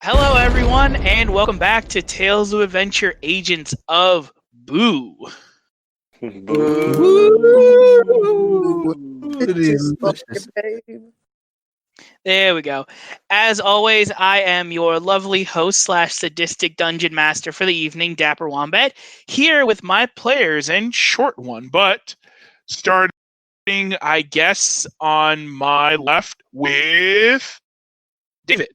Hello, everyone, and welcome back to Tales of Adventure Agents of Boo. Woo! Delicious. There we go. As always, I am your lovely host / sadistic dungeon master for the evening, Dapper Wombat, here with my players and Short one, but starting, I guess, on my left with David.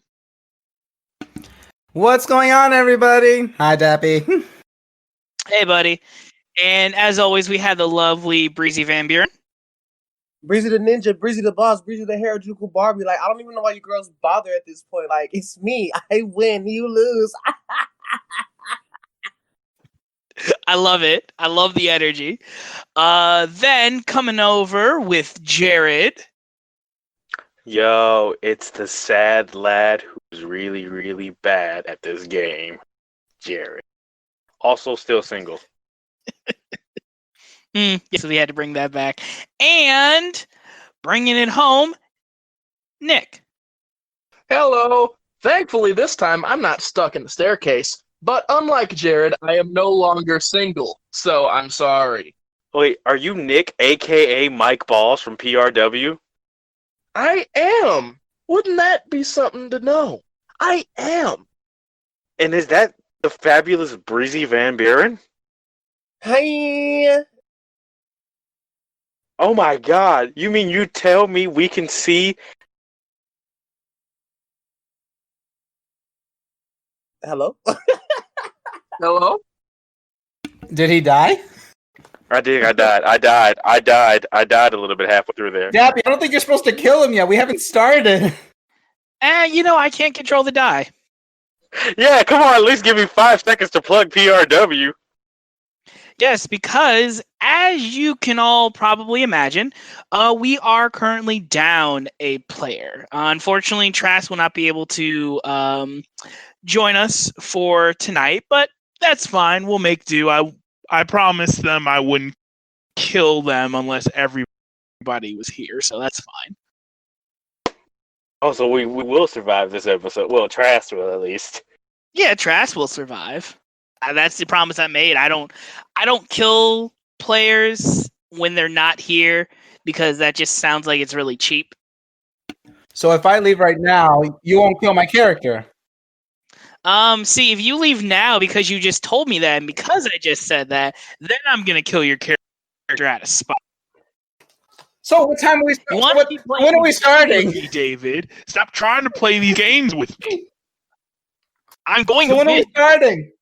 What's going on, everybody? Hi, Dappy. Hey, buddy. And as always, we have the lovely Breezy Van Buren. Breezy the Ninja, Breezy the Boss, Breezy the Harajuku Barbie. Like, I don't even know why you girls bother at this point. Like, it's me. I win, you lose. I love it. I love the energy. Then coming over with Jared. Yo, it's the sad lad who's really, really bad at this game, Jared. Also still single. Yes, we had to bring that back. And bringing it home, Nick. Hello. Thankfully, this time I'm not stuck in the staircase. But unlike Jared, I am no longer single, so I'm sorry. Wait, are you Nick, a.k.a. Mike Balls from PRW? I am. Wouldn't that be something to know? I am. And is that the fabulous Breezy Van Buren? Hi. Oh my god, you mean you tell me we can see... Hello? Hello? Did he die? I died a little bit halfway through there. Dappy, I don't think you're supposed to kill him yet. We haven't started. I can't control the die. Yeah, come on, at least give me 5 seconds to plug PRW. Yes, because as you can all probably imagine, we are currently down a player. Unfortunately, Trask will not be able to join us for tonight, but that's fine. We'll make do. I promised them I wouldn't kill them unless everybody was here, so that's fine. Oh, so we will survive this episode. Well, Trask will at least. Yeah, Trask will survive. That's the promise I made. I don't kill players when they're not here because that just sounds like it's really cheap. So if I leave right now, you won't kill my character. See, if you leave now because you just told me that and because I just said that, then I'm gonna kill your character at a spot. So what time are we? When are we starting? David, stop trying to play these games with me. I'm going So to when are we win. starting?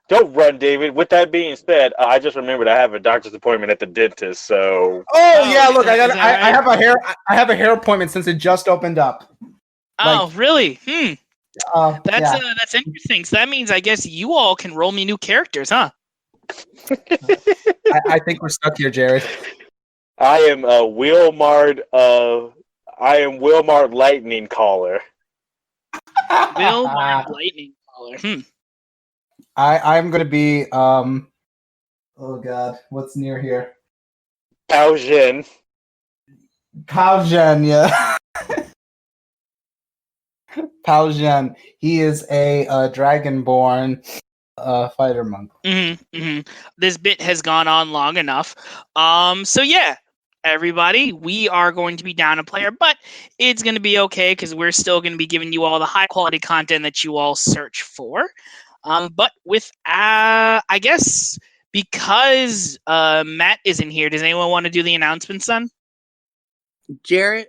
Don't run, David. With that being said, I just remembered I have a doctor's appointment at the dentist, so... Oh yeah, look, is that I right? have a hair appointment since it just opened up. Oh, really? That's Yeah. interesting. So that means I guess you all can roll me new characters, huh? I think we're stuck here, Jared. I am Wilmard Lightning Caller. Bill Lightning Caller. I'm gonna be oh god, what's near here? Pao Zhen. Pao Zhen, yeah. Pao Zhen. He is a dragonborn fighter monk. This bit has gone on long enough. So yeah, everybody, we are going to be down a player, but it's going to be okay because we're still going to be giving you all the high quality content that you all search for. But with, I guess, because Matt isn't here, does anyone want to do the announcements, son? Jared?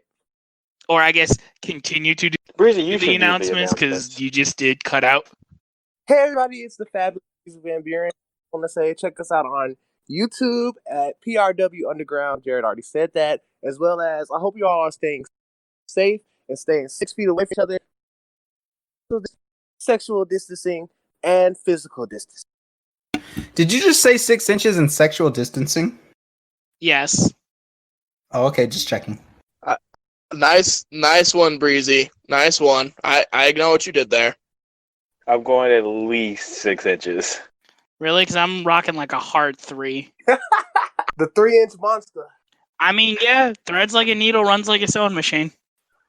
Or I guess Continue to do Breezy, you the should announcements do the because you just did cut out. Hey, everybody, it's the fabulous Van Buren. I want to say, check us out on YouTube at PRW Underground. Jared already said that. As well as, I hope you all are staying safe and staying 6 feet away from each other. Sexual distancing and physical distancing. Did you just say 6 inches in sexual distancing? Yes. Oh, okay, just checking. Nice one, Breezy. Nice one. I know what you did there. I'm going at least 6 inches. Really? Because I'm rocking like a hard 3. The 3-inch monster. I mean, yeah, threads like a needle, runs like a sewing machine.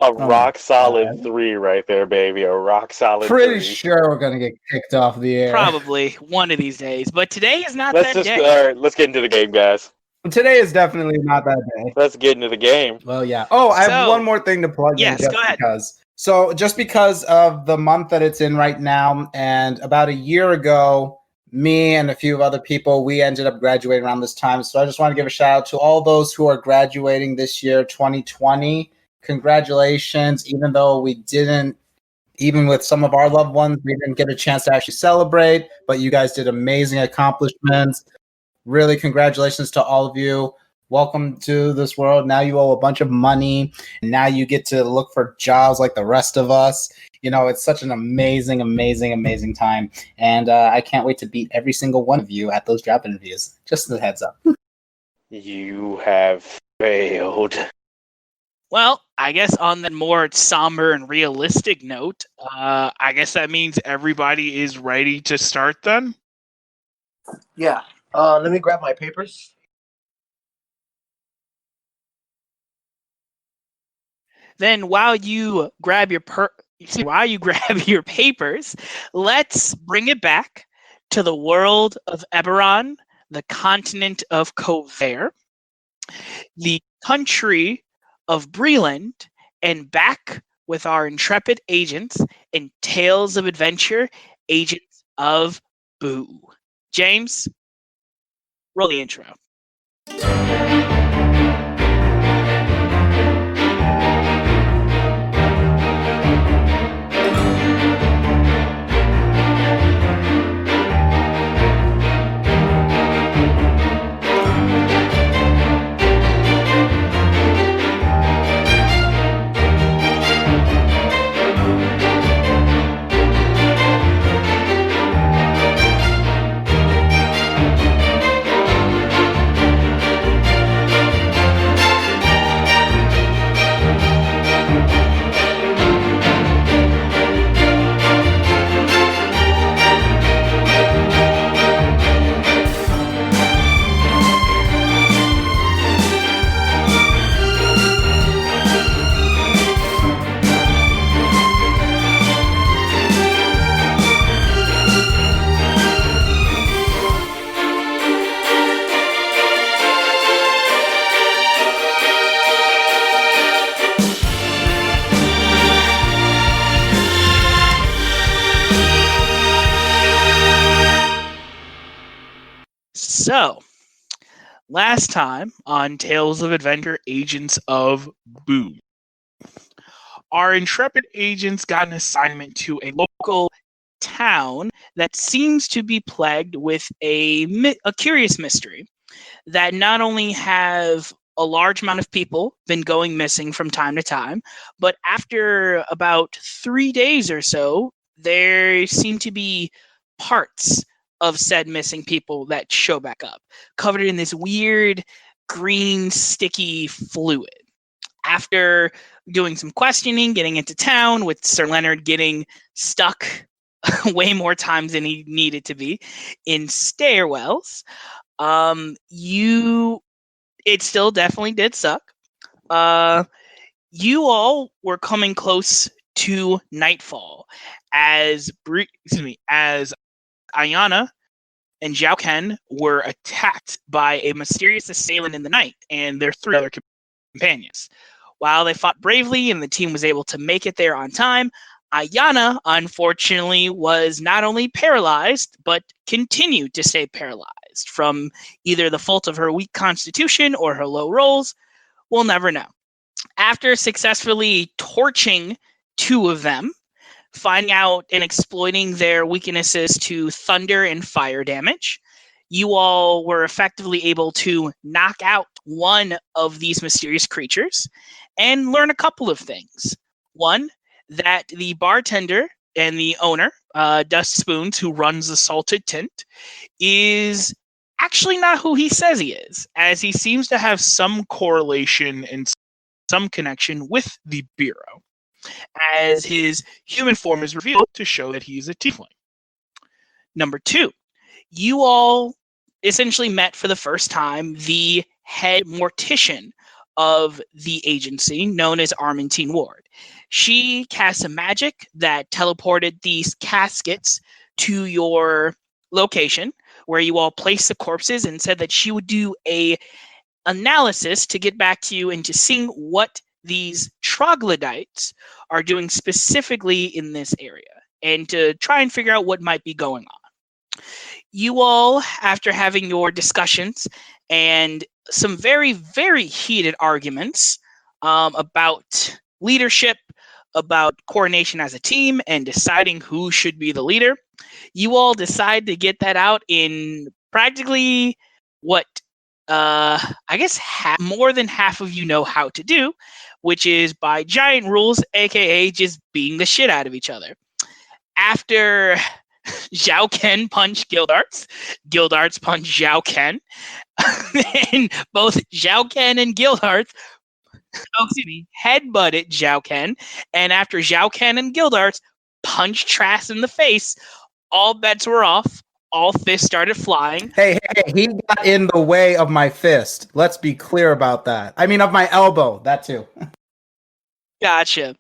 A my rock solid God. 3 right there, baby. A rock solid Pretty 3. sure we're gonna get kicked off the air. Probably one of these days. But today is not Let's that just day. all right. Let's get into the game, guys. Today is definitely not that day. Let's get into the game. Well, yeah. Oh, I have So, one more thing to plug yes, in just go ahead. because. So, just because of the month that it's in right now, and about a year ago, me and a few other people, we ended up graduating around this time. So, I just want to give a shout out to all those who are graduating this year, 2020. Congratulations, even though we didn't. Even with some of our loved ones, we didn't get a chance to actually celebrate, but you guys did amazing accomplishments. Really, congratulations to all of you. Welcome to this world. Now you owe a bunch of money. And now you get to look for jobs like the rest of us. You know, it's such an amazing, amazing, amazing time. And I can't wait to beat every single one of you at those job interviews. Just a heads up. You have failed. Well, I guess on the more somber and realistic note, I guess that means everybody is ready to start then? Yeah. Let me grab my papers. then while you grab your papers, let's bring it back to the world of Eberron, the continent of Cover, the country of Breland, and back with our intrepid agents in Tales of Adventure, Agents of Boo. James, roll the intro. So, last time on Tales of Adventure, Agents of Boo, our intrepid agents got an assignment to a local town that seems to be plagued with a curious mystery that not only have a large amount of people been going missing from time to time, but after about 3 days or so, there seem to be parts of said missing people that show back up, covered in this weird green sticky fluid. After doing some questioning, getting into town with Sir Leonard getting stuck way more times than he needed to be in stairwells, it still definitely did suck. You all were coming close to nightfall as Ayana and Zhao Ken were attacked by a mysterious assailant in the night and their 3 other companions. While they fought bravely and the team was able to make it there on time, Ayana, unfortunately, was not only paralyzed, but continued to stay paralyzed from either the fault of her weak constitution or her low rolls. We'll never know. After successfully torching 2 of them, finding out and exploiting their weaknesses to thunder and fire damage, you all were effectively able to knock out one of these mysterious creatures and learn a couple of things. One, that the bartender and the owner, Dust Spoons, who runs the Salted Tint, is actually not who he says he is, as he seems to have some correlation and some connection with the Bureau, as his human form is revealed to show that he's a tiefling. Number 2, you all essentially met for the first time the head mortician of the agency known as Armentine Ward. She cast a magic that teleported these caskets to your location where you all placed the corpses, and said that she would do a analysis to get back to you into seeing what these troglodytes are doing specifically in this area, and to try and figure out what might be going on. You all, after having your discussions and some very, very heated arguments about leadership, about coordination as a team, and deciding who should be the leader, you all decide to get that out in practically what I guess more than half of you know how to do, which is by giant rules, aka just beating the shit out of each other. After Zhao Ken punched Gildarts, Gildarts punched Zhao Ken, and both Zhao Ken and Gildarts headbutted Zhao Ken, and after Zhao Ken and Gildarts punched Trask in the face, all bets were off. All fists started flying. Hey, he got in the way of my fist. Let's be clear about that. I mean, of my elbow. That too. Gotcha.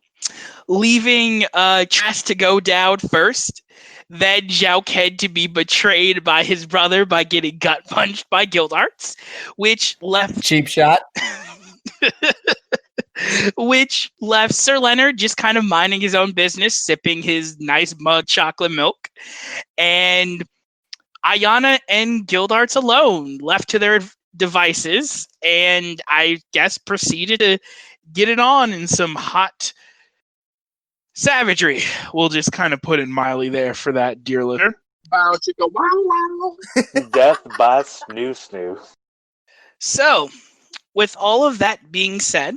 Leaving Trask to go down first, then Zhao Ken to be betrayed by his brother by getting gut punched by Gildarts, which left Cheap shot. which left Sir Leonard just kind of minding his own business, sipping his nice mug chocolate milk, and Ayana and Gildarts alone, left to their devices, and I guess proceeded to get it on in some hot savagery. We'll just kind of put it mildly there for that, dear listener. Bow chicka wow wow. Death by snoo snoo. So, with all of that being said,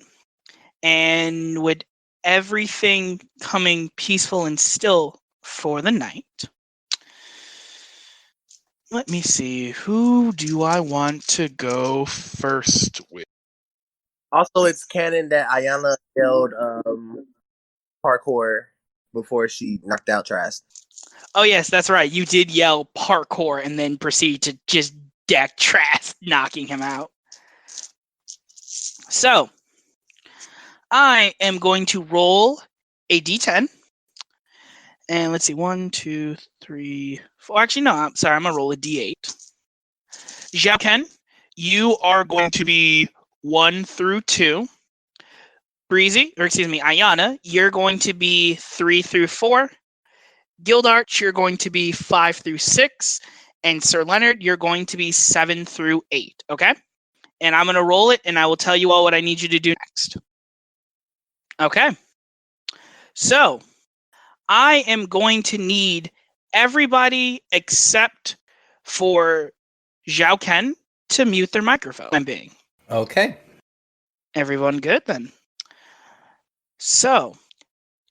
and with everything coming peaceful and still for the night, let me see. Who do I want to go first with? Also, it's canon that Ayana yelled parkour before she knocked out Trask. Oh, yes, that's right. You did yell parkour and then proceed to just deck Trask, knocking him out. So, I am going to roll a d10. And let's see, 1, 2, 3, 4. Actually, no, I'm sorry. I'm going to roll a d8. Zhao Ken, you are going to be 1 through 2. Ayana, you're going to be 3 through 4. Gildarts, you're going to be 5 through 6. And Sir Leonard, you're going to be 7 through 8. Okay? And I'm going to roll it, and I will tell you all what I need you to do next. Okay. So, I am going to need everybody except for Zhao Ken to mute their microphone. I'm being. Okay. Everyone good then? So,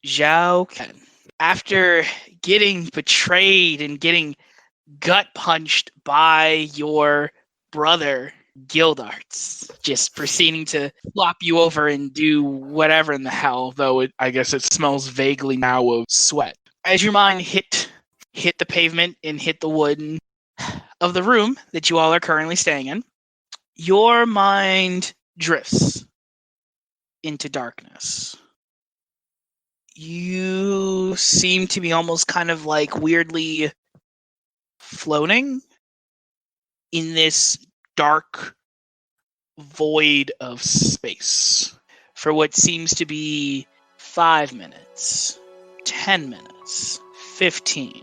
Zhao Ken, after getting betrayed and getting gut punched by your brother, Gildarts, just proceeding to flop you over and do whatever in the hell, though I guess it smells vaguely now of sweat. As your mind hit the pavement and hit the wood of the room that you all are currently staying in, your mind drifts into darkness. You seem to be almost kind of like weirdly floating in this dark void of space for what seems to be 5 minutes, 10 minutes, 15.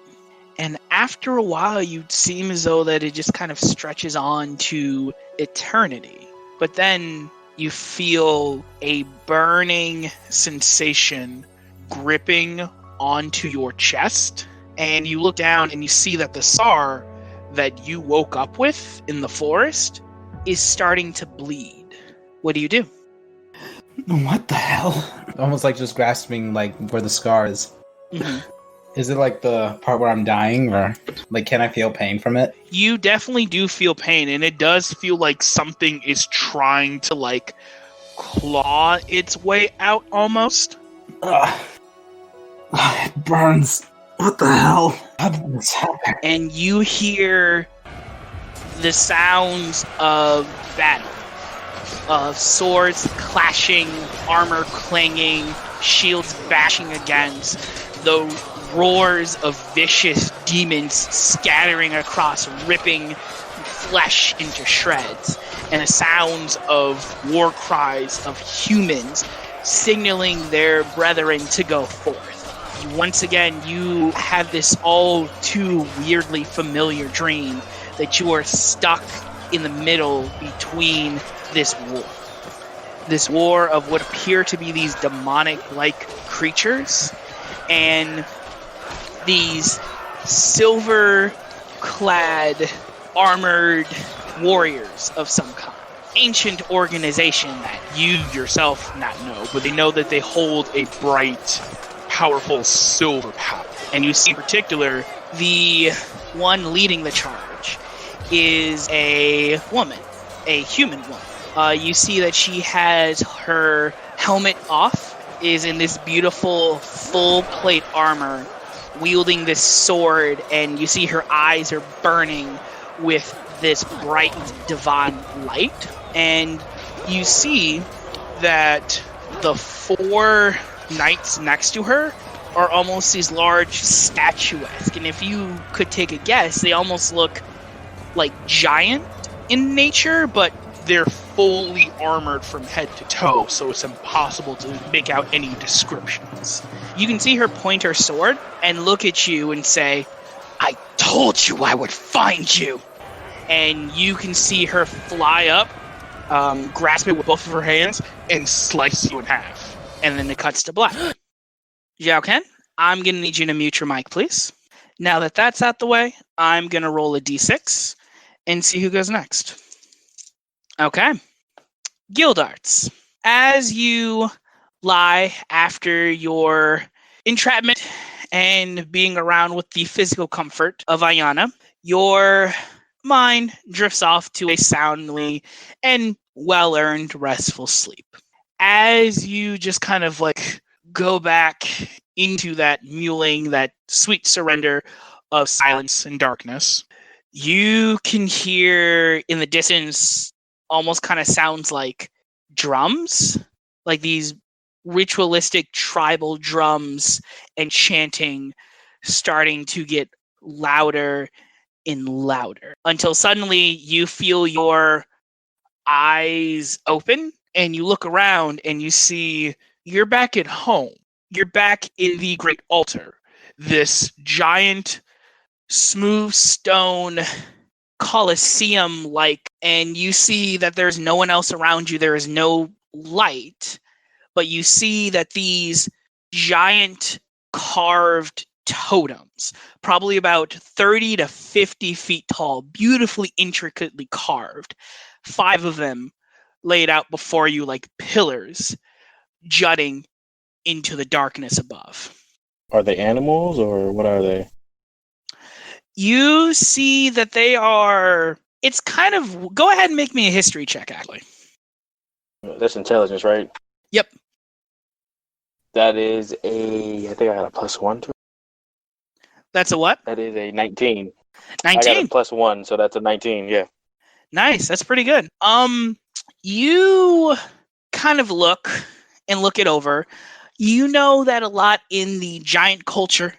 And after a while, you'd seem as though that it just kind of stretches on to eternity. But then you feel a burning sensation gripping onto your chest. And you look down and you see that the SAR that you woke up with in the forest is starting to bleed. What do you do? What the hell? Almost like just grasping like where the scar is. Mm-hmm. Is it like the part where I'm dying, or like can I feel pain from it? You definitely do feel pain, and it does feel like something is trying to like claw its way out almost. It burns. What the hell? How did this happen? And you hear the sounds of battle. of swords clashing, armor clanging, shields bashing against, the roars of vicious demons scattering across, ripping flesh into shreds, and the sounds of war cries of humans signaling their brethren to go forth. Once again, you have this all too weirdly familiar dream that you are stuck in the middle between this war. This war of what appear to be these demonic-like creatures and these silver-clad, armored warriors of some kind. Ancient organization that you yourself not know, but they know that they hold a bright, powerful silver power. And you see in particular, the one leading the charge is a woman, a human woman. You see that she has her helmet off, is in this beautiful full plate armor, wielding this sword, and you see her eyes are burning with this bright divine light. And you see that the 4 knights next to her are almost these large statuesque, and if you could take a guess, they almost look like giant in nature, but they're fully armored from head to toe, so it's impossible to make out any descriptions. You can see her point her sword and look at you and say, "I told you I would find you!" And you can see her fly up, grasp it with both of her hands, and slice you in half. And then it cuts to black. Zhao Ken, I'm going to need you to mute your mic, please. Now that that's out the way, I'm going to roll a d6 and see who goes next. Okay. Gildarts. As you lie after your entrapment and being around with the physical comfort of Ayana, your mind drifts off to a soundly and well-earned restful sleep. As you just kind of like go back into that mewling, that sweet surrender of silence and darkness, you can hear in the distance almost kind of sounds like drums, like these ritualistic tribal drums and chanting starting to get louder and louder until suddenly you feel your eyes open and you look around and you see you're back at home. You're back in the Great Altar, this giant, smooth stone Colosseum-like, and you see that there's no one else around you. There is no light, but you see that these giant carved totems, probably about 30 to 50 feet tall, beautifully intricately carved, 5 of them laid out before you like pillars jutting into the darkness above. Are they animals or what are they? You see that they are... It's kind of... Go ahead and make me a history check, actually. That's intelligence, right? Yep. That is a... I think I got a +1 to it. That's a what? That is a 19. 19? I got a +1, so that's a 19, yeah. Nice, that's pretty good. You kind of look it over. You know that a lot in the giant culture,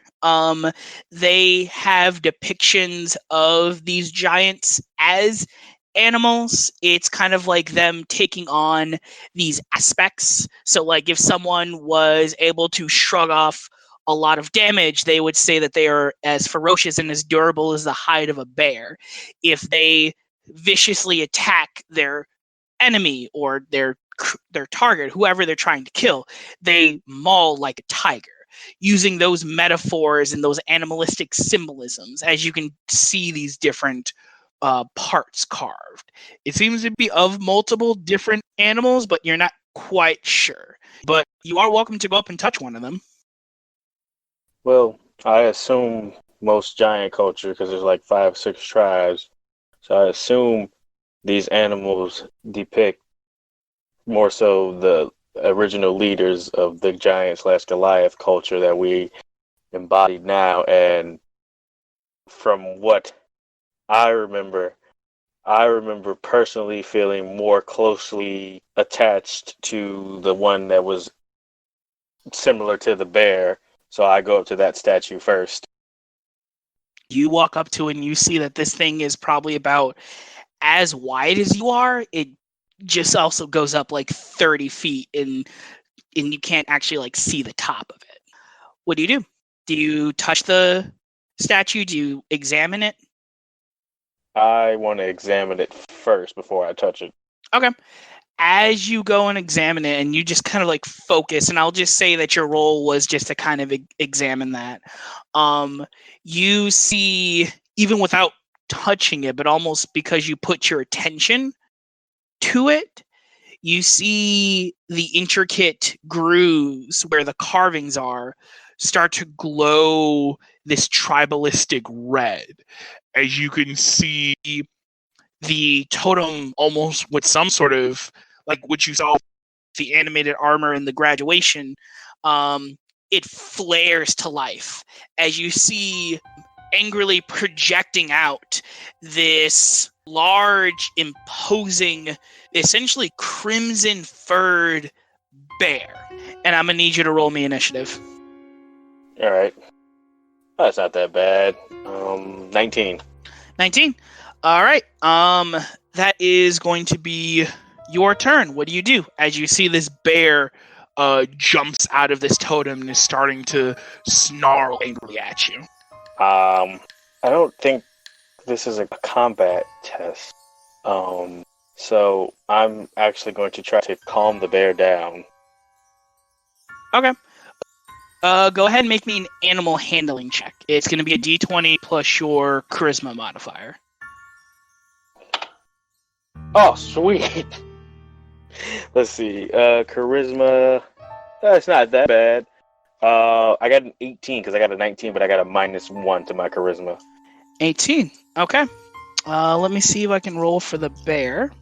they have depictions of these giants as animals. It's kind of like them taking on these aspects. So like if someone was able to shrug off a lot of damage, they would say that they are as ferocious and as durable as the hide of a bear. If they viciously attack their enemy or their target, whoever they're trying to kill, they maul like a tiger, using those metaphors and those animalistic symbolisms as you can see these different parts carved. It seems to be of multiple different animals, but you're not quite sure. But you are welcome to go up and touch one of them. Well, I assume most giant culture, because there's like 5, 6 tribes, so I assume these animals depict more so the original leaders of the giant/Goliath culture that we embody now. And from what I remember, I remember personally feeling more closely attached to the one that was similar to the bear, so I go up to that statue first. You walk up to it and you see that this thing is probably about as wide as you are. It just also goes up like 30 feet, and you can't actually like see the top of it. What do? Do you touch the statue? Do you examine it? I want to examine it first before I touch it. Okay. As you go and examine it, and you just kind of like focus, and I'll just say that your role was just to kind of examine that. You see, even without touching it, but almost because you put your attention to it, you see the intricate grooves where the carvings are start to glow this tribalistic red. As you can see, the totem almost with some sort of, like what you saw, The animated armor in the graduation, it flares to life as you see angrily projecting out this large, imposing, essentially crimson furred bear. And I'm gonna need you to roll me initiative. All right. That's not that bad. 19. 19. All right. That is going to be your turn. What do you do as you see this bear jumps out of this totem and is starting to snarl angrily at you? I don't think this is a combat test. So I'm actually going to try to calm the bear down. Okay. Go ahead and make me an animal handling check. It's going to be a d20 plus your charisma modifier. Oh, sweet. Let's see. Charisma. That's not that bad. I got an 18 because I got a 19, but I got a -1 to my charisma. 18. Okay. Let me see if I can roll for the bear.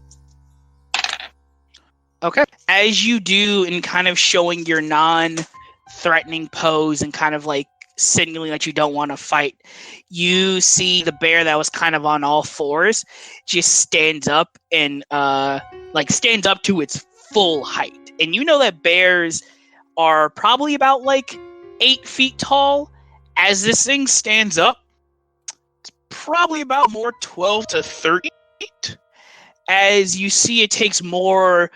Okay. As you do in kind of showing your non-threatening pose and kind of like signaling that you don't want to fight, you see the bear that was kind of on all fours just stands up and stands up to its full height. And you know that bears are probably about like 8 feet tall. As this thing stands up, it's probably about more 12 to 13 feet. As you see, it takes more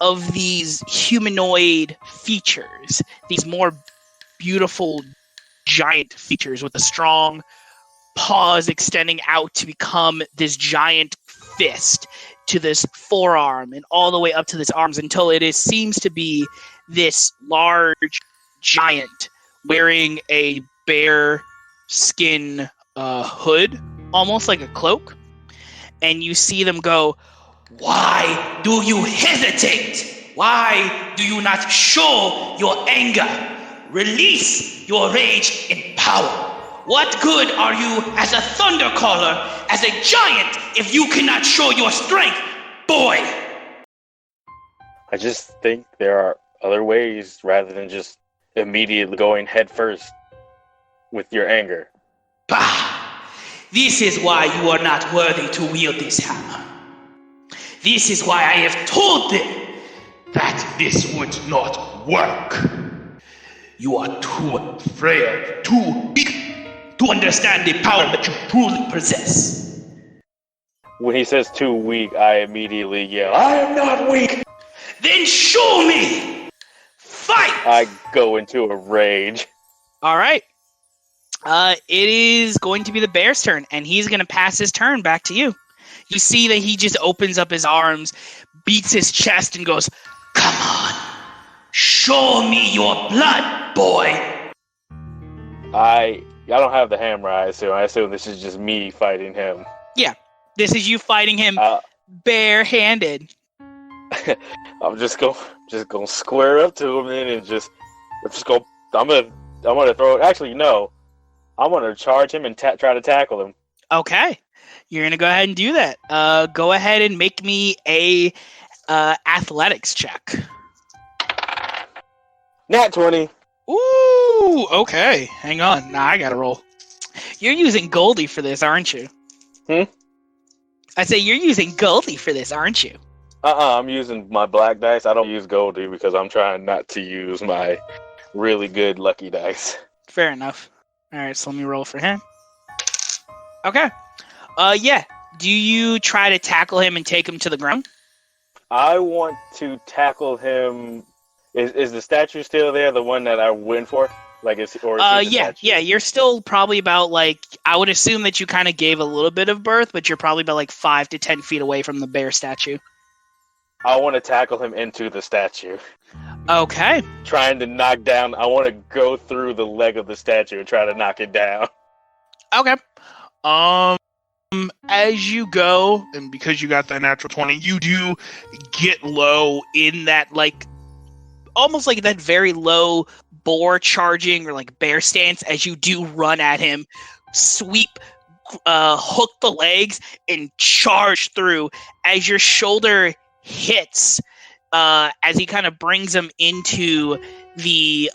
of these humanoid features, these more beautiful giant features with a strong paws extending out to become this giant fist to this forearm and all the way up to this arms until seems to be this large giant wearing a bear skin hood, almost like a cloak. And you see them go, "Why do you hesitate? Why do you not show your anger? Release your rage in power. What good are you as a thundercaller, as a giant, if you cannot show your strength, boy?" I just think there are other ways rather than just immediately going headfirst with your anger. Bah! This is why you are not worthy to wield this hammer. This is why I have told them That this would not work. you are too frail, too weak to understand the power that you truly possess. When he says too weak, I immediately yell, I am not weak! Then show me! Fight! I go into a rage. All right. It is going to be the bear's turn, and he's going to pass his turn back to you. You see that he just opens up his arms, beats his chest, and goes, "Come on, show me your blood, boy." I don't have the hammer, I assume this is just me fighting him. Yeah, this is you fighting him barehanded. I'm just gonna square up to him and I'm gonna throw it. Actually, no. I'm gonna charge him and try to tackle him. Okay, you're gonna go ahead and do that. Go ahead and make me a athletics check. Nat 20. Ooh, okay. Hang on. Nah, I gotta roll. You're using Goldie for this, aren't you? I'd say you're using Goldie for this, aren't you? I'm using my black dice. I don't use Goldie because I'm trying not to use my really good lucky dice. Fair enough. All right, so let me roll for him. Okay. Yeah. Do you try to tackle him and take him to the ground? I want to tackle him. Is the statue still there? The one that I went for? Like, is he the yeah, statue? yeah. You're still probably about I would assume that you kind of gave a little bit of birth, but you're probably about 5 to 10 feet away from the bear statue. I want to tackle him into the statue. Okay. Trying to knock down. I want to go through the leg of the statue and try to knock it down. Okay. As you go, and because you got that natural 20, you do get low in that, almost like that very low boar charging or bear stance as you do run at him, sweep, hook the legs, and charge through as your shoulder hits, as he kind of brings him into the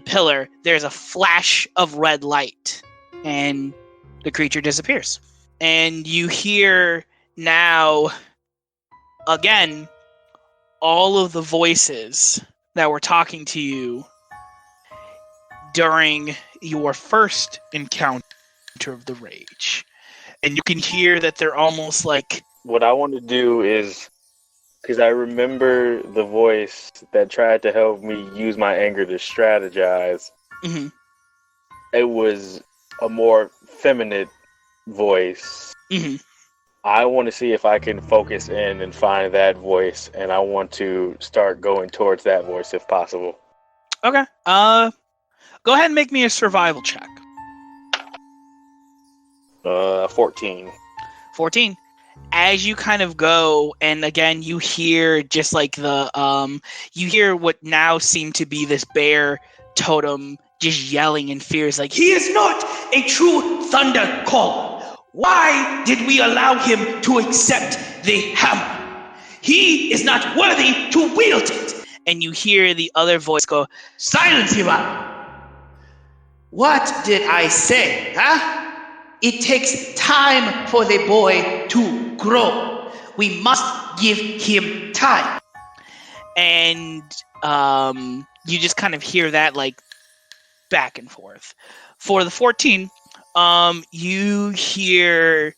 pillar. There's a flash of red light, and the creature disappears. And you hear now, again, all of the voices that were talking to you during your first encounter of the rage. And you can hear that they're almost like... What I want to do is, because I remember the voice that tried to help me use my anger to strategize. Mm-hmm. It was a more feminine voice. Mm-hmm. I want to see if I can focus in and find that voice, and I want to start going towards that voice if possible. Okay. Go ahead and make me a survival check. 14. 14. As you kind of go, and again, you hear just you hear what now seem to be this bear totem just yelling in fears, he is not a true thunder caller. Why did we allow him to accept the hammer? He is not worthy to wield it. And you hear the other voice go, silence him up. What did I say, huh? It takes time for the boy to grow. We must give him time. And you just kind of hear that back and forth. For the 14, you hear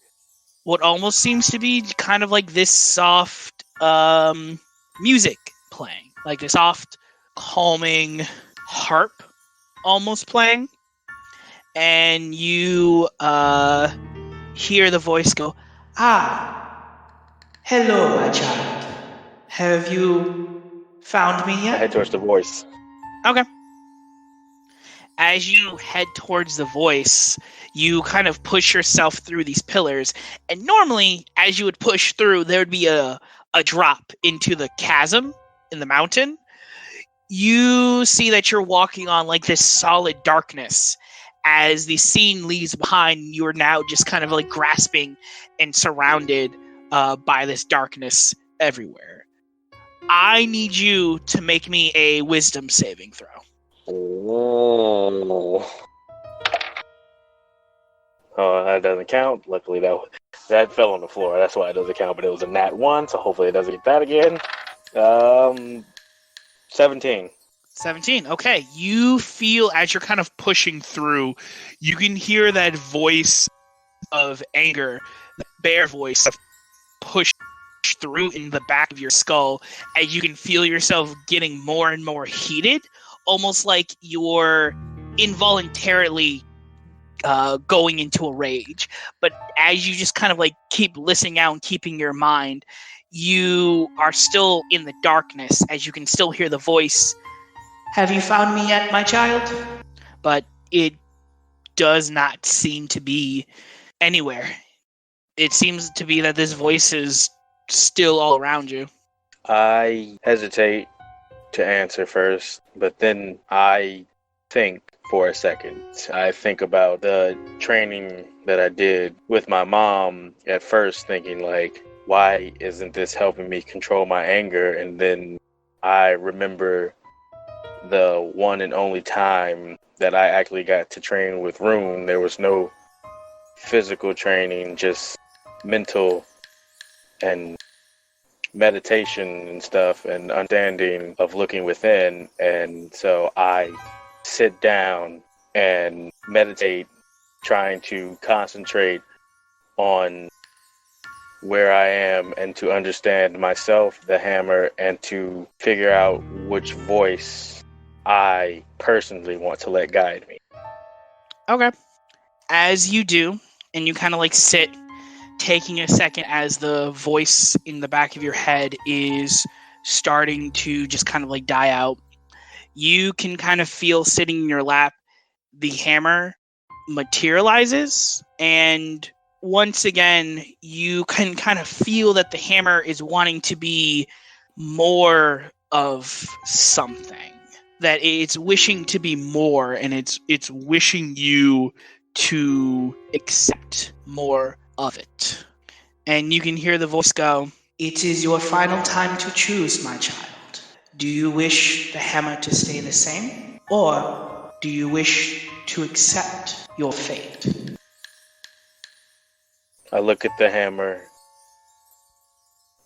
what almost seems to be kind of this soft music playing, a soft, calming harp almost playing. And you hear the voice go, hello, my child. Have you found me yet? I head towards the voice. Okay. As you head towards the voice, you kind of push yourself through these pillars. And normally, as you would push through, there would be a drop into the chasm in the mountain. You see that you're walking on this solid darkness. As the scene leaves behind, you're now just kind of grasping and surrounded by this darkness everywhere. I need you to make me a wisdom saving throw. Oh, that doesn't count. Luckily, that fell on the floor. That's why it doesn't count, but it was a nat 1, so hopefully it doesn't get that again. 17. 17. Okay. You feel, as you're kind of pushing through, you can hear that voice of anger, the bear voice, push through in the back of your skull, as you can feel yourself getting more and more heated, almost like you're involuntarily going into a rage. But as you just kind of keep listening out and keeping your mind, you are still in the darkness, as you can still hear the voice. Have you found me yet, my child? But it does not seem to be anywhere. It seems to be that this voice is still all around you. I hesitate to answer first, but then I think for a second. I think about the training that I did with my mom at first, thinking why isn't this helping me control my anger? And then I remember the one and only time that I actually got to train with Rune. There was no physical training, just mental and meditation and stuff and understanding of looking within. And so I sit down and meditate, trying to concentrate on where I am and to understand myself, the hammer, and to figure out which voice I personally want to let guide me. Okay. As you do, and you kind of like sit, taking a second as the voice in the back of your head is starting to just kind of like die out, you can kind of feel sitting in your lap, the hammer materializes, and once again, you can kind of feel that the hammer is wanting to be more of something. That it's wishing to be more, and it's wishing you to accept more of it. And you can hear the voice go, "It is your final time to choose, my child. Do you wish the hammer to stay the same? Or do you wish to accept your fate?" I look at the hammer.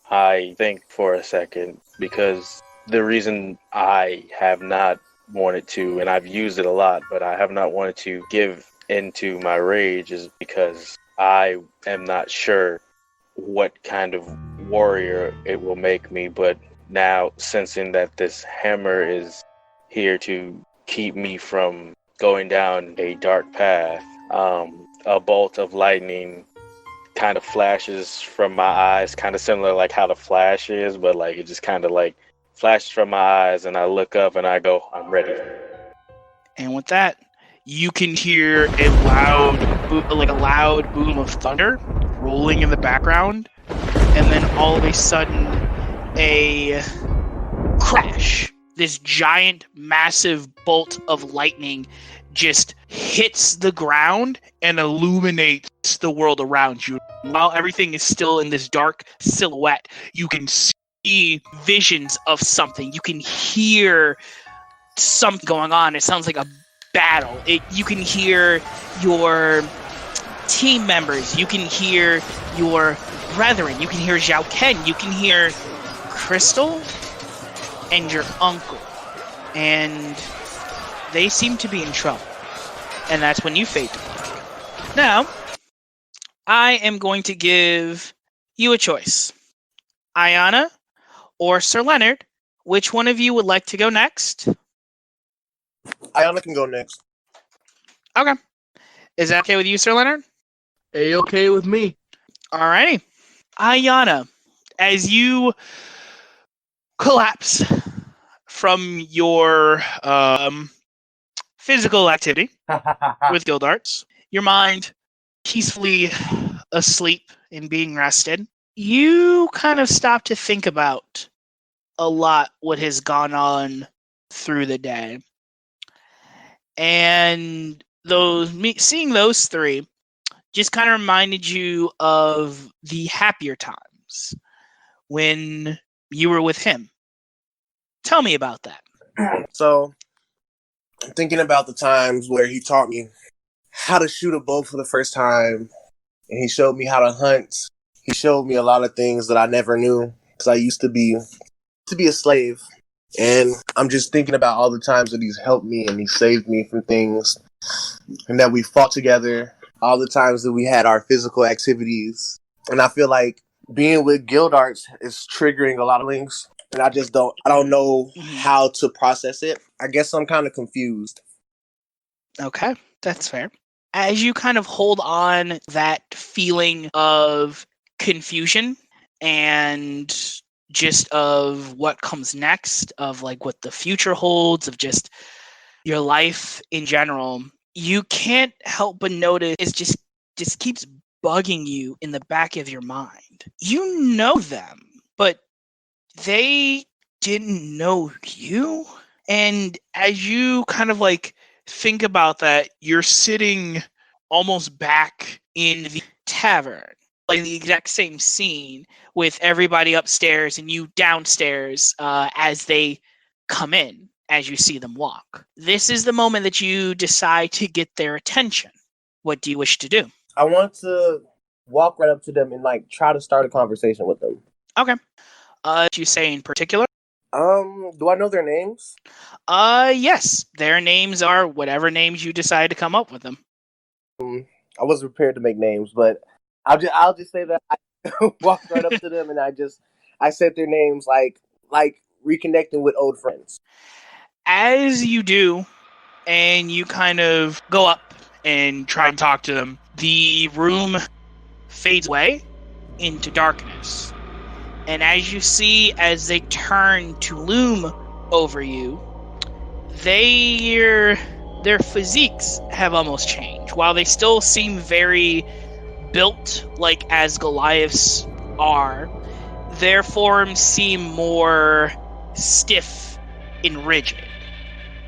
I think for a second, because the reason I have not wanted to, and I've used it a lot, but I have not wanted to give into my rage is because I am not sure what kind of warrior it will make me. But now, sensing that this hammer is here to keep me from going down a dark path, a bolt of lightning kind of flashes from my eyes, kind of similar like how the Flash is, but like it just kind of like flashes from my eyes, and I look up and I go, "I'm ready." And with that, you can hear a loud boom of thunder rolling in the background, and then all of a sudden, a crash. This giant, massive bolt of lightning just hits the ground and illuminates the world around you. While everything is still in this dark silhouette, you can see visions of something. You can hear something going on. It sounds like a battle. You can hear your team members. You can hear your brethren. You can hear Zhao Ken. You can hear Crystal and your uncle. And they seem to be in trouble. And that's when you fade to black. Now, I am going to give you a choice. Ayana or Sir Leonard, which one of you would like to go next? Ayana can go next. Okay. Is that okay with you, Sir Leonard? A-okay with me. Alrighty. Ayana, as you collapse from your physical activity with Gildarts, your mind peacefully asleep and being rested, you kind of stop to think about a lot what has gone on through the day. And seeing those three just kind of reminded you of the happier times when you were with him. Tell me about that. So, thinking about the times where he taught me how to shoot a bow for the first time, and he showed me how to hunt. He showed me a lot of things that I never knew because I used to be a slave. And I'm just thinking about all the times that he's helped me and he saved me from things, and that we fought together, all the times that we had our physical activities. And I feel like being with Gildarts is triggering a lot of things, and I don't know how to process it. I guess I'm kind of confused. Okay, that's fair. As you kind of hold on that feeling of confusion and just of what comes next, of like what the future holds, of just your life in general, you can't help but notice it just keeps bugging you in the back of your mind. You know them, but they didn't know you. And as you kind of like think about that, you're sitting almost back in the tavern, like the exact same scene with everybody upstairs and you downstairs as they come in, as you see them walk. This is the moment that you decide to get their attention. What do you wish to do? I want to walk right up to them and like try to start a conversation with them. Okay. Did you say in particular? Do I know their names? Yes. Their names are whatever names you decide to come up with them. I wasn't prepared to make names, but I'll just say that I walked right up to them and I said their names like reconnecting with old friends. As you do, and you kind of go up and try and talk to them, the room fades away into darkness. And as you see, as they turn to loom over you, their physiques have almost changed. While they still seem very built like as Goliaths are, their forms seem more stiff and rigid,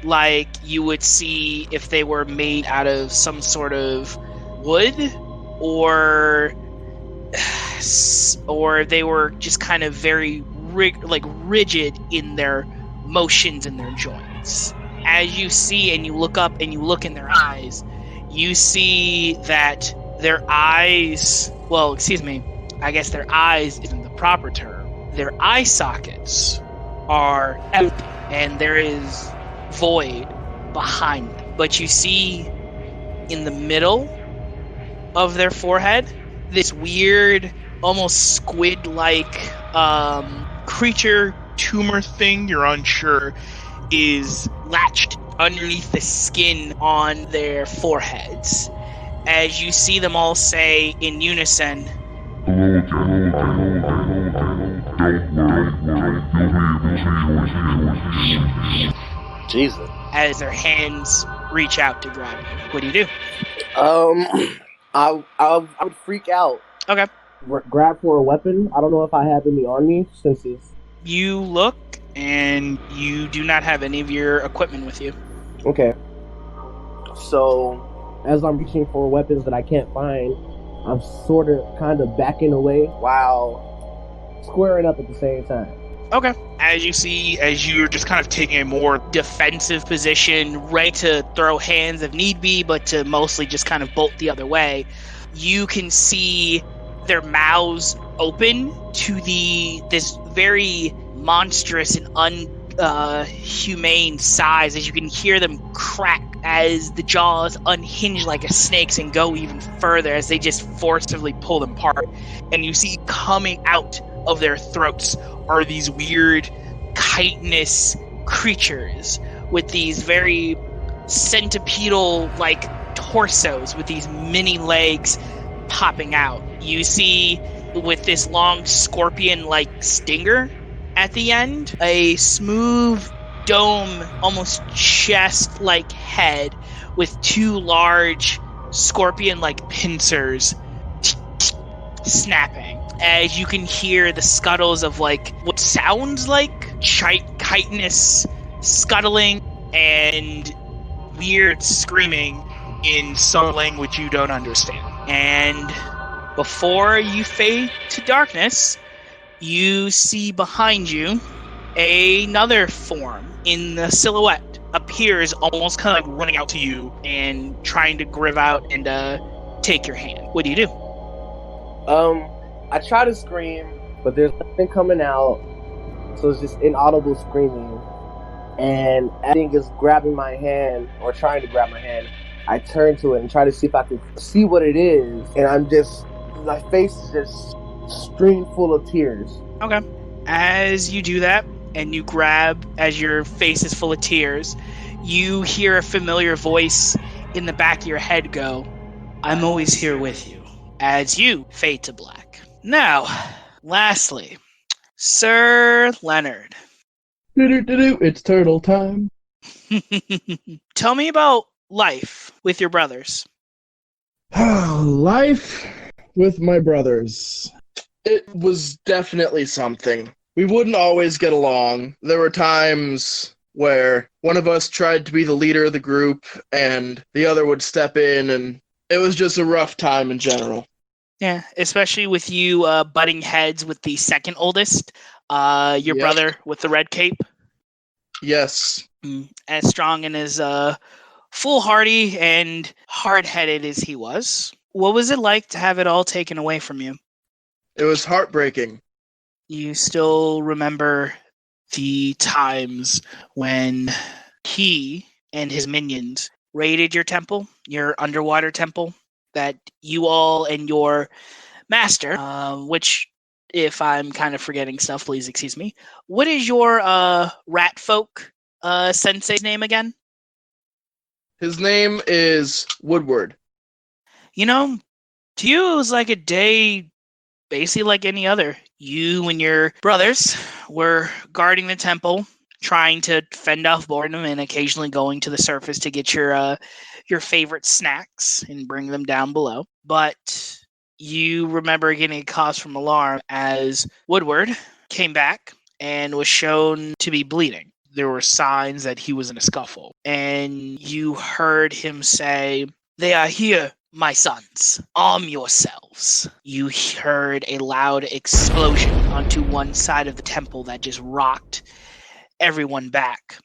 like you would see if they were made out of some sort of wood, or they were just kind of very rigid in their motions and their joints. As you see and you look up and you look in their eyes, you see that their eyes, I guess their eyes isn't the proper term. Their eye sockets are empty and there is void behind them. But you see in the middle of their forehead this weird, almost squid-like Creature tumor thing, you're unsure, is latched underneath the skin on their foreheads. As you see them all say in unison, Jesus. As their hands reach out to grab you. What do you do? I would freak out. Okay. Grab for a weapon. I don't know if I have any on me since it's... You look and you do not have any of your equipment with you. Okay. So, as I'm reaching for weapons that I can't find, I'm sort of kind of backing away while squaring up at the same time. Okay. As you see, as you're just kind of taking a more defensive position, ready to throw hands if need be, but to mostly just kind of bolt the other way, you can see their mouths open to this very monstrous and unhumane size, as you can hear them crack as the jaws unhinge like a snake's and go even further as they just forcibly pull them apart. And you see coming out of their throats are these weird chitinous creatures with these very centipedal like torsos with these mini legs popping out. You see with this long scorpion like stinger at the end, a smooth dome, almost chest like head with two large scorpion like pincers snapping, as you can hear the scuttles of like what sounds like chitinous scuttling and weird screaming in some language you don't understand. And before you fade to darkness, you see behind you another form in the silhouette appears, almost kind of like running out to you and trying to griv out and take your hand. What do you do? I try to scream, but there's nothing coming out, so it's just inaudible screaming. And I think it's grabbing my hand, or trying to grab my hand. I turn to it and try to see if I can see what it is, and my face is just streamed full of tears. Okay. As you do that, and you grab, as your face is full of tears, you hear a familiar voice in the back of your head go, "I'm always here with you," as you fade to black. Now, lastly, Sir Leonard. It's turtle time. Tell me about life with your brothers. Life with my brothers. It was definitely something. We wouldn't always get along. There were times where one of us tried to be the leader of the group and the other would step in, and it was just a rough time in general. Yeah, especially with you butting heads with the second oldest, your brother with the red cape. Yes. As strong and as foolhardy and hard-headed as he was, What was it like to have it all taken away from you? It was heartbreaking. You still remember the times when he and his minions raided your temple, your underwater temple, that you all and your master, which, if I'm kind of forgetting stuff, please excuse me. What is your rat folk sensei's name again? His name is Woodward. You know, to you it was like a day basically like any other. You and your brothers were guarding the temple, trying to fend off boredom and occasionally going to the surface to get your favorite snacks and bring them down below. But you remember getting a cause from alarm as Woodward came back and was shown to be bleeding. There were signs that he was in a scuffle. And you heard him say, "They are here, my sons. Arm yourselves." You heard a loud explosion onto one side of the temple that just rocked everyone back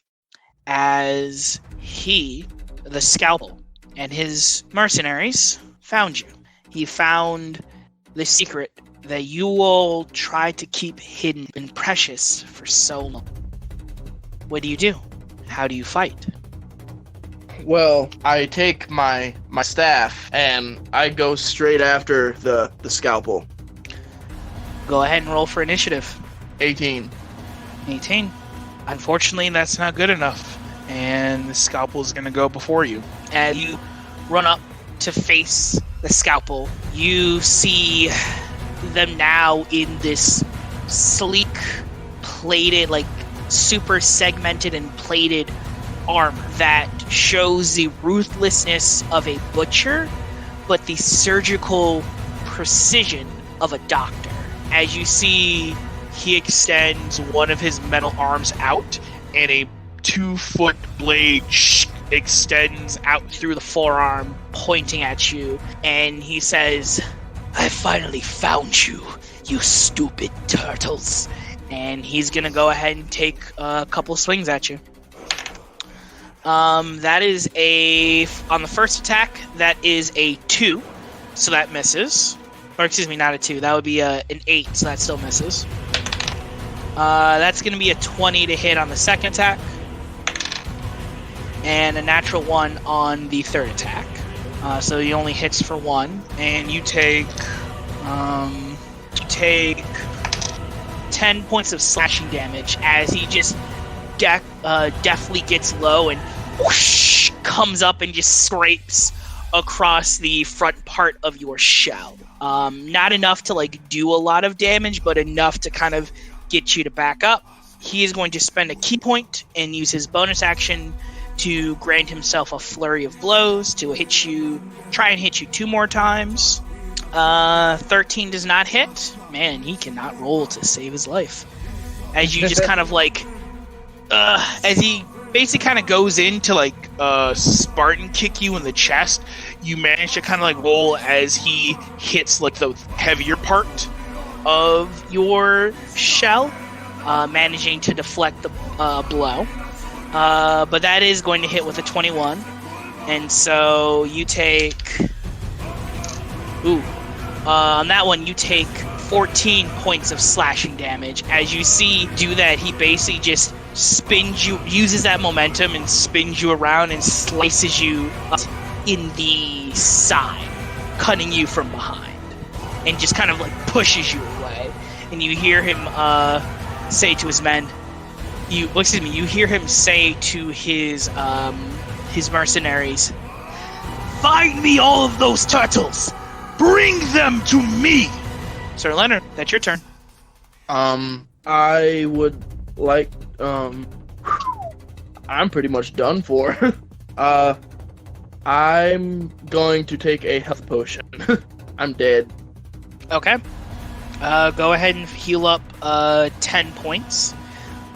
as he, the Scalpel, and his mercenaries found you. He found the secret that you all tried to keep hidden and precious for so long. What do? How do you fight? Well, I take my staff and I go straight after the scalpel. Go ahead and roll for initiative. 18. 18. Unfortunately, that's not good enough, and the scalpel is going to go before you. As you run up to face the Scalpel, you see them now in this sleek, plated, like super segmented and plated armor that shows the ruthlessness of a butcher, but the surgical precision of a doctor. As you see, he extends one of his metal arms out, and a 2-foot blade extends out through the forearm, pointing at you, and he says, "I finally found you, you stupid turtles." And he's gonna go ahead and take a couple swings at you. That is on the first attack, that is a 2, so that misses. Or excuse me, not a 2, that would be an 8, so that still misses. That's gonna be a 20 to hit on the second attack, and a natural 1 on the third attack. So he only hits for 1, and you take 10 points of slashing damage as he just deftly gets low and whoosh, comes up and just scrapes across the front part of your shell. Not enough to do a lot of damage, but enough to kind of get you to back up. He is going to spend a key point and use his bonus action to grant himself a flurry of blows to try and hit you 2 more times. 13 does not hit. Man, he cannot roll to save his life. As you just kind of as he basically kind of goes in to Spartan kick you in the chest, you manage to kind of roll as he hits the heavier part of your shell, managing to deflect the blow. But that is going to hit with a 21. And so you take... on that one, you take 14 points of slashing damage. As you see do that, he basically just uses that momentum and spins you around and slices you up in the side, cutting you from behind, and just kind of pushes you away. And you hear him say to his men, you hear him say to his mercenaries, "Find me all of those turtles! Bring them to me!" Sir Leonard, that's your turn. I would like, I'm pretty much done for. I'm going to take a health potion. I'm dead. Okay. Go ahead and heal up 10 points.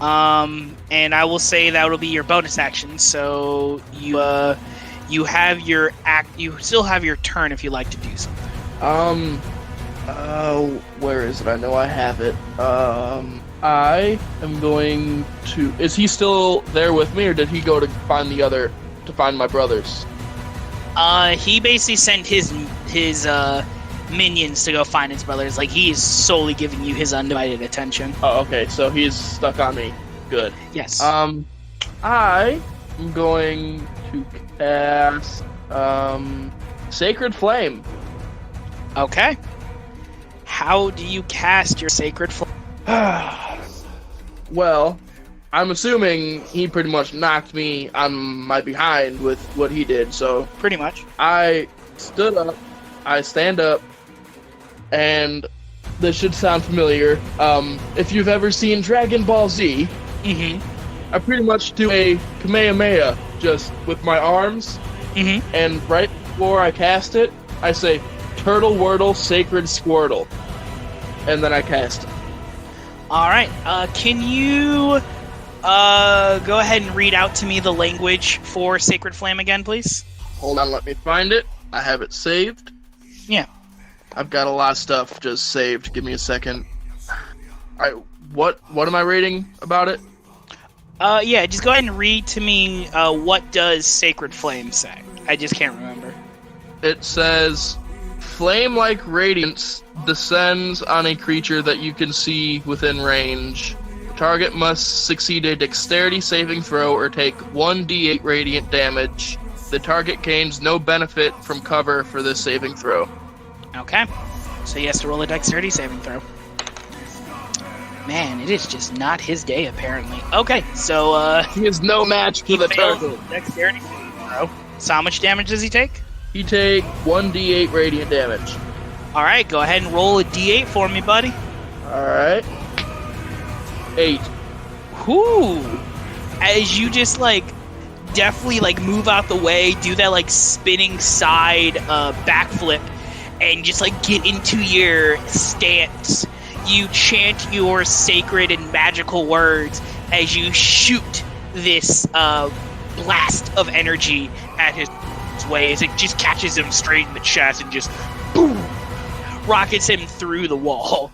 And I will say that will be your bonus action, so you have your you still have your turn if you like to do something. Where is it? I know I have it. I am going to... Is he still there with me, or did he go to find my brothers? He basically sent his minions to go find his brothers. Like, he is solely giving you his undivided attention. Oh, okay, so he's stuck on me. Good. Yes. I am going to cast Sacred Flame. Okay. How do you cast your Sacred Flame? Well, I'm assuming he pretty much knocked me on my behind with what he did, so Pretty much. I stood up, I stand up, and this should sound familiar. If you've ever seen Dragon Ball Z, Mm-hmm. I pretty much do a Kamehameha just with my arms, Mm-hmm. and right before I cast it, I say, Turtle Wordle Sacred Squirtle, and then I cast it. All right. Can you go ahead and read out to me the language for Sacred Flame again, please? Hold on, let me find it. I have it saved. Yeah. I've got a lot of stuff just saved. Give me a second. Alright, what am I reading about it? Yeah, just go ahead and read to me what does Sacred Flame say. I just can't remember. It says, flame-like radiance descends on a creature that you can see within range. The target must succeed a dexterity saving throw or take 1d8 radiant damage. The target gains no benefit from cover for this saving throw. Okay. So he has to roll a dexterity saving throw. Man, it is just not his day, apparently. Okay, so, He is no match for he the failed turtle. dexterity saving throw. So how much damage does he take? You take 1d8 radiant damage. All right, go ahead and roll a d8 for me, buddy. Alright. 8. Whoo! As you just, like, definitely, like, move out the way, do that, like, spinning side backflip, and just, like, get into your stance. You chant your sacred and magical words as you shoot this blast of energy at his way as it just catches him straight in the chest and just boom, rockets him through the wall.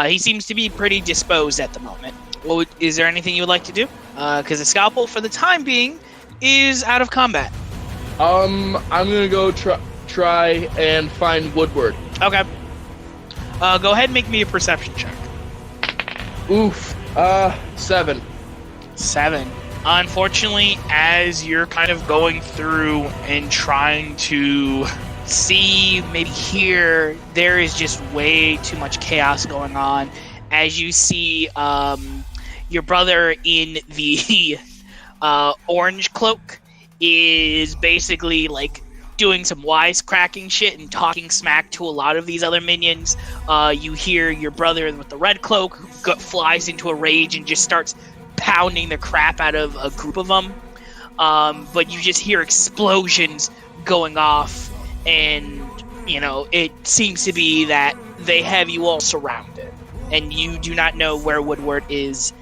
He seems to be pretty disposed at the moment. Well, is there anything you would like to do? Because the scalpel, for the time being, is out of combat. I'm gonna go try and find Woodward. Okay. Go ahead and make me a perception check. Oof. 7. 7. Unfortunately, as you're kind of going through and trying to see, maybe hear, there is just way too much chaos going on. As you see your brother in the orange cloak is basically like doing some wisecracking shit and talking smack to a lot of these other minions. You hear your brother with the red cloak flies into a rage and just starts pounding the crap out of a group of them. But you just hear explosions going off, and, you know, it seems to be that they have you all surrounded, and you do not know where Woodward is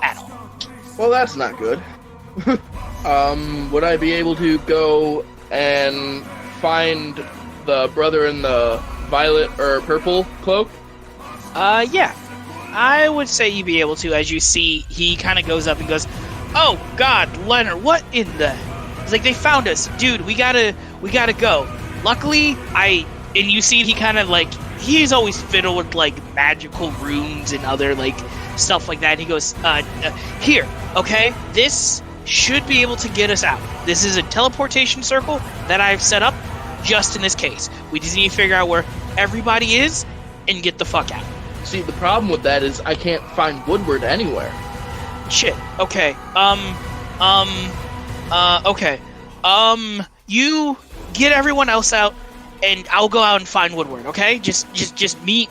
at all. Well, that's not good. Would I be able to go and find the brother in the violet or purple cloak? Yeah. I would say you'd be able to, as you see, he kind of goes up and goes, "Oh, God, Leonard, what in the..." It's like, "They found us. Dude, we gotta go. Luckily, and you see he kind of, like, he's always fiddled with, like, magical runes and other, like, stuff like that. And he goes, here, okay? This should be able to get us out. This is a teleportation circle that I've set up just in this case. We just need to figure out where everybody is and get the fuck out." See, the problem with that is I can't find Woodward anywhere. Shit. Okay. Okay. You get everyone else out, and I'll go out and find Woodward. Okay? Just meet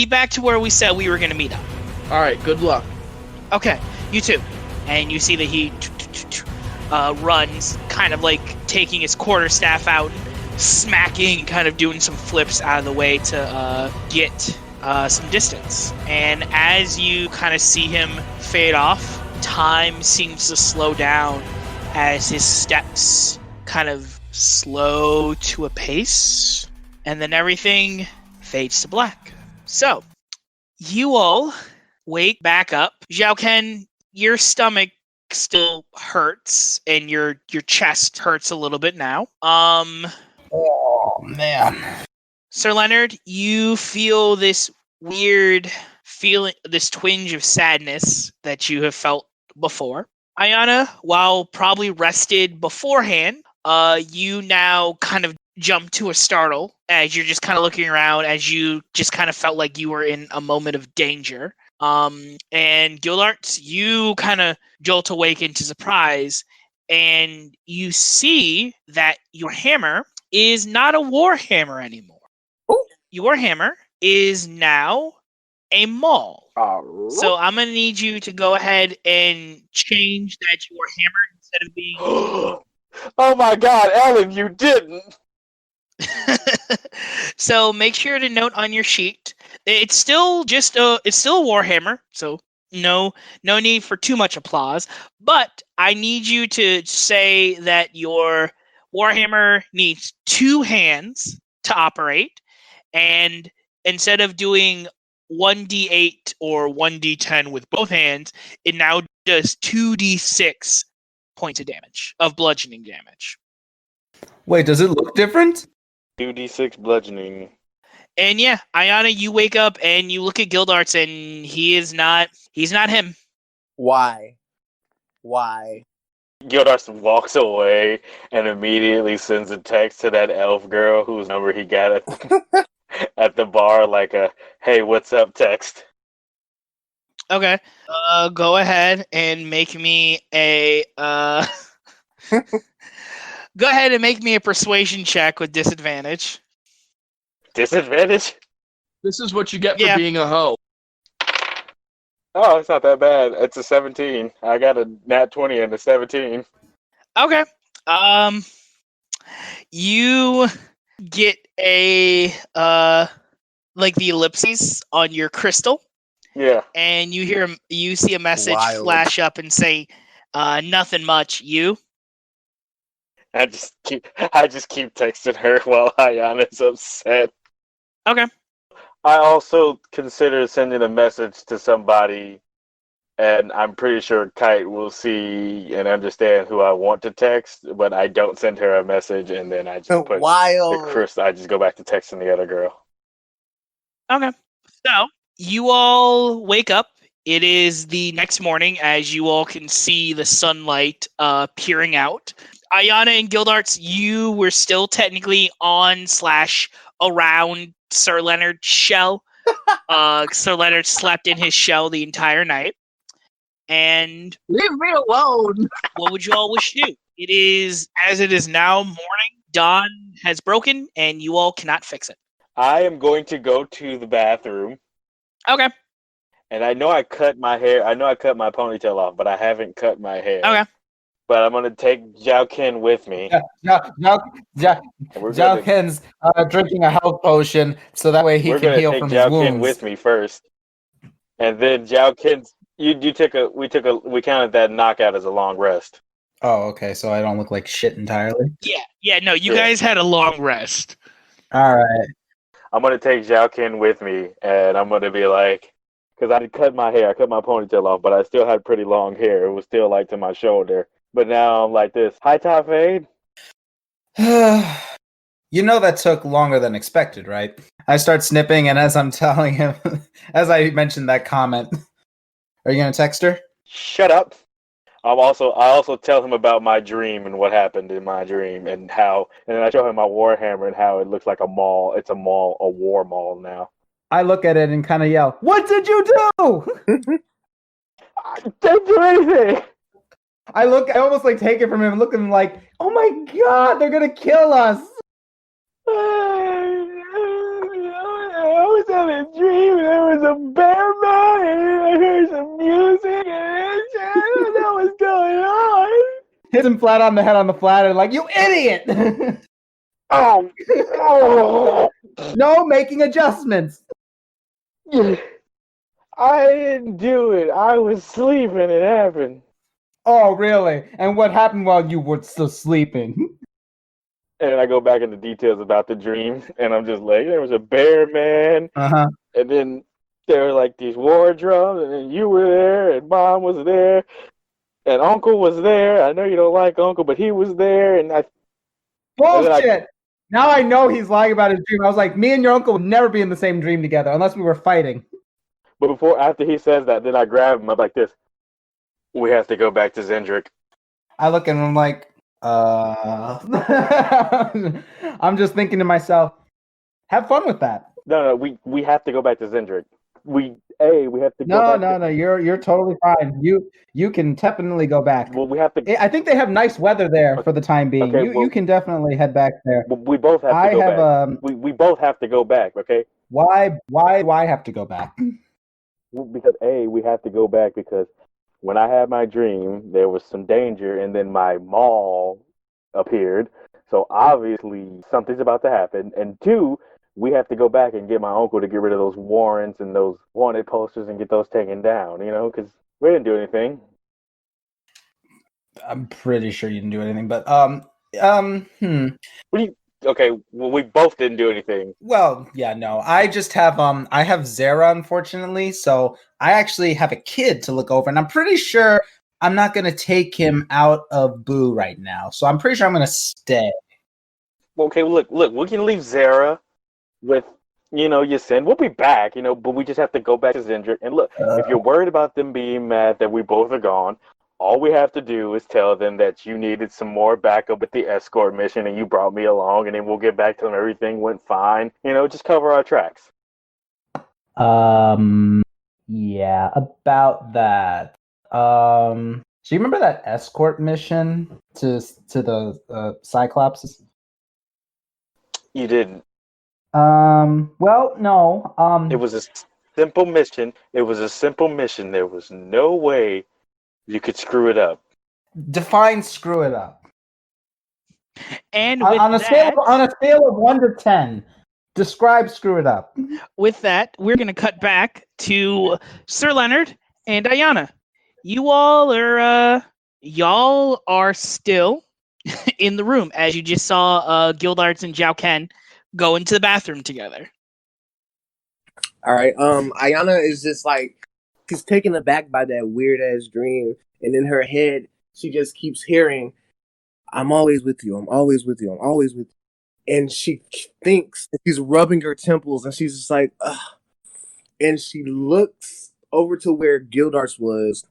back to where we said we were gonna meet up. All right. Good luck. Okay. You too. And you see that he runs, kind of like taking his quarterstaff out, smacking, kind of doing some flips out of the way to get some distance. And as you kind of see him fade off, time seems to slow down as his steps kind of slow to a pace, and then everything fades to black. So, you all wake back up. Zhao Ken, your stomach still hurts, and your chest hurts a little bit now. Oh man. Sir Leonard, you feel this weird feeling, this twinge of sadness that you have felt before. Ayana, while probably rested beforehand, you now kind of jump to a startle as you're just kind of looking around, as you just kind of felt like you were in a moment of danger. And Gildarts, you kind of jolt awake into surprise, and you see that your hammer is not a war hammer anymore. Ooh. Your hammer is now a maul. Alright. So I'm going to need you to go ahead and change that your hammer, instead of being... Oh my god, Ellen, you didn't! So make sure to note on your sheet, it's still just a warhammer, so no need for too much applause, but I need you to say that your warhammer needs 2 hands to operate, and instead of doing 1d8 or 1d10 with both hands, it now does 2d6 points of damage, of bludgeoning damage. Wait, does it look different? 2d6 bludgeoning. And yeah, Ayana, you wake up and you look at Gildarts, and he's not him. Why? Why? Gildarts walks away and immediately sends a text to that elf girl whose number he got at the bar, like a "Hey, what's up?" text. Okay. Go ahead and make me a go ahead and make me a persuasion check with disadvantage. Disadvantage? This is what you get for Yeah. being a hoe. Oh, it's not that bad. It's a 17. I got a nat 20 and a 17. Okay. You get a like the ellipses on your crystal, Yeah. and you see a message Wild. flash up and say, "Nothing much. You." I just keep texting her while Ayana's upset. Okay. I also consider sending a message to somebody, and I'm pretty sure Kite will see and understand who I want to text, but I don't send her a message, and then I just put Wild. I just go back to texting the other girl. Okay. So you all wake up. It is the next morning, as you all can see the sunlight peering out. Ayana and Gildarts, you were still technically on/around Sir Leonard's shell. Sir Leonard slept in his shell the entire night. And Leave me alone. what would you all wish to do? It is now morning. Dawn has broken, and you all cannot fix it. I am going to go to the bathroom, Okay. and I know I cut my hair. I know I cut my ponytail off, but I haven't cut my hair. Okay. But I'm going to take Ken with me. Zhao Ken's drinking a health potion so that way he can heal from his Ken wounds. with me first, and then Ken's. We counted that knockout as a long rest. Oh, okay. So I don't look like shit entirely. Yeah. No, you guys had a long rest. All right. I'm gonna take Ken with me, and I'm gonna be like, because I cut my hair, I cut my ponytail off, but I still had pretty long hair. It was still like to my shoulder, but now I'm like this. High top fade. You know that took longer than expected, right? I start snipping, and as I'm telling him, as I mentioned that comment, are you gonna text her? Shut up. I also tell him about my dream and what happened in my dream and then I show him my warhammer and how it looks like a maul. It's a war maul now. I look at it and kind of yell, "What did you do?" I didn't do anything. I almost like take it from him and look at him like, "Oh my god, they're gonna kill us." I was having a dream and there was a bear man and I heard some music and I don't know what's going on. Hits him flat on the head on the flat and like, "You idiot!" Oh. No making adjustments. I didn't do it. I was sleeping. It happened. Oh, really? And what happened while you were still sleeping? And I go back into details about the dream, and I'm just like, there was a bear man, and then there were like these war drums, and then you were there, and Mom was there. And Uncle was there. I know you don't like Uncle, but he was there, and then Bullshit. Now I know he's lying about his dream. I was like, me and your uncle would never be in the same dream together unless we were fighting. But after he says that, then I grab him. I'm like this. We have to go back to Zendrick. I look at him. I'm like, I'm just thinking to myself, have fun with that. No, we have to go back to Zendrick. We have to go back. No. You're totally fine. You can definitely go back. Well, we have to. I think they have nice weather there for the time being. Okay, you can definitely head back there. We both have to go back. We both have to go back. Okay. Why have to go back? Because we have to go back because when I had my dream, there was some danger, and then my mall appeared. So obviously something's about to happen. And 2, we have to go back and get my uncle to get rid of those warrants and those wanted posters and get those taken down. You know, because we didn't do anything. I'm pretty sure you didn't do anything, but Okay, well, we both didn't do anything. Well, yeah, no. I just have I have Zara, unfortunately, so I actually have a kid to look over, and I'm pretty sure I'm not gonna take him out of Boo right now. So I'm pretty sure I'm gonna stay. Okay, look, we can leave Zara with Yasin. We'll be back, but we just have to go back to Zendrick. And look, if you're worried about them being mad that we both are gone, all we have to do is tell them that you needed some more backup with the escort mission and you brought me along, and then we'll get back to them. Everything went fine. Just cover our tracks. Yeah, about that. So you remember that escort mission to the Cyclops? You didn't. Well, no. It was a simple mission. There was no way you could screw it up. Define screw it up. And on a scale of 1 to 10, describe screw it up. With that, we're going to cut back to Sir Leonard and Ayana. Y'all are still in the room as you just saw Gildarts and Ken go into the bathroom together. All right. Ayana is just like, she's taken aback by that weird ass dream, and in her head, she just keeps hearing, "I'm always with you. I'm always with you. I'm always with you." And she thinks, she's rubbing her temples, and she's just like, ugh. And she looks over to where Gildarts was,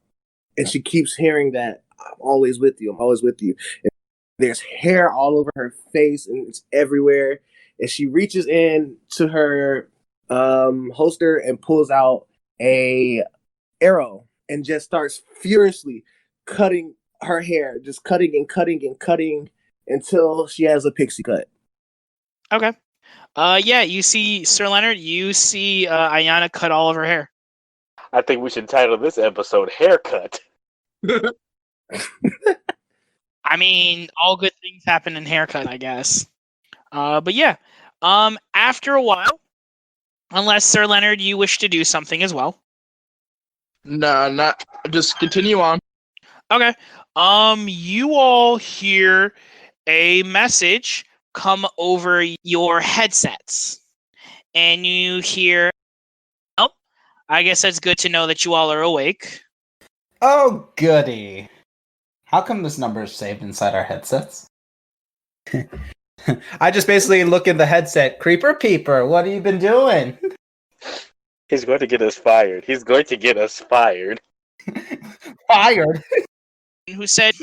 and she keeps hearing that, "I'm always with you. I'm always with you." And there's hair all over her face, and it's everywhere. And she reaches in to her holster and pulls out a arrow and just starts furiously cutting her hair, just cutting and cutting and cutting until she has a pixie cut. Okay. Yeah, you see, Sir Leonard, you see Ayana cut all of her hair. I think we should title this episode Haircut. I mean, all good things happen in haircut, I guess. But yeah, after a while, unless Sir Leonard, you wish to do something as well. Nah, not. Just continue on. Okay. You all hear a message come over your headsets, and you hear, "Oh, I guess that's good to know that you all are awake." Oh, goody. How come this number is saved inside our headsets? I just basically look in the headset. Creeper Peeper, what have you been doing? He's going to get us fired. Fired? Who said,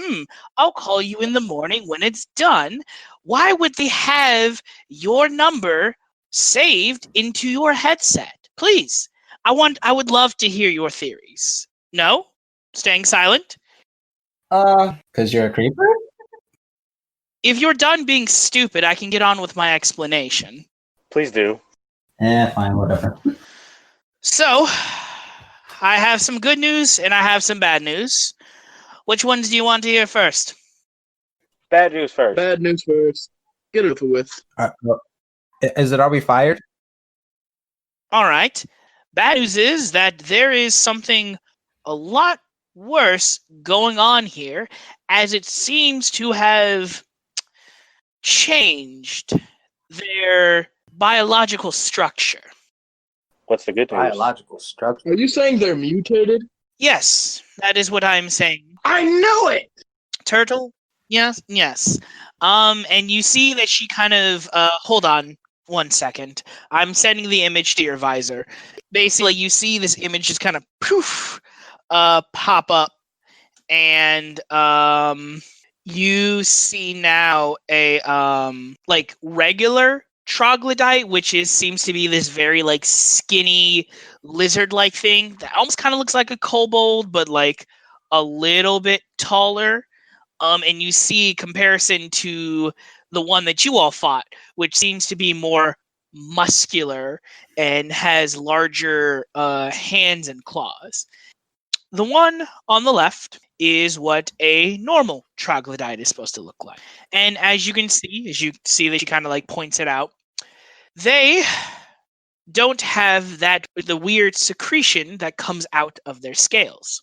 I'll call you in the morning when it's done. Why would they have your number saved into your headset? Please, I would love to hear your theories. No? Staying silent? Because you're a creeper? If you're done being stupid, I can get on with my explanation. Please do. Fine, whatever. So, I have some good news and I have some bad news. Which ones do you want to hear first? Bad news first. Bad news first. Get it over with. Are we fired? All right. Bad news is that there is something a lot worse going on here, as it seems to have changed their biological structure. What's the good news? Biological structure. Are you saying they're mutated? Yes, that is what I'm saying. I knew it! Turtle? Yes. And you see that she kind of, hold on 1 second. I'm sending the image to your visor. Basically, you see this image just kind of poof, pop up, and, you see now a, like, regular troglodyte, which seems to be this very, like, skinny, lizard-like thing that almost kind of looks like a kobold, but, like, a little bit taller. And you see comparison to the one that you all fought, which seems to be more muscular and has larger hands and claws. The one on the left is what a normal troglodyte is supposed to look like. And as you see that she kind of like points it out, they don't have the weird secretion that comes out of their scales.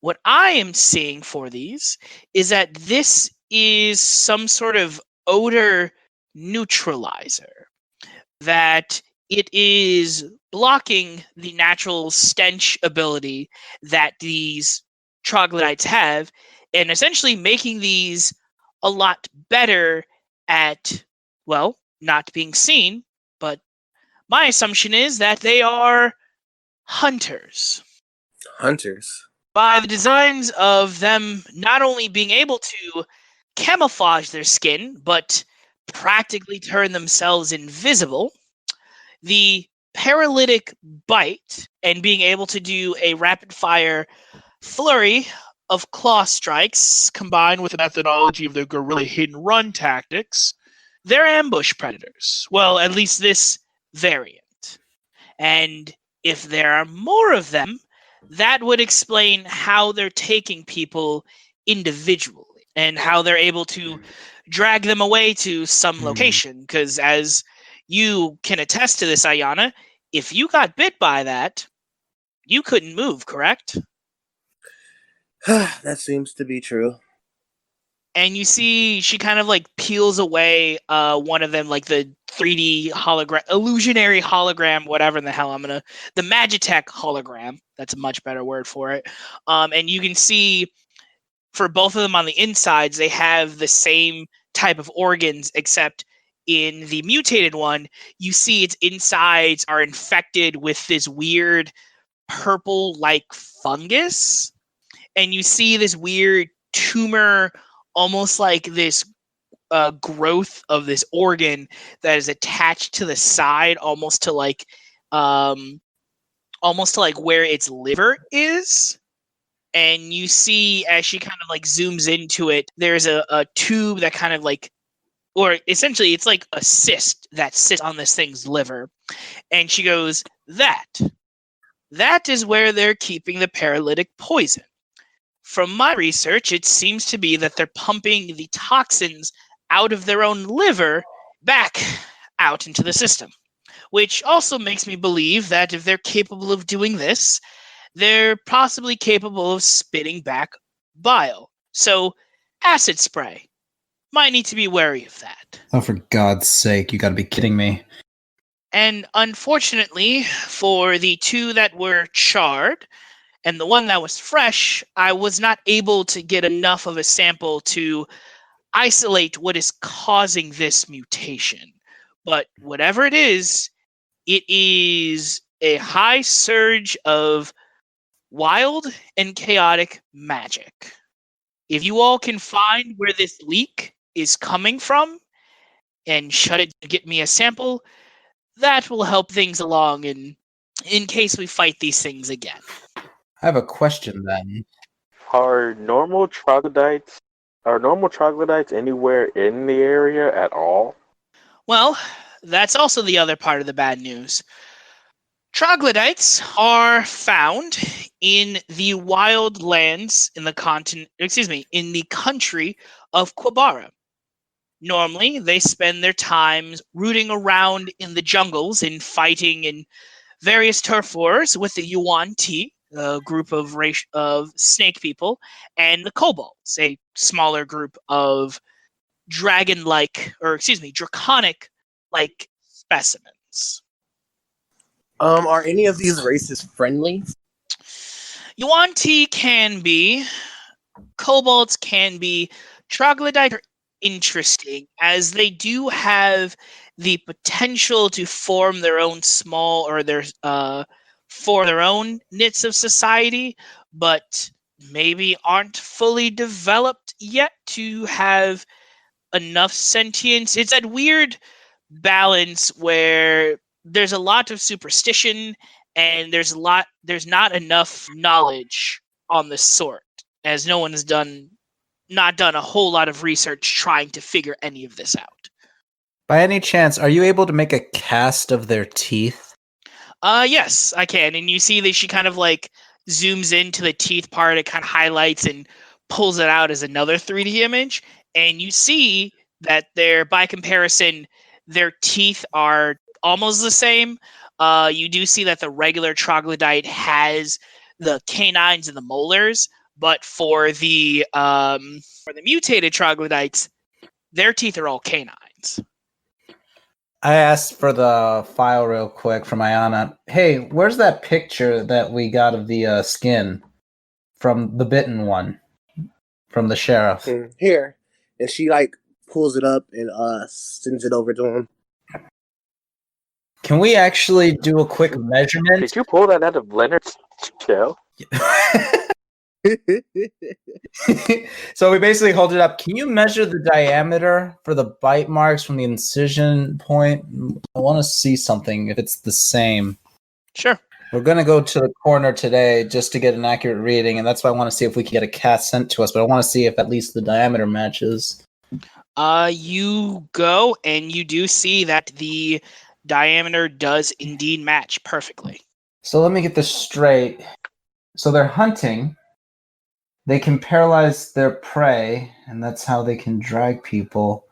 What I am seeing for these is that this is some sort of odor neutralizer, that it is blocking the natural stench ability that these troglodytes have, and essentially making these a lot better at, well, not being seen, but my assumption is that they are hunters. Hunters. By the designs of them not only being able to camouflage their skin, but practically turn themselves invisible, the paralytic bite, and being able to do a rapid fire flurry of claw strikes, Combined with the methodology of the guerrilla hit and run tactics, they're ambush predators. Well, at least this variant. And if there are more of them, that would explain how they're taking people individually and how they're able to drag them away to some location. Because as you can attest to this, Ayana, if you got bit by that, you couldn't move, correct? That seems to be true. And you see she kind of like peels away one of them, like the 3D hologram, illusionary hologram, whatever in the hell the Magitech hologram. That's a much better word for it. And you can see for both of them on the insides, they have the same type of organs, except in the mutated one, you see its insides are infected with this weird purple-like fungus. And you see this weird tumor, almost like this growth of this organ that is attached to the side, almost to like where its liver is. And you see as she kind of like zooms into it, there's a tube that kind of like, or essentially it's like a cyst that sits on this thing's liver. And she goes, that is where they're keeping the paralytic poison. From my research, it seems to be that they're pumping the toxins out of their own liver back out into the system, which also makes me believe that if they're capable of doing this, they're possibly capable of spitting back bile. So, acid spray. Might need to be wary of that. Oh, for God's sake, you gotta be kidding me. And unfortunately, for the two that were charred, and the one that was fresh, I was not able to get enough of a sample to isolate what is causing this mutation. But whatever it is a high surge of wild and chaotic magic. If you all can find where this leak is coming from and shut it to get me a sample, that will help things along in case we fight these things again. I have a question then. Are normal troglodytes anywhere in the area at all? Well, that's also the other part of the bad news. Troglodytes are found in the wild lands in the country of Quabara. Normally, they spend their times rooting around in the jungles and fighting in various turf wars with the Yuan Ti, a group of snake people, and the kobolds, a smaller group of draconic specimens. Are any of these races friendly? Yuan-Ti can be, kobolds can be, troglodytes are interesting as they do have the potential to form their own for their own nits of society, but maybe aren't fully developed yet to have enough sentience. It's that weird balance where there's a lot of superstition and there's not enough knowledge on the sort, as no one has not done a whole lot of research trying to figure any of this out. By any chance, are you able to make a cast of their teeth? Yes, I can. And you see that she kind of like zooms into the teeth part, it kind of highlights and pulls it out as another 3D image, and you see that by comparison, their teeth are almost the same. You do see that the regular troglodyte has the canines and the molars, but for the mutated troglodytes, their teeth are all canines. I asked for the file real quick from Ayana. Hey, where's that picture that we got of the skin from the bitten one from the sheriff? Here. And she like pulls it up and sends it over to him. Can we actually do a quick measurement? Did you pull that out of Leonard's shell? So we basically hold it up. Can you measure the diameter for the bite marks from the incision point? I want to see something if it's the same. Sure. We're going to go to the corner today just to get an accurate reading, and that's why I want to see if we can get a cast sent to us, but I want to see if at least the diameter matches. You go, and you do see that the diameter does indeed match perfectly. So let me get this straight. So they're hunting. They can paralyze their prey, and that's how they can drag people.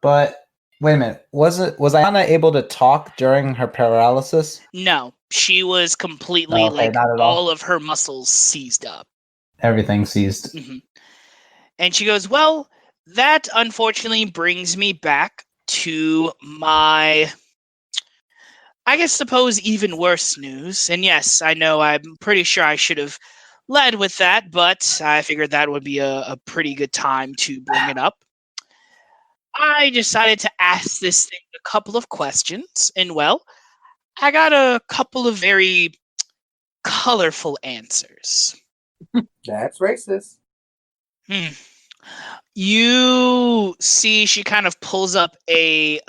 But wait a minute, was Ayana able to talk during her paralysis? No, she was completely Okay, not at all of her muscles seized up. Everything seized. Mm-hmm. And she goes, well, that unfortunately brings me back to my, I guess, suppose even worse news. And yes, I know I'm pretty sure I should have led with that, but I figured that would be a pretty good time to bring it up. I decided to ask this thing a couple of questions, and well, I got a couple of very colorful answers. That's racist. You see she kind of pulls up a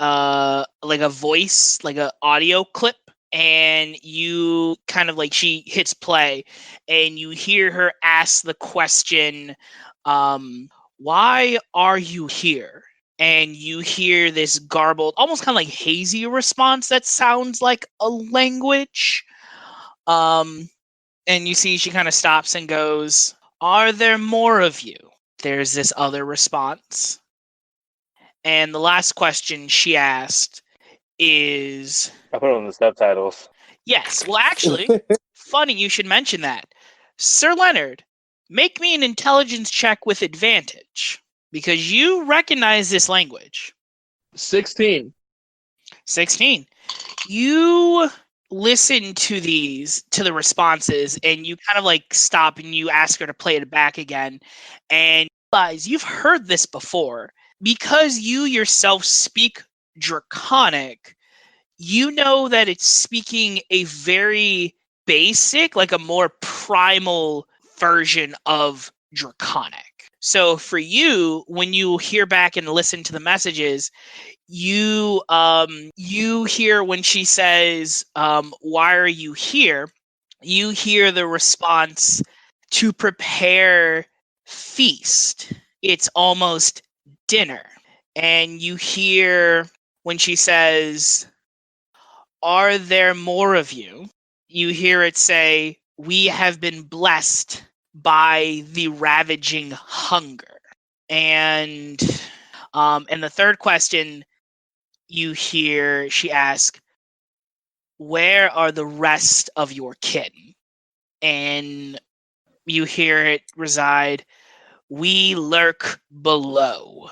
voice, like a audio clip, and you kind of she hits play and you hear her ask the question, why are you here? And you hear this garbled, almost kind of hazy response that sounds like a language. And you see she kind of stops and goes, are there more of you? There's this other response. And the last question she asked is... I put on the subtitles. Yes, well actually, funny you should mention that. Sir Leonard, make me an intelligence check with advantage, because you recognize this language. 16. 16. You listen to the responses, and you kind of stop and you ask her to play it back again, and you realize you've heard this before. Because you yourself speak Draconic, you know that it's speaking a very basic, a more primal version of Draconic. So for you, when you hear back and listen to the messages, you hear when she says, why are you here? You hear the response, to prepare feast. It's almost dinner. And you hear when she says, are there more of you? You hear it say, we have been blessed by the ravaging hunger. And the third question you hear she ask, where are the rest of your kin? And you hear it reside, we lurk below,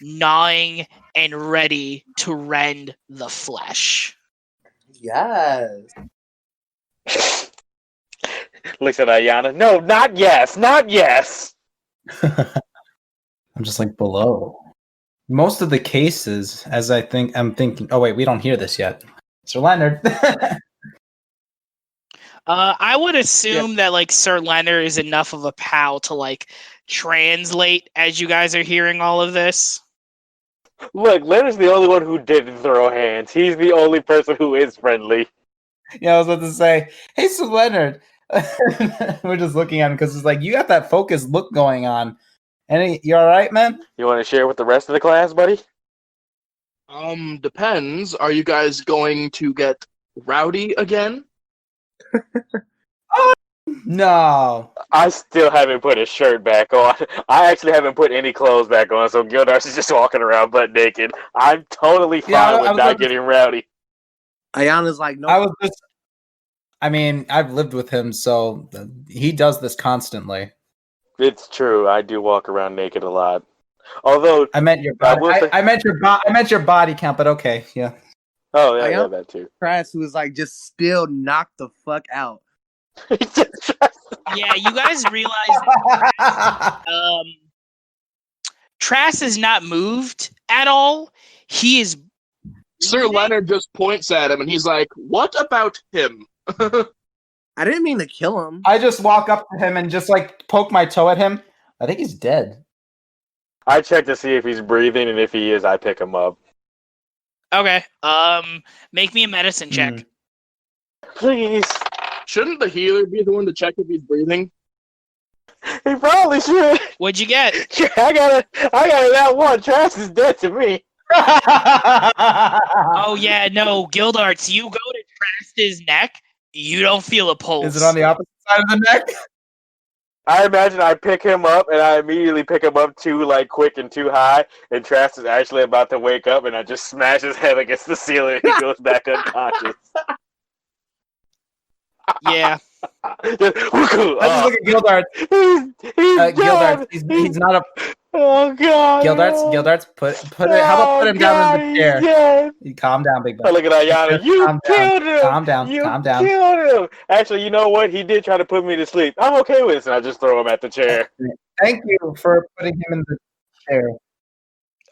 gnawing and ready to rend the flesh. Yes. Looks at Ayana. No, not yes, not yes. I'm just like below. Most of the cases, as I'm thinking. Oh wait, we don't hear this yet, Sir Leonard. I would assume that like Sir Leonard is enough of a pal to like translate as you guys are hearing all of this. Look, Leonard's the only one who didn't throw hands. He's the only person who is friendly. Yeah, I was about to say, hey, Sir Leonard. We're just looking at him because it's like you got that focused look going on. You all right, man? You want to share with the rest of the class, buddy? Depends. Are you guys going to get rowdy again? No. I still haven't put his shirt back on. I actually haven't put any clothes back on, so Gildarts is just walking around butt naked. I'm totally fine with not getting rowdy. Ayana's like, no. I've lived with him, so he does this constantly. It's true. I do walk around naked a lot. Although I meant your body. I meant your body count, but okay, yeah. Oh yeah, that too. Trash who was like just still knocked the fuck out. Yeah, you guys realize that Trass is not moved at all. He is. Sir Leonard just points at him and he's like, "What about him?" I didn't mean to kill him. I just walk up to him and just like poke my toe at him. I think he's dead. I check to see if he's breathing, and if he is, I pick him up. Okay. Make me a medicine check. Please. Shouldn't the healer be the one to check if he's breathing? He probably should. What'd you get? I got it that one. Trash is dead to me. Oh yeah, no, Gildarts, you go to Trast's neck, you don't feel a pulse. Is it on the opposite side of the neck? I imagine I pick him up, and I immediately pick him up too quick and too high, and Trask is actually about to wake up, and I just smash his head against the ceiling, and he goes back unconscious. Yeah. I just look at Gildarts. Gildarts, he's not a. Oh god. Gildarts, put it. How about put him down in the chair? Calm down, big boy. I look at Ayana. You killed him. Calm down. Killed him. Actually, you know what? He did try to put me to sleep. I'm okay with this, and I just throw him at the chair. Thank you for putting him in the chair.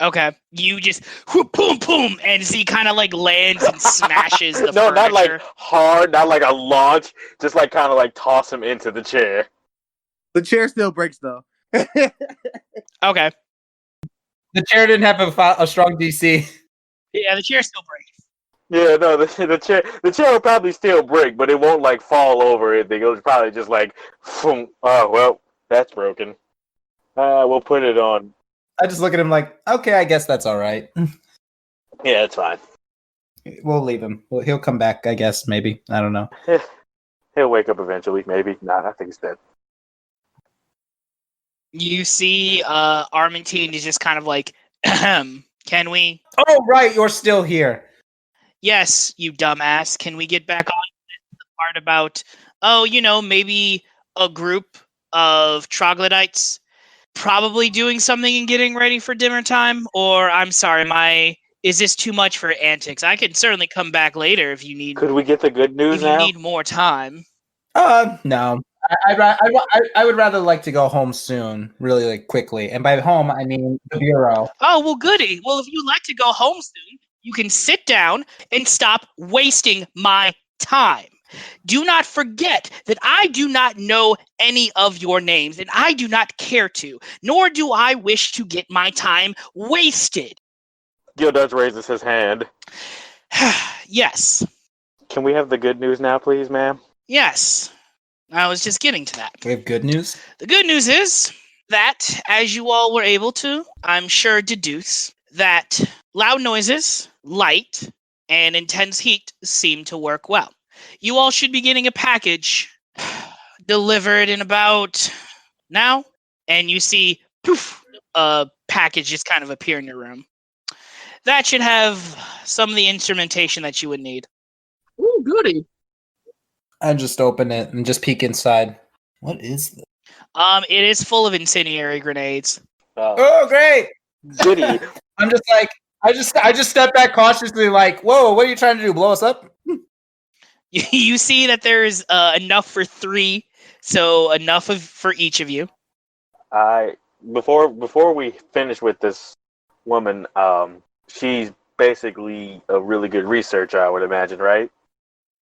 Okay, you just boom, boom, and he kind of like lands and smashes the No, furniture. not like hard, not like a launch, just like kind of like toss him into the chair. The chair still breaks though. Okay. The chair didn't have a strong DC. Yeah, the chair still breaks. Yeah, no, the chair will probably still break, but it won't like fall over anything. It'll probably just like, boom. Oh well, that's broken. We'll put it on. I just look at him like, okay, I guess that's all right. Yeah, it's fine. We'll leave him. He'll come back, I guess, maybe. I don't know. He'll wake up eventually, maybe. Nah, I think he's dead. You see, Armentine is just kind of like, can we? Oh, right, you're still here. Yes, you dumbass. Can we get back on the part about, maybe a group of troglodytes probably doing something and getting ready for dinner time? Or, I'm sorry, is this too much for antics? I can certainly come back later if you need. Could we get the good news now? If you need more time. No. I would rather like to go home soon, really like quickly. And by home, I mean the bureau. Oh, well, goody. Well, if you'd like to go home soon, you can sit down and stop wasting my time. Do not forget that I do not know any of your names, and I do not care to, nor do I wish to get my time wasted. Gildarts raises his hand. Yes. Can we have the good news now, please, ma'am? Yes. I was just getting to that. We have good news? The good news is that, as you all were able to, I'm sure, deduce, that loud noises, light, and intense heat seem to work well. You all should be getting a package delivered in about now, and you see, poof, a package just kind of appear in your room. That should have some of the instrumentation that you would need. Ooh, goody. I just open it and just peek inside. What is this? It is full of incendiary grenades. Oh, great! Goody. I'm just like, I just step back cautiously, like, whoa, what are you trying to do? Blow us up? You see that there's enough for 3 So enough for each of you. Before we finish with this woman, she's basically a really good researcher, I would imagine, right?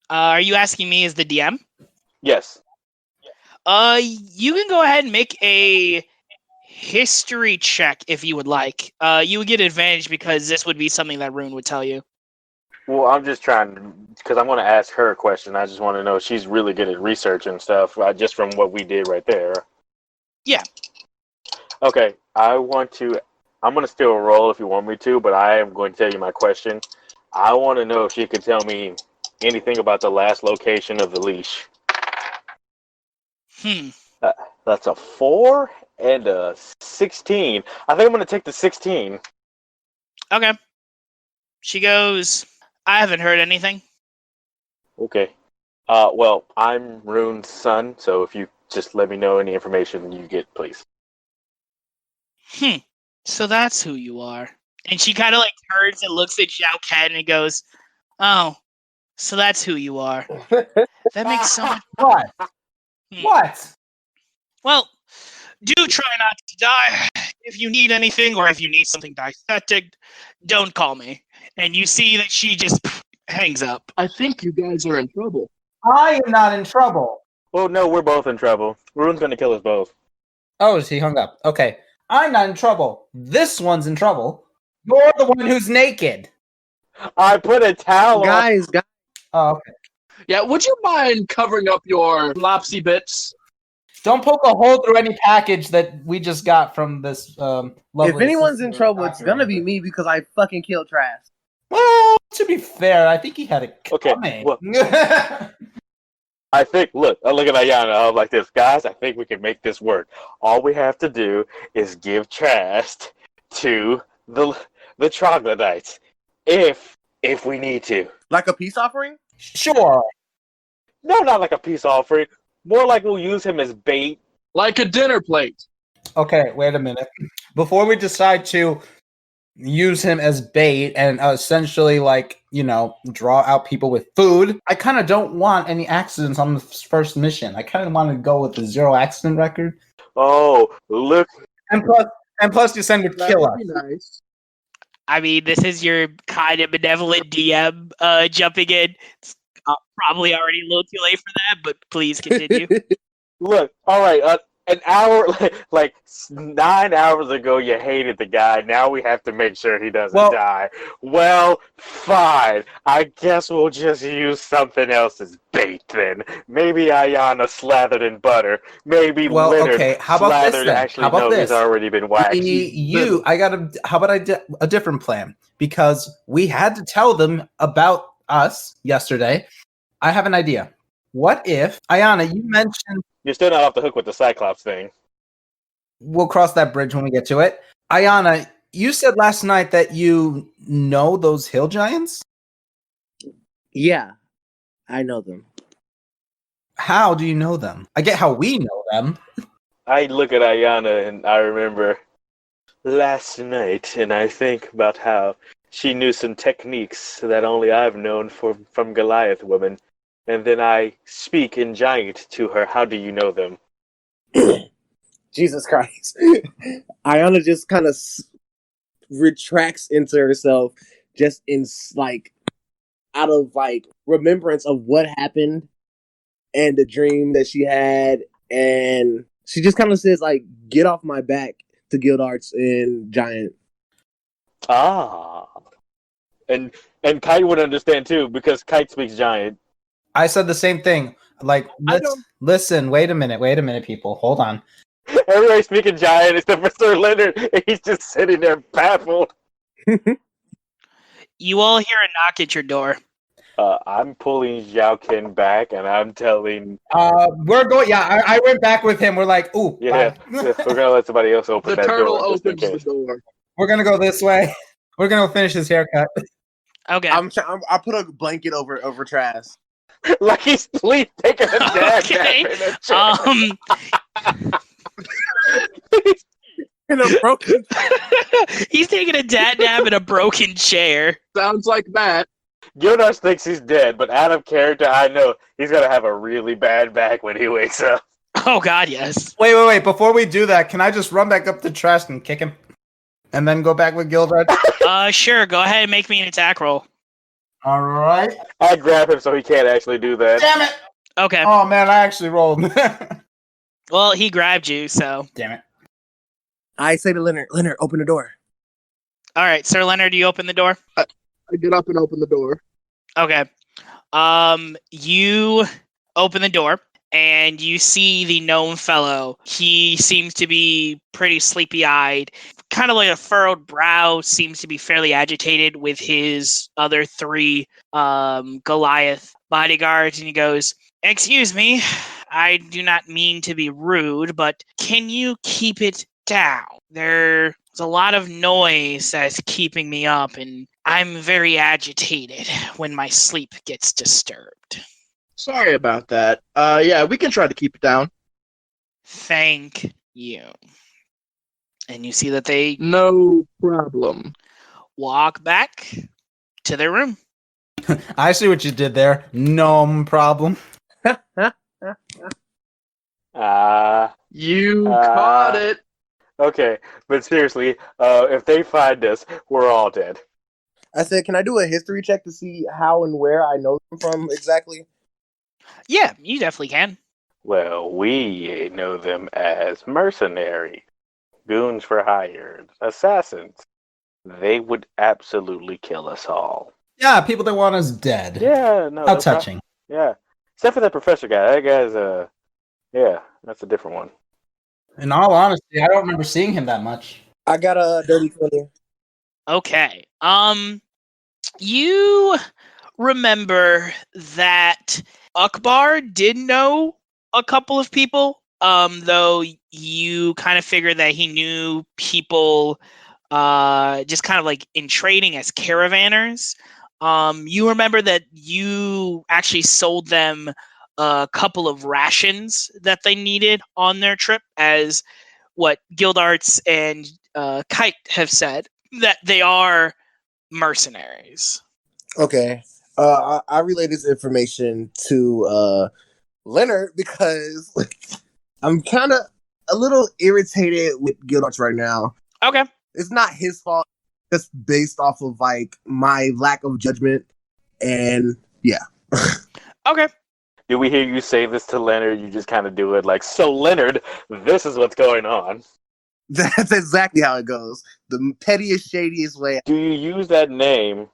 Are you asking me as the DM? Yes. You can go ahead and make a history check if you would like. You would get advantage because this would be something that Rune would tell you. Well, I'm just trying because I'm going to ask her a question. I just want to know if she's really good at research and stuff, just from what we did right there. Yeah. Okay, I'm going to still roll if you want me to, but I am going to tell you my question. I want to know if she could tell me anything about the last location of the leash. That's a 4 and a 16. I think I'm going to take the 16. Okay. She goes, I haven't heard anything. Okay. Well, I'm Rune's son, so if you just let me know any information you get, please. So that's who you are. And she kind of like turns and looks at Xiao Ken and goes, oh, so that's who you are. That makes so much... What? What? Well, do try not to die. If you need anything or if you need something dissected, don't call me. And you see that she just hangs up. I think you guys are in trouble. I am not in trouble. Well, no, we're both in trouble. Rune's going to kill us both. Oh, he hung up. Okay. I'm not in trouble. This one's in trouble. You're the one who's naked. I put a towel on. Guys. Oh, okay. Yeah, would you mind covering up your lopsy bits? Don't poke a hole through any package that we just got from this lovely... If anyone's in assistant trouble, it's doctor. gonna be me because I fucking killed Trask. Well, to be fair, I think he had it coming. Okay, well, I think, look at Ayana. I'm like this. Guys, I think we can make this work. All we have to do is give Trast to the troglodytes. If we need to. Like a peace offering? Sure. No, not like a peace offering. More like we'll use him as bait. Like a dinner plate. Okay, wait a minute. Before we decide to use him as bait and essentially, like, you know, draw out people with food, I kind of don't want any accidents on the first mission. I kind of want to go with the 0 accident record. Oh, look. And plus Descend would kill us. Nice. I mean, this is your kind of benevolent DM jumping in. It's probably already a little too late for that, but please continue. Look, all right, an hour, like 9 hours ago, you hated the guy. Now we have to make sure he doesn't die. Well, fine. I guess we'll just use something else as bait then. Maybe Ayana slathered in butter. Maybe Leonard okay. How about slathered. this then? Actually, How about no, this? he's already been waxed. How about a different plan? Because we had to tell them about us yesterday. I have an idea. What if, Ayana, you mentioned... You're still not off the hook with the Cyclops thing. We'll cross that bridge when we get to it. Ayana, you said last night that you know those hill giants? Yeah, I know them. How do you know them? I get how we know them. I look at Ayana and I remember last night, and I think about how she knew some techniques that only I've known from Goliath women. And then I speak in giant to her. How do you know them? Jesus Christ. Ayana just kind of retracts into herself just in, like, out of, like, remembrance of what happened and the dream that she had. And she just kind of says, like, get off my back to Gildarts and Giant. Ah. And Kite would understand, too, because Kite speaks giant. I said the same thing. Like, listen, wait a minute, people. Hold on. Everybody's speaking giant except for Sir Leonard, and he's just sitting there baffled. You all hear a knock at your door. I'm pulling Xiaoqin back, and I'm telling... we're going... Yeah, I went back with him. We're like, ooh. Yeah, we're going to let somebody else open that door. The turtle opens the door. We're going to go this way. We're going to finish his haircut. Okay. I put a blanket over Trask. Like he's taking a dad Okay. nap in a chair. In a broken... He's taking a dad nap in a broken chair. Sounds like that. Gildarts thinks he's dead, but out of character, I know he's going to have a really bad back when he wakes up. Oh God, yes. Wait. Before we do that, can I just run back up the trash and kick him? And then go back with Gildarts? Sure. Go ahead and make me an attack roll. All right. I grab him so he can't actually do that. Damn it! Okay. Oh, man, I actually rolled. Well, he grabbed you, so. Damn it. I say to Leonard, open the door. All right, Sir Leonard, you open the door. I get up and open the door. Okay. You open the door and you see the gnome fellow. He seems to be pretty sleepy-eyed, kind of like a furrowed brow, seems to be fairly agitated with his other three Goliath bodyguards, and he goes, "Excuse me, I do not mean to be rude, but can you keep it down? There's a lot of noise that's keeping me up, and I'm very agitated when my sleep gets disturbed." Sorry about that. Yeah, we can try to keep it down. Thank you. And you see that they No problem. walk back to their room. I see what you did there. No problem. You caught it. Okay, but seriously, if they find us, we're all dead. I said, can I do a history check to see how and where I know them from exactly? Yeah, you definitely can. Well, we know them as mercenaries, goons for hire, assassins. They would absolutely kill us all. Yeah, people that want us dead. Yeah, no. How touching. Yeah, except for that professor guy. That guy's yeah, that's a different one. In all honesty, I don't remember seeing him that much. I got a dirty 20. Okay. You remember that Akbar did know a couple of people, though you kind of figured that he knew people just kind of like in trading as caravanners. You remember that you actually sold them a couple of rations that they needed on their trip, as what Gildarts and Kite have said, that they are mercenaries. Okay. I relay this information to Leonard because I'm kind of a little irritated with Gildarts right now. Okay. It's not his fault. It's based off of like my lack of judgment, and yeah. Okay. Did we hear you say this to Leonard? You just kind of do it like, so Leonard, this is what's going on. That's exactly how it goes. The pettiest, shadiest way. Do you use that name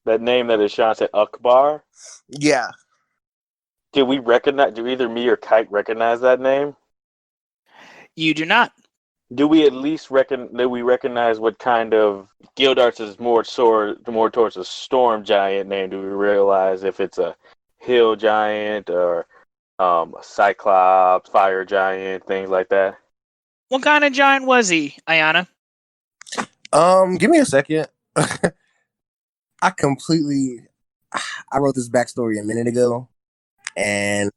that is Sean said, Akbar? Yeah. Do either me or Kite recognize that name? You do not. Do we at least recognize what kind of Gildarts is more towards a storm giant name? Do we realize if it's a hill giant or a cyclops, fire giant, things like that? What kind of giant was he, Ayana? Give me a second. I wrote this backstory a minute ago, and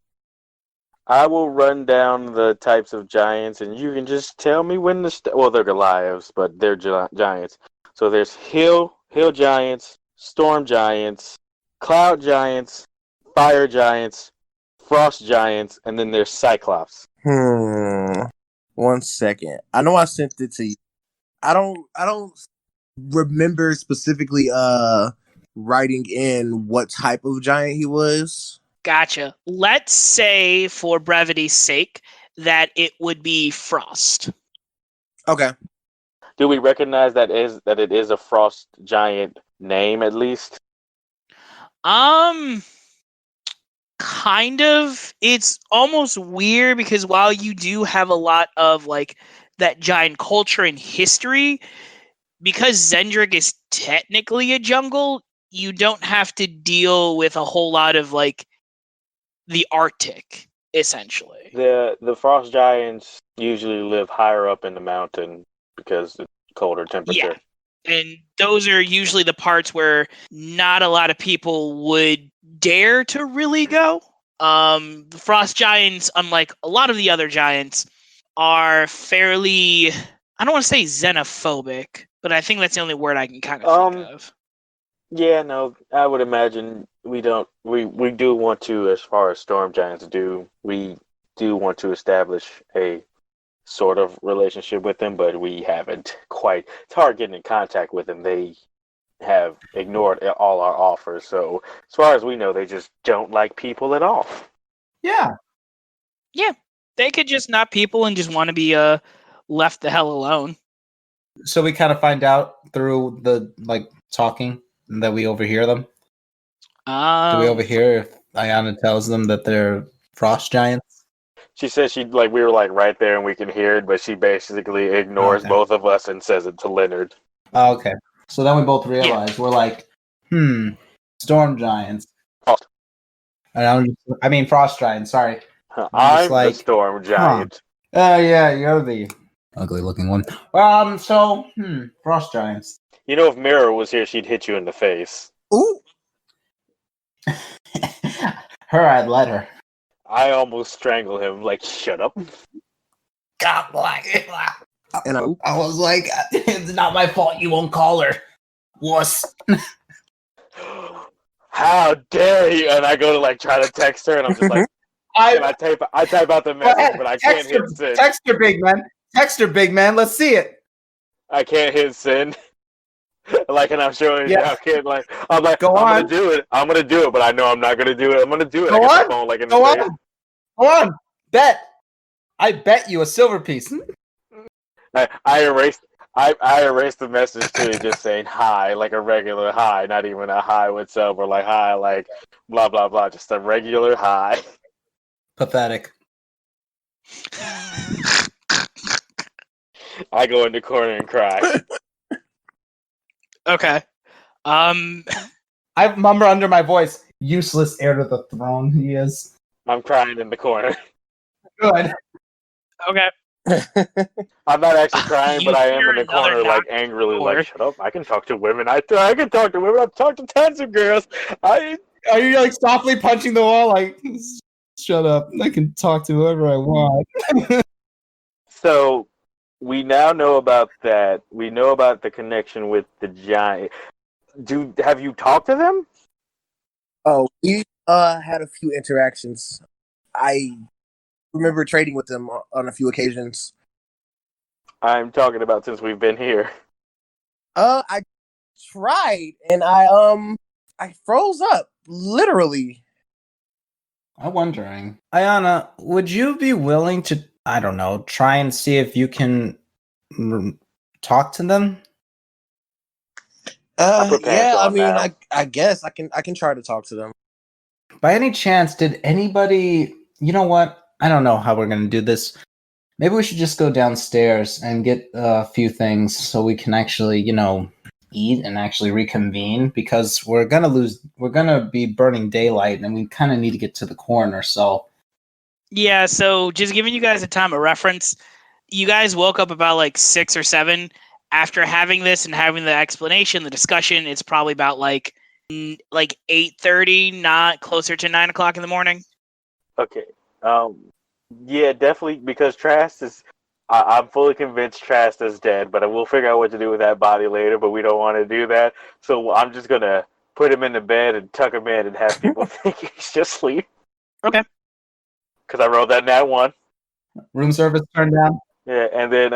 I will run down the types of giants, and you can just tell me when they're Goliaths, but they're giants. So there's hill giants, storm giants, cloud giants, fire giants, frost giants, and then there's cyclops. 1 second. I know I sent it to you. I don't remember specifically writing in what type of giant he was. Gotcha. Let's say, for brevity's sake, that it would be Frost. Okay. Do we recognize that it is a frost giant name at least? Kind of. It's almost weird because while you do have a lot of like that giant culture and history, because Zendrick is technically a jungle, you don't have to deal with a whole lot of like the Arctic, essentially. The frost giants usually live higher up in the mountain because it's colder temperature. Yeah. And those are usually the parts where not a lot of people would dare to really go. The frost giants, unlike a lot of the other giants, are fairly, I don't want to say xenophobic, but I think that's the only word I can kind of think of. Yeah, no, I would imagine we do want to, as far as storm giants do, we do want to establish a sort of relationship with them, but we haven't quite. It's hard getting in contact with them. They have ignored all our offers. So as far as we know, they just don't like people at all. Yeah. Yeah, they could just not people and just want to be left the hell alone. So we kind of find out through the talking that we overhear them. Do we overhear if Ayana tells them that they're frost giants? She says we were right there and we can hear it, but she basically ignores both of us and says it to Leonard. Oh, okay. So then we both realize we're like, storm giants. Frost. I mean frost giants. Sorry. I'm the storm giant. Oh yeah, you're the ugly looking one. So frost giants. You know, if Mira was here, she'd hit you in the face. Ooh. Her, I'd let her. I almost strangle him. Like, shut up. God, and I was like, it's not my fault you won't call her. Wuss. How dare you? And I go to try to text her, and I'm just like, I type out the message, but I can't hit send. Text her, big man. Text her, big man. Let's see it. I can't hit send. And I'm showing you, I can't, I'm gonna do it. I'm gonna do it, but I know I'm not gonna do it. I'm gonna do it. Go I on. phone, in Go the on. Go on. Bet. I bet you a silver piece. I erased the message to you just saying hi, like a regular hi, not even a hi, what's up, or hi, blah, blah, blah, just a regular hi. Pathetic. I go in the corner and cry. Okay. I mumble under my voice, useless heir to the throne he is. I'm crying in the corner. Good. Okay. I'm not actually crying, but I am in the corner, angrily, shut up. I can talk to women. I can talk to women. I've talked to tons of girls. Are you softly punching the wall? Shut up. I can talk to whoever I want. So, we now know about that. We know about the connection with the giant. Have you talked to them? Oh, we had a few interactions. I remember trading with them on a few occasions. I'm talking about since we've been here. I tried and I froze up, literally. I'm wondering, Ayana, would you be willing to, I don't know, try and see if you can talk to them? Yeah, I mean, I guess I can try to talk to them. By any chance, did anybody, you know what? I don't know how we're going to do this. Maybe we should just go downstairs and get a few things so we can actually, eat and actually reconvene, because we're going to be burning daylight and we kind of need to get to the corner. So yeah, so just giving you guys a time of reference, you guys woke up about 6 or 7 after having this and having the explanation, the discussion. It's probably about 8:30, not closer to 9 o'clock in the morning. Okay. Yeah, definitely, because Trask is. I'm fully convinced Trask is dead, but we'll figure out what to do with that body later. But we don't want to do that, so I'm just gonna put him in the bed and tuck him in and have people think he's just asleep. Okay. Because I wrote that nat 1. Room service turned down. Yeah, and then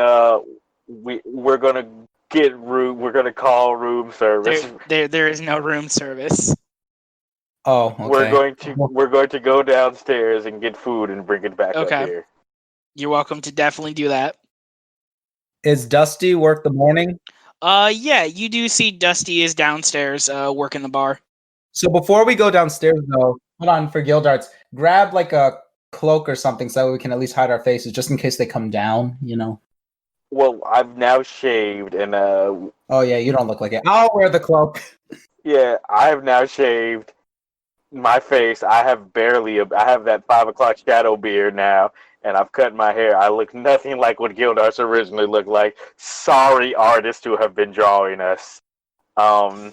we're gonna we're gonna call room service. There is no room service. Oh, okay. We're going to go downstairs and get food and bring it back up here. You're welcome to definitely do that. Is Dusty work the morning? Yeah, you do see Dusty is downstairs working the bar. So before we go downstairs, though, hold on, for Gildarts, grab a cloak or something so we can at least hide our faces, just in case they come down, Well, I've now shaved and Oh yeah, you don't look like it. I'll wear the cloak. Yeah, I have now shaved my face. I have that 5 o'clock shadow beard now, and I've cut my hair. I look nothing like what Gildarts originally looked like. Sorry, artists who have been drawing us. I'm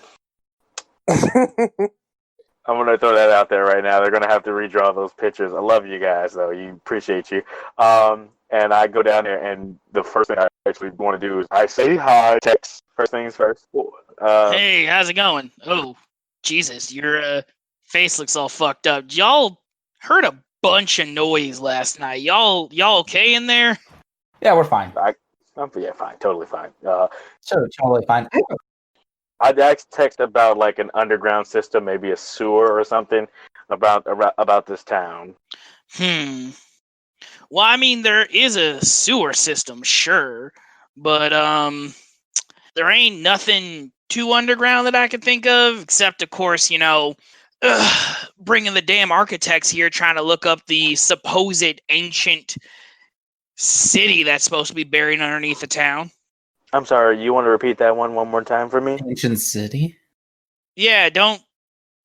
gonna throw that out there right now. They're gonna have to redraw those pictures. I love you guys, though. Appreciate you. And I go down there, and the first thing I actually want to do is I say hi, text. First things first. Hey, how's it going? Oh, Jesus, your face looks all fucked up. Y'all heard a bunch of noise last night. Y'all okay in there? Yeah, we're fine. Yeah, fine, totally fine. Sure, totally fine. I'd asked text about like an underground system, maybe a sewer or something about this town. Well, I mean, there is a sewer system, sure, but there ain't nothing too underground that I can think of, except, of course, bringing the damn architects here trying to look up the supposed ancient city that's supposed to be buried underneath the town. I'm sorry, you want to repeat that one more time for me? Ancient city? Yeah,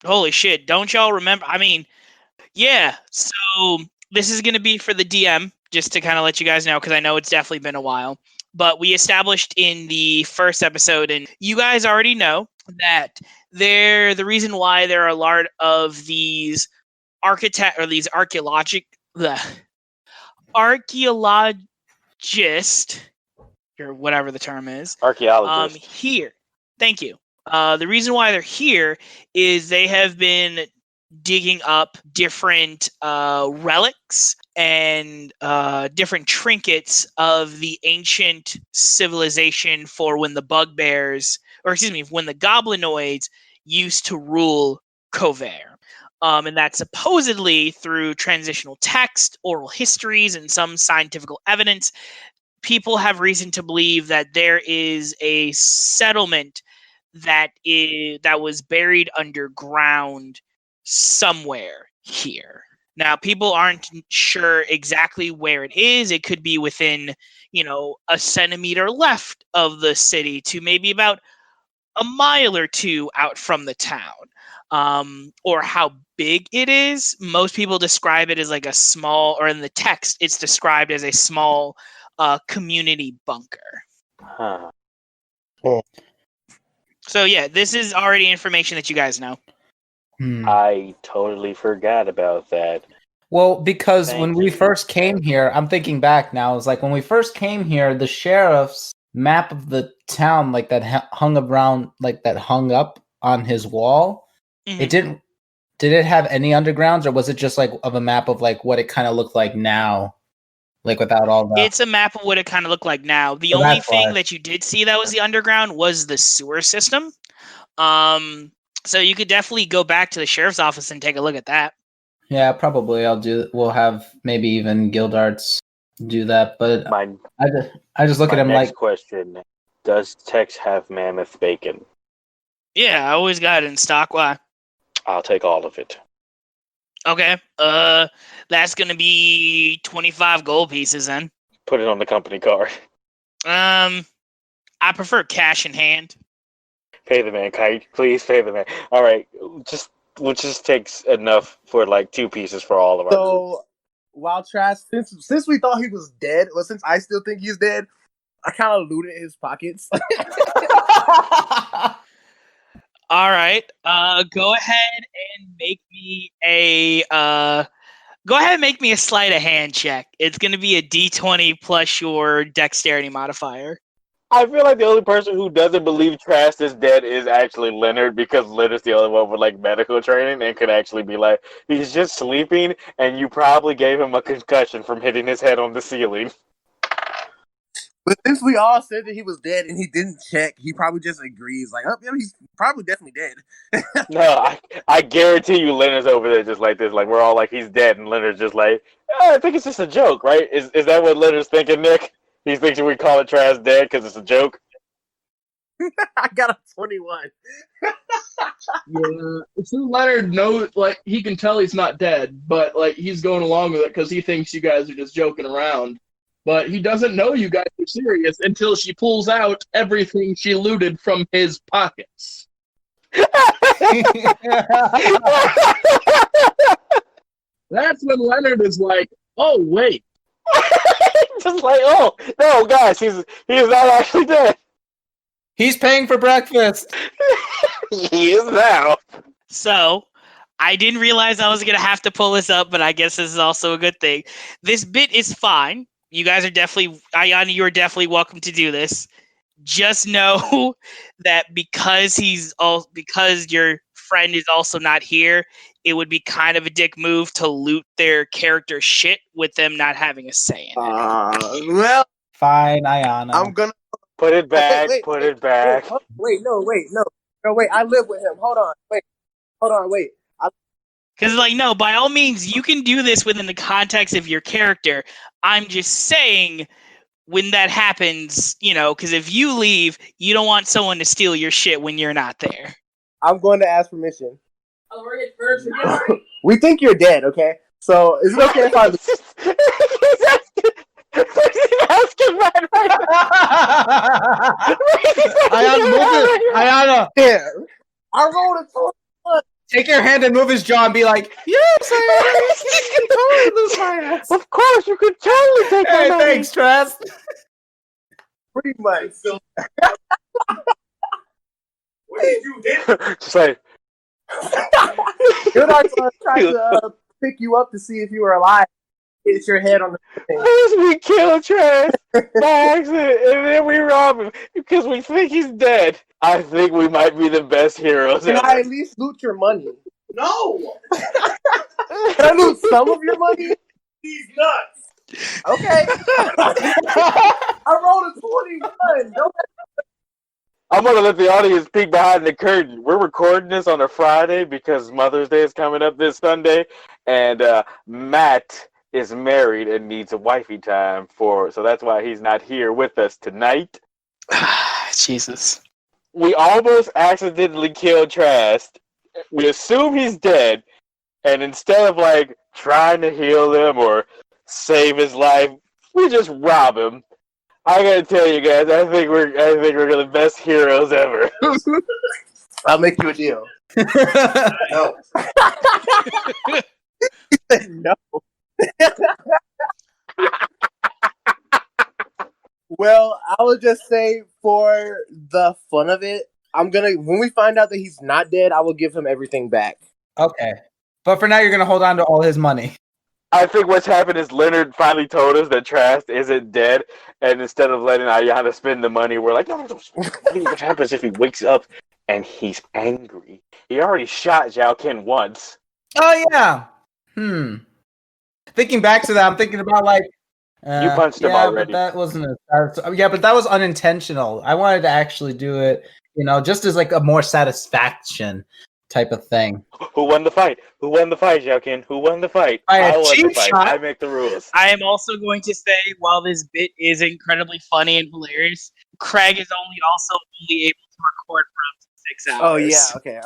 holy shit, don't y'all remember? I mean, yeah, so this is going to be for the DM, just to kind of let you guys know, because I know it's definitely been a while. But we established in the first episode, and you guys already know that the reason why there are a lot of these archaeologists, or whatever the term is, Archaeologist. here. Thank you. The reason why they're here is they have been digging up different relics and different trinkets of the ancient civilization for when the when the goblinoids used to rule Covair. And that supposedly through transitional text, oral histories, and some scientific evidence, people have reason to believe that there is a settlement that was buried underground somewhere here. Now, people aren't sure exactly where it is. It could be within, a centimeter left of the city to maybe about a mile or two out from the town. Or how big it is. Most people describe it as like a small, or in the text, it's described as a small community bunker. Huh. So yeah, this is already information that you guys know. I totally forgot about that. Well, because Thank when we you. first came here, I'm thinking back now, it's like when we first came here, the sheriff's map of the town, like that hung up on his wall, Mhm. it didn't. Did it have any undergrounds, or was it just like of a map of like what it kind of looked like now, like without all that? It's a map of what it kind of looked like now. The only thing that you did see that was the underground was the sewer system. So you could definitely go back to the sheriff's office and take a look at that. Yeah, probably. We'll have maybe even Gildarts do that. But I just look at him next like. question: does Tex have mammoth bacon? Yeah, I always got it in stock. Why? I'll take all of it. Okay. That's gonna be 25 gold pieces then. Put it on the company card. I prefer cash in hand. Pay the man, Kite. Please pay the man. All right, we'll just take enough for like 2 pieces for all of our group. So, while Trash, since we thought he was dead, well, since I still think he's dead, I kind of looted his pockets. All right. Go ahead and make me a sleight of hand check. It's gonna be a D20 plus your dexterity modifier. I feel like the only person who doesn't believe Trask is dead is actually Leonard, because Leonard's the only one with like medical training and could actually be like, he's just sleeping and you probably gave him a concussion from hitting his head on the ceiling. But since we all said that he was dead and he didn't check, he probably just agrees. Like, oh, yeah, he's probably definitely dead. No, I guarantee you Leonard's over there just like this. Like, we're all like, he's dead, and Leonard's just like, I think it's just a joke, right? Is that what Leonard's thinking, Nick? He's thinking we call it Trask dead because it's a joke? I got a 21. Yeah, so Leonard knows, like, he can tell he's not dead, but like he's going along with it because he thinks you guys are just joking around. But he doesn't know you guys are serious until she pulls out everything she looted from his pockets. That's when Leonard is like, "Oh wait." Just like, oh no, guys, he's not actually dead. He's paying for breakfast. He is now. So, I didn't realize I was going to have to pull this up, but I guess this is also a good thing. This bit is fine. You guys are definitely, Ayana, you're definitely welcome to do this. Just know that because your friend is also not here, it would be kind of a dick move to loot their character shit with them not having a say in it. Well, Fine, Ayana. I'm gonna Put it back. Wait, Put it back. no, wait. I live with him. Hold on, wait. Because, like, no, by all means, you can do this within the context of your character. I'm just saying, when that happens, you know, because if you leave, you don't want someone to steal your shit when you're not there. I'm going to ask permission. We think you're dead, okay? So is it okay if I? He's asking right Ayana, move it. Ayana, Yeah, I rolled a 21. take your hand and move his jaw and be like, yes, Ayana, you can totally lose my ass. Of course, you could totally take Hey, my money. thanks, Trask. Pretty much. What did you hit? Just like Gildarts tried to pick you up to see if you were alive. Hit your head on the thing. we kill Trash by accident, and then we rob him because we think he's dead. I think we might be the best heroes Can ever. I at least loot your money? No! Can I loot some of your money? He's nuts! Okay. I rolled a 21. Don't I'm gonna let the audience peek behind the curtain. We're recording this on a Friday because Mother's Day is coming up this Sunday, and Matt is married and needs a wifey time so that's why he's not here with us tonight. Jesus. We almost accidentally killed Trask. We assume he's dead, and instead of like trying to heal him or save his life, we just rob him. I gotta tell you guys, I think we're the best heroes ever. I'll make you a deal. No. No. Well, I would just say for the fun of it, when we find out that he's not dead, I will give him everything back. Okay. But for now, you're going to hold on to all his money. I think what's happened is Leonard finally told us that Trask isn't dead, and instead of letting Ayana spend the money, we're like, no, what happens if he wakes up and he's angry? He already shot Zhao Ken once. Oh, yeah. Thinking back to that, I'm thinking about like... You punched him already. But that wasn't but that was unintentional. I wanted to actually do it, just as like a more satisfaction type of thing. Who won the fight? Who won the fight, Zhao Ken? Who won the fight? I won the fight. I make the rules. I am also going to say, while this bit is incredibly funny and hilarious, Craig is also only able to record for up to 6 hours. Oh, yeah. Okay.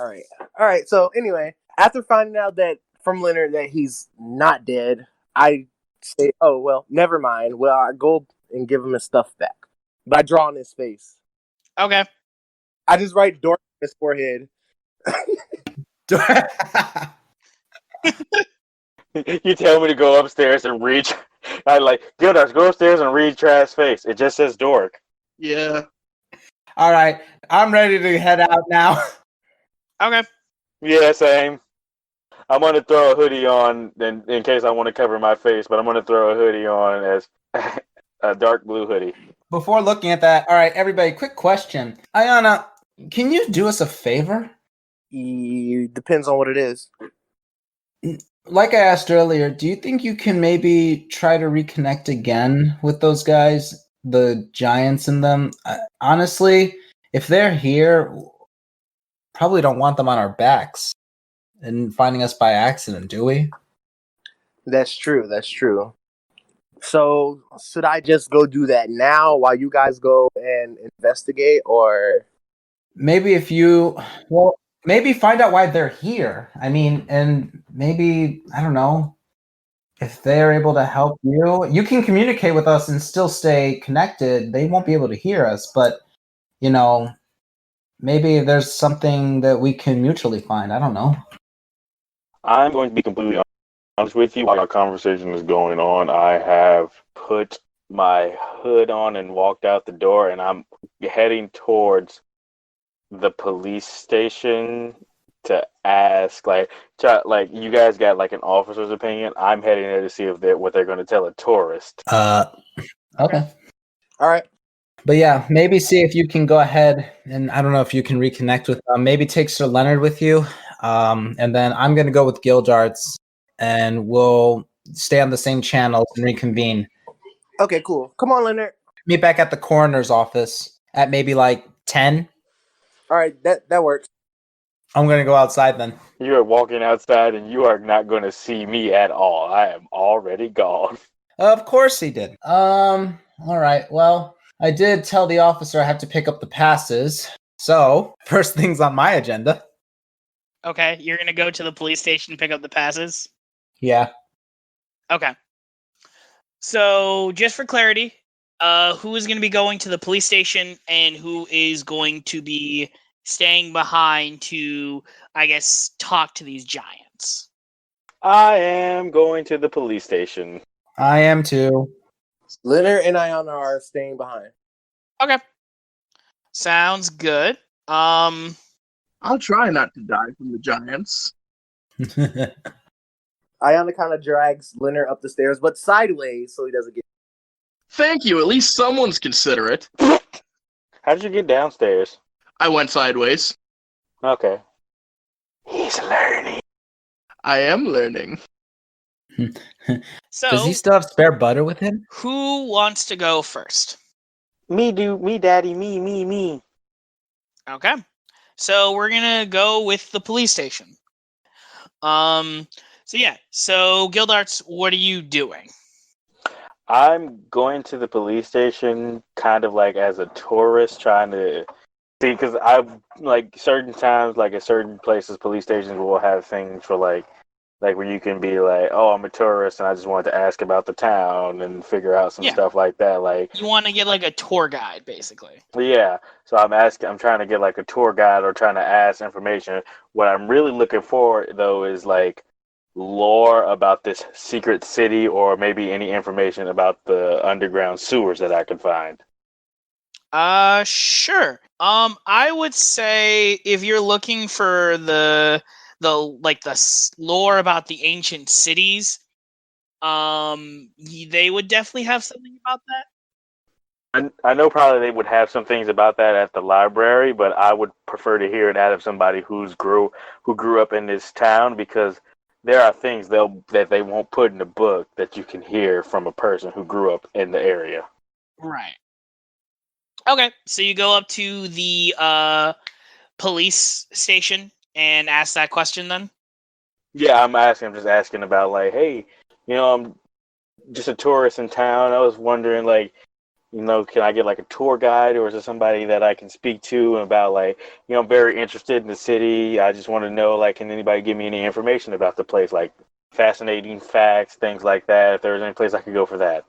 All right. So anyway, after finding out that from Leonard that he's not dead, I say, oh, well, never mind. Well, I go and give him his stuff back. But I draw on his face. Okay. I just write dork on his forehead. You tell me to go upstairs and read. I like, Gildarts, go upstairs and read Trask's face. It just says dork. Yeah. All right. I'm ready to head out now. Okay. Yeah, same. I'm going to throw a hoodie on in case I want to cover my face, but I'm going to throw a hoodie on as a dark blue hoodie. Before looking at that, all right, everybody, quick question. Ayana, can you do us a favor? Depends on what it is. Like I asked earlier, do you think you can maybe try to reconnect again with those guys, the giants in them? Honestly, if they're here, probably don't want them on our backs and finding us by accident, do we? That's true. So, should I just go do that now while you guys go and investigate, or maybe maybe find out why they're here. I mean, and maybe, I don't know, if they're able to help you. You can communicate with us and still stay connected. They won't be able to hear us, but, maybe there's something that we can mutually find. I don't know. I'm going to be completely honest with you. While our conversation is going on, I have put my hood on and walked out the door, and I'm heading towards the police station to ask, like you guys got like an officer's opinion. I'm heading there to see what they're going to tell a tourist. Okay. all right? But yeah, maybe see if you can go ahead and I don't know if you can reconnect with them. Maybe take Sir Leonard with you. And then I'm going to go with Gildarts, and we'll stay on the same channel and reconvene. Okay, cool. Come on, Leonard. Meet back at the coroner's office at maybe like 10. All right, that works. I'm going to go outside then. You are walking outside and you are not going to see me at all. I am already gone. Of course he did. All right. Well, I did tell the officer I have to pick up the passes. So, first things on my agenda. Okay, you're gonna go to the police station to pick up the passes? Yeah. Okay. So, just for clarity, who is going to be going to the police station and who is going to be staying behind to, I guess, talk to these giants? I am going to the police station. I am too. Leonard and Ayana are staying behind. Okay. Sounds good. I'll try not to die from the giants. Ayana kind of drags Leonard up the stairs, but sideways so he doesn't get. Thank you. At least someone's considerate. How did you get downstairs? I went sideways. Okay. He's learning. I am learning. So, Does he still have spare butter with him? who wants to go first? Me, daddy, me. Okay. So, we're going to go with the police station. So Gildarts, what are you doing? I'm going to the police station kind of like as a tourist trying to see, because I've like certain times, like at certain places, police stations will have things for like where you can be like, oh, I'm a tourist and I just wanted to ask about the town and figure out some stuff like that. Like, you want to get like a tour guide, basically. Yeah. So I'm trying to get like a tour guide or trying to ask information. What I'm really looking for though is like lore about this secret city or maybe any information about the underground sewers that I could find. Sure. I would say if you're looking for the lore about the ancient cities, they would definitely have something about that. I know probably they would have some things about that at the library, but I would prefer to hear it out of somebody who grew up in this town, because there are things that they won't put in the book that you can hear from a person who grew up in the area. Right. Okay, so you go up to the police station and ask that question then? Yeah, I'm just asking about like, hey, I'm just a tourist in town. I was wondering like, can I get like a tour guide, or is there somebody that I can speak to about like, I'm very interested in the city. I just want to know, like, can anybody give me any information about the place, like fascinating facts, things like that, if there's any place I could go for that.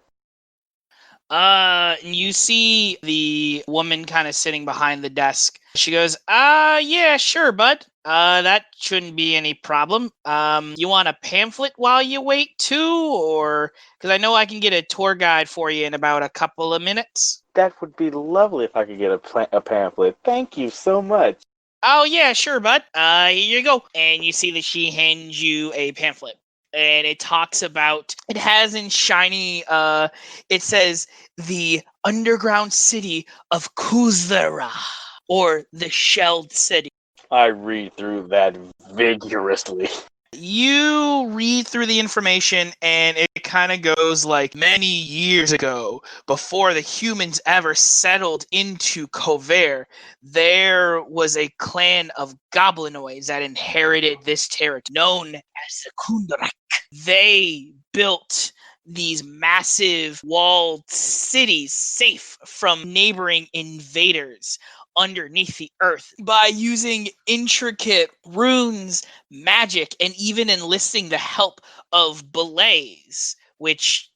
You see the woman kind of sitting behind the desk. She goes, yeah, sure, bud. That shouldn't be any problem. You want a pamphlet while you wait too, or because I know I can get a tour guide for you in about a couple of minutes. That would be lovely if I could get a pamphlet. Thank you so much. Oh yeah, sure, bud. Here you go. And you see that she hands you a pamphlet. And it talks about, it has in shiny, it says, the underground city of Kuzera, or the Shelled City. I read through that vigorously. You read through the information, and it kind of goes like, many years ago, before the humans ever settled into Kover, there was a clan of goblinoids that inherited this territory, known as the Kundrak. They built these massive walled cities safe from neighboring invaders underneath the earth by using intricate runes, magic, and even enlisting the help of belays, which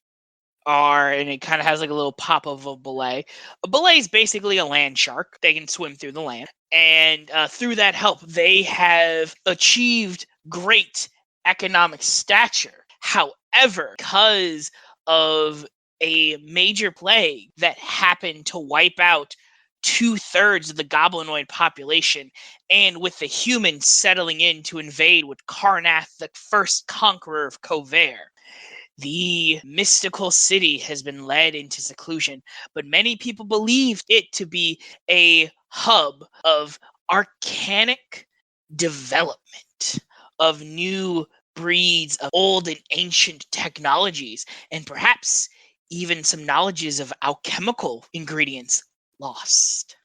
are, and it kind of has like a little pop of a belay. A belay is basically a land shark. They can swim through the land. And through that help, they have achieved great economic stature. However, because of a major plague that happened to wipe out 2/3 of the goblinoid population, and with the humans settling in to invade with Karnath, the first conqueror of Kover, the mystical city has been led into seclusion, but many people believed it to be a hub of arcanic development. of new breeds of old and ancient technologies, and perhaps even some knowledges of alchemical ingredients lost.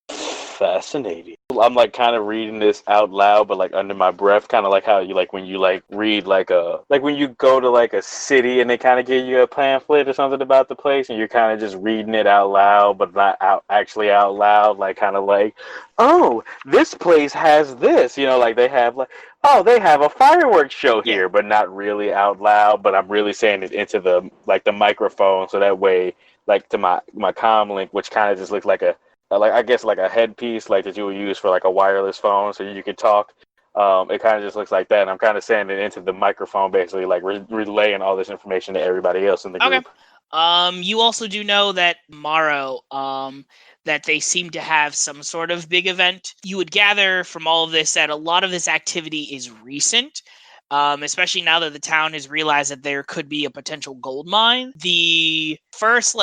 Fascinating. I'm like kind of reading this out loud, but like under my breath, kind of like how you like when you like read like when you go to like a city and they kind of give you a pamphlet or something about the place, and you're kind of just reading it out loud, but not actually out loud, like kind of like, oh, this place has this, like they have like, oh, they have a fireworks show here, but not really out loud, but I'm really saying it into the microphone, so that way, like to my comm link, which kind of just looks like I guess like a headpiece like that you would use for like a wireless phone so you could talk. It kind of just looks like that, and I'm kind of saying it into the microphone, basically like relaying all this information to everybody else in the group. You also do know that tomorrow, that they seem to have some sort of big event. You would gather from all of this that a lot of this activity is recent, especially now that the town has realized that there could be a potential gold mine. The first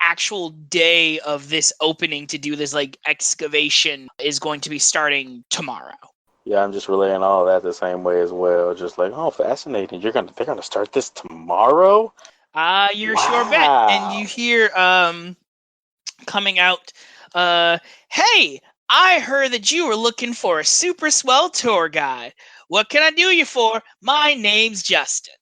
actual day of this opening to do this excavation is going to be starting tomorrow. Yeah, I'm just relaying all of that the same way as well. Just like, oh, fascinating. They're gonna start this tomorrow? You're sure bet. And you hear coming out, hey, I heard that you were looking for a super swell tour guide. What can I do you for? My name's Justin.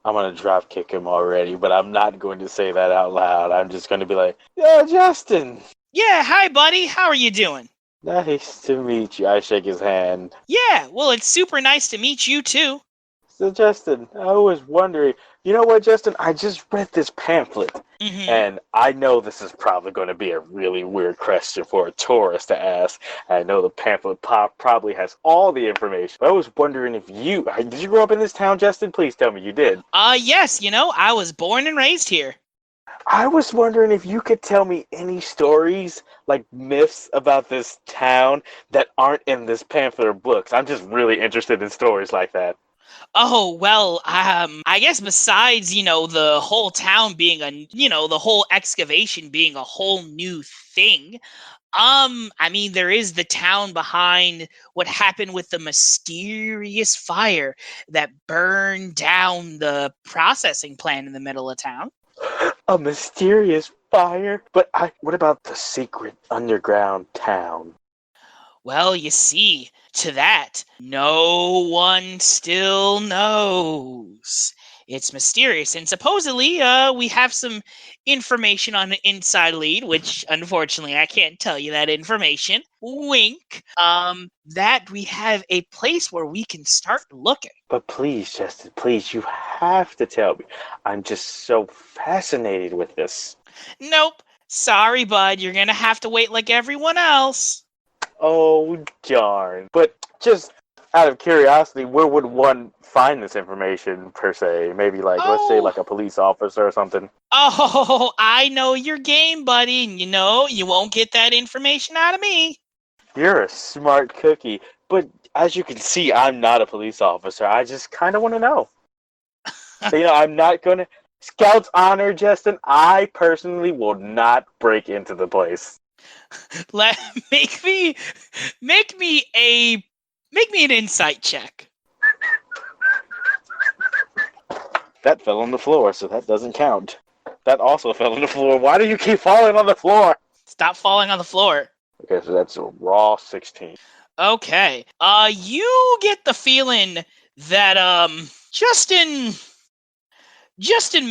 I'm going to drop kick him already, but I'm not going to say that out loud. I'm just going to be like, yo, Justin. Yeah, hi, buddy. How are you doing? Nice to meet you. I shake his hand. Yeah, well, it's super nice to meet you, too. So, Justin, I was wondering, you know what, Justin? I just read this pamphlet, and I know this is probably going to be a really weird question for a tourist to ask. I know the pamphlet probably has all the information, but I was wondering if did you grow up in this town, Justin? Please tell me you did. Yes, I was born and raised here. I was wondering if you could tell me any stories, like myths about this town that aren't in this pamphlet or books. I'm just really interested in stories like that. Oh, well, I guess besides, the whole town being the whole excavation being a whole new thing, I mean, there is the town behind what happened with the mysterious fire that burned down the processing plant in the middle of town. A mysterious fire? But what about the secret underground town? Well, you see, to that, no one still knows. It's mysterious, and supposedly, we have some information on an inside lead, which, unfortunately, I can't tell you that information. Wink. That we have a place where we can start looking. But please, Justin, please, you have to tell me. I'm just so fascinated with this. Nope. Sorry, bud. You're gonna have to wait like everyone else. Oh, darn. But just out of curiosity, where would one find this information, per se? Maybe, let's say, a police officer or something? Oh, I know your game, buddy. And you won't get that information out of me. You're a smart cookie. But as you can see, I'm not a police officer. I just kind of want to know. So, I'm not going to... Scout's honor, Justin, I personally will not break into the place. Make me an insight check. That fell on the floor, so that doesn't count. That also fell on the floor. Why do you keep falling on the floor? Stop falling on the floor. Okay, so that's a raw 16. Okay. You get the feeling that Justin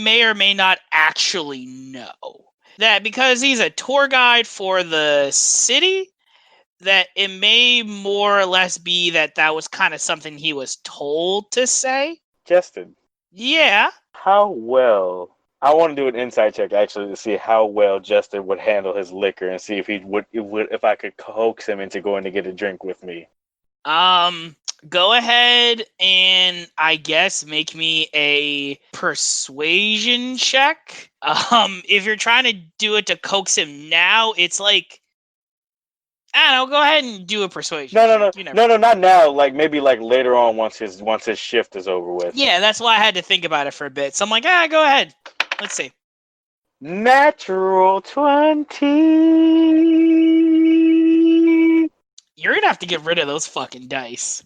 may or may not actually know that because he's a tour guide for the city, that it may more or less be that was kind of something he was told to say. Justin. Yeah? How well... I want to do an insight check, actually, to see how well Justin would handle his liquor and see if I could coax him into going to get a drink with me. Go ahead and I guess make me a persuasion check. If you're trying to do it to coax him now, it's like, I don't know, go ahead and do a persuasion check. No, not now. Maybe later on once his shift is over with. Yeah, that's why I had to think about it for a bit. So I'm like, go ahead. Let's see. Natural 20. You're gonna have to get rid of those fucking dice.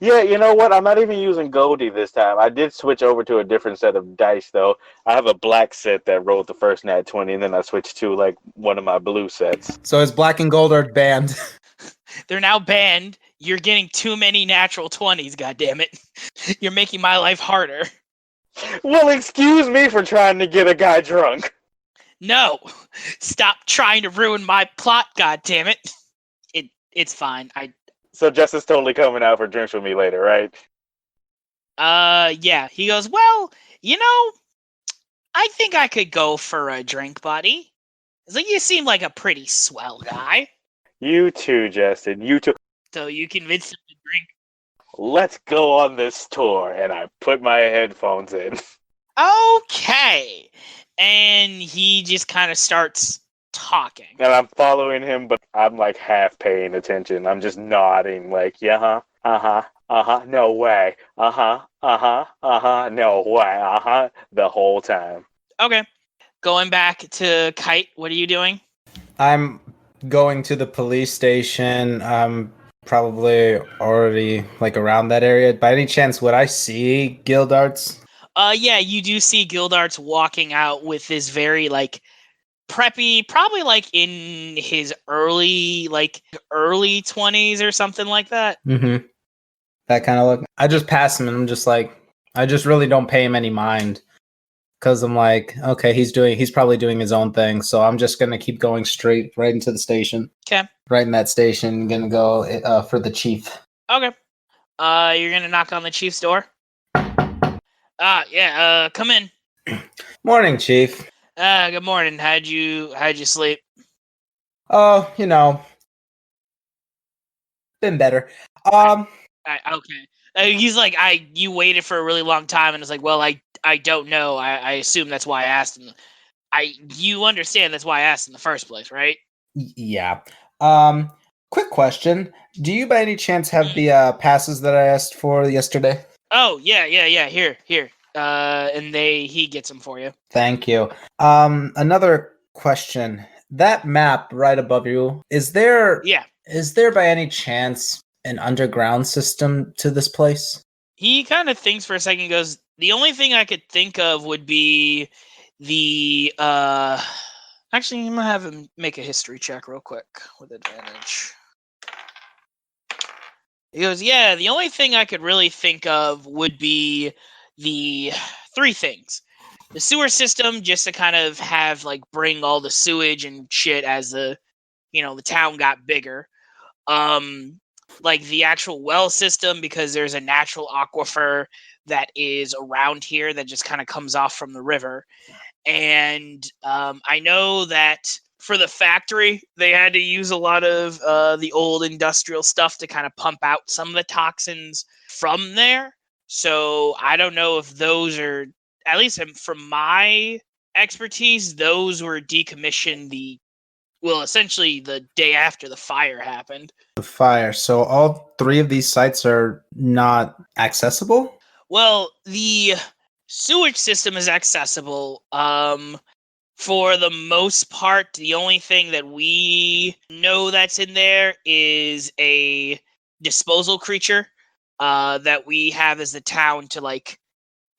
Yeah, you know what? I'm not even using Goldie this time. I did switch over to a different set of dice, though. I have a black set that rolled the first nat 20, and then I switched to like one of my blue sets. So is black and gold are banned? They're now banned. You're getting too many natural 20s, goddammit. You're making my life harder. Well, excuse me for trying to get a guy drunk. No! Stop trying to ruin my plot, goddammit. It's fine. So Jess is totally coming out for drinks with me later, right? Yeah. He goes, well, I think I could go for a drink, buddy. It's like, you seem like a pretty swell guy. You too, Justin. You too. So you convinced him to drink. Let's go on this tour. And I put my headphones in. Okay. And he just kind of starts talking. And I'm following him, but I'm like half paying attention. I'm just nodding, like, yeah, no way, no way, the whole time. Okay. Going back to Kite, what are you doing? I'm going to the police station. I'm probably already like around that area. By any chance, would I see Gildarts? Yeah, you do see Gildarts walking out with this very like preppy, probably like in his early 20s or something like that. Mm-hmm. That kind of look. I just pass him and I'm just like, I just really don't pay him any mind. Because I'm like, okay, he's probably doing his own thing. So I'm just going to keep going straight right into the station. Okay. Right in that station. Going to go for the chief. Okay. You're going to knock on the chief's door? Yeah, come in. Morning, chief. Good morning. How'd you sleep? Oh, been better. Okay. He's like, you waited for a really long time, and it's like, well, I don't know. I assume that's why I asked him. You understand that's why I asked in the first place, right? Yeah. Quick question. Do you by any chance have the passes that I asked for yesterday? Oh, yeah. Here. And he gets them for you. Thank you. Another question. That map right above you, is there by any chance an underground system to this place? He kind of thinks for a second and goes, the only thing I could think of would be the actually, I'm gonna have him make a history check real quick with advantage. He goes, yeah, the only thing I could really think of would be the three things. The sewer system, just to kind of have like bring all the sewage and shit as the town got bigger. Like the actual well system, because there's a natural aquifer that is around here that just kind of comes off from the river. And I know that for the factory, they had to use a lot of the old industrial stuff to kind of pump out some of the toxins from there. So I don't know if those are, at least from my expertise, those were decommissioned essentially the day after the fire happened. The fire. So all three of these sites are not accessible? Well, the sewage system is accessible. For the most part, the only thing that we know that's in there is a disposal creature that we have as the town to like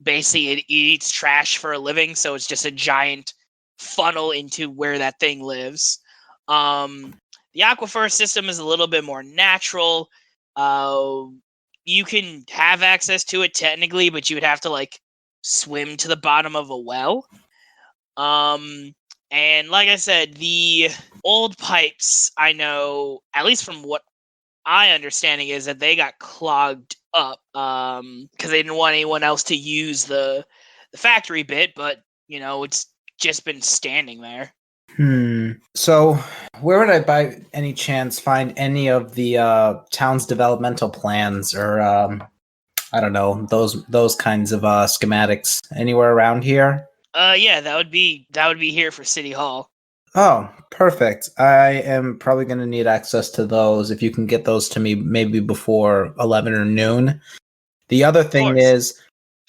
basically it eats trash for a living, so it's just a giant funnel into where that thing lives. The aquifer system is a little bit more natural. You can have access to it technically, but you would have to like swim to the bottom of a well. And like I said, the old pipes, I know, at least from what my understanding is, that they got clogged up because they didn't want anyone else to use the factory bit, but it's just been standing there. So where would I by any chance find any of the town's developmental plans or I don't know, those kinds of schematics anywhere around here? Yeah, that would be here for City Hall. Oh, perfect. I am probably going to need access to those if you can get those to me maybe before 11 or noon. The other thing is,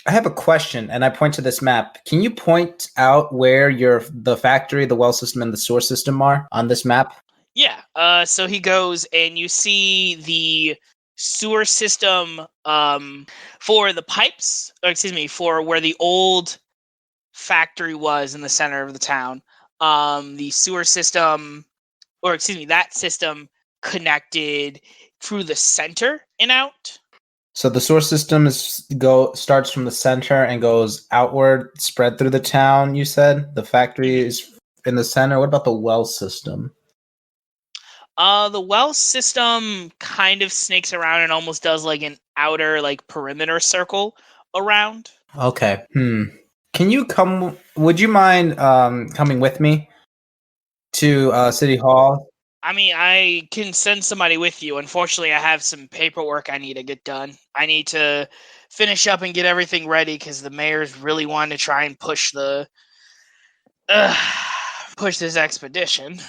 I have a question, and I point to this map. Can you point out where the factory, the well system, and the sewer system are on this map? Yeah. So he goes, and you see the sewer system for the pipes, for where the old factory was in the center of the town. The sewer system, that system connected through the center and out. So the sewer system starts from the center and goes outward, spread through the town. You said the factory is in the center. What about the well system? The well system kind of snakes around and almost does like an outer like perimeter circle around. Okay. Can you come? Would you mind coming with me to City Hall? I mean, I can send somebody with you. Unfortunately, I have some paperwork I need to get done. I need to finish up and get everything ready because the mayor's really wanting to try and push this expedition.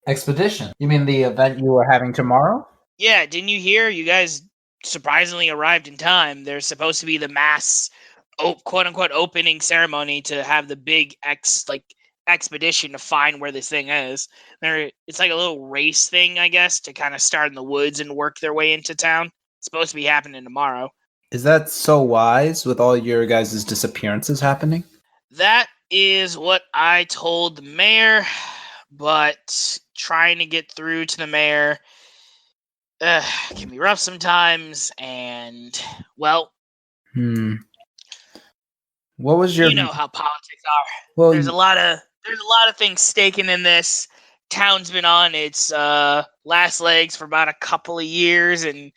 Expedition? You mean the event you are having tomorrow? Yeah, didn't you hear? You guys surprisingly arrived in time. There's supposed to be the mass, quote unquote, opening ceremony to have the big expedition to find where this thing is. It's like a little race thing, I guess, to kind of start in the woods and work their way into town. It's supposed to be happening tomorrow. Is that so wise with all your guys' disappearances happening? That is what I told the mayor, but trying to get through to the mayor can be rough sometimes, and, well... What was your... You know how politics are. Well, there's a lot of things staking in this. Town's been on its last legs for about a couple of years, and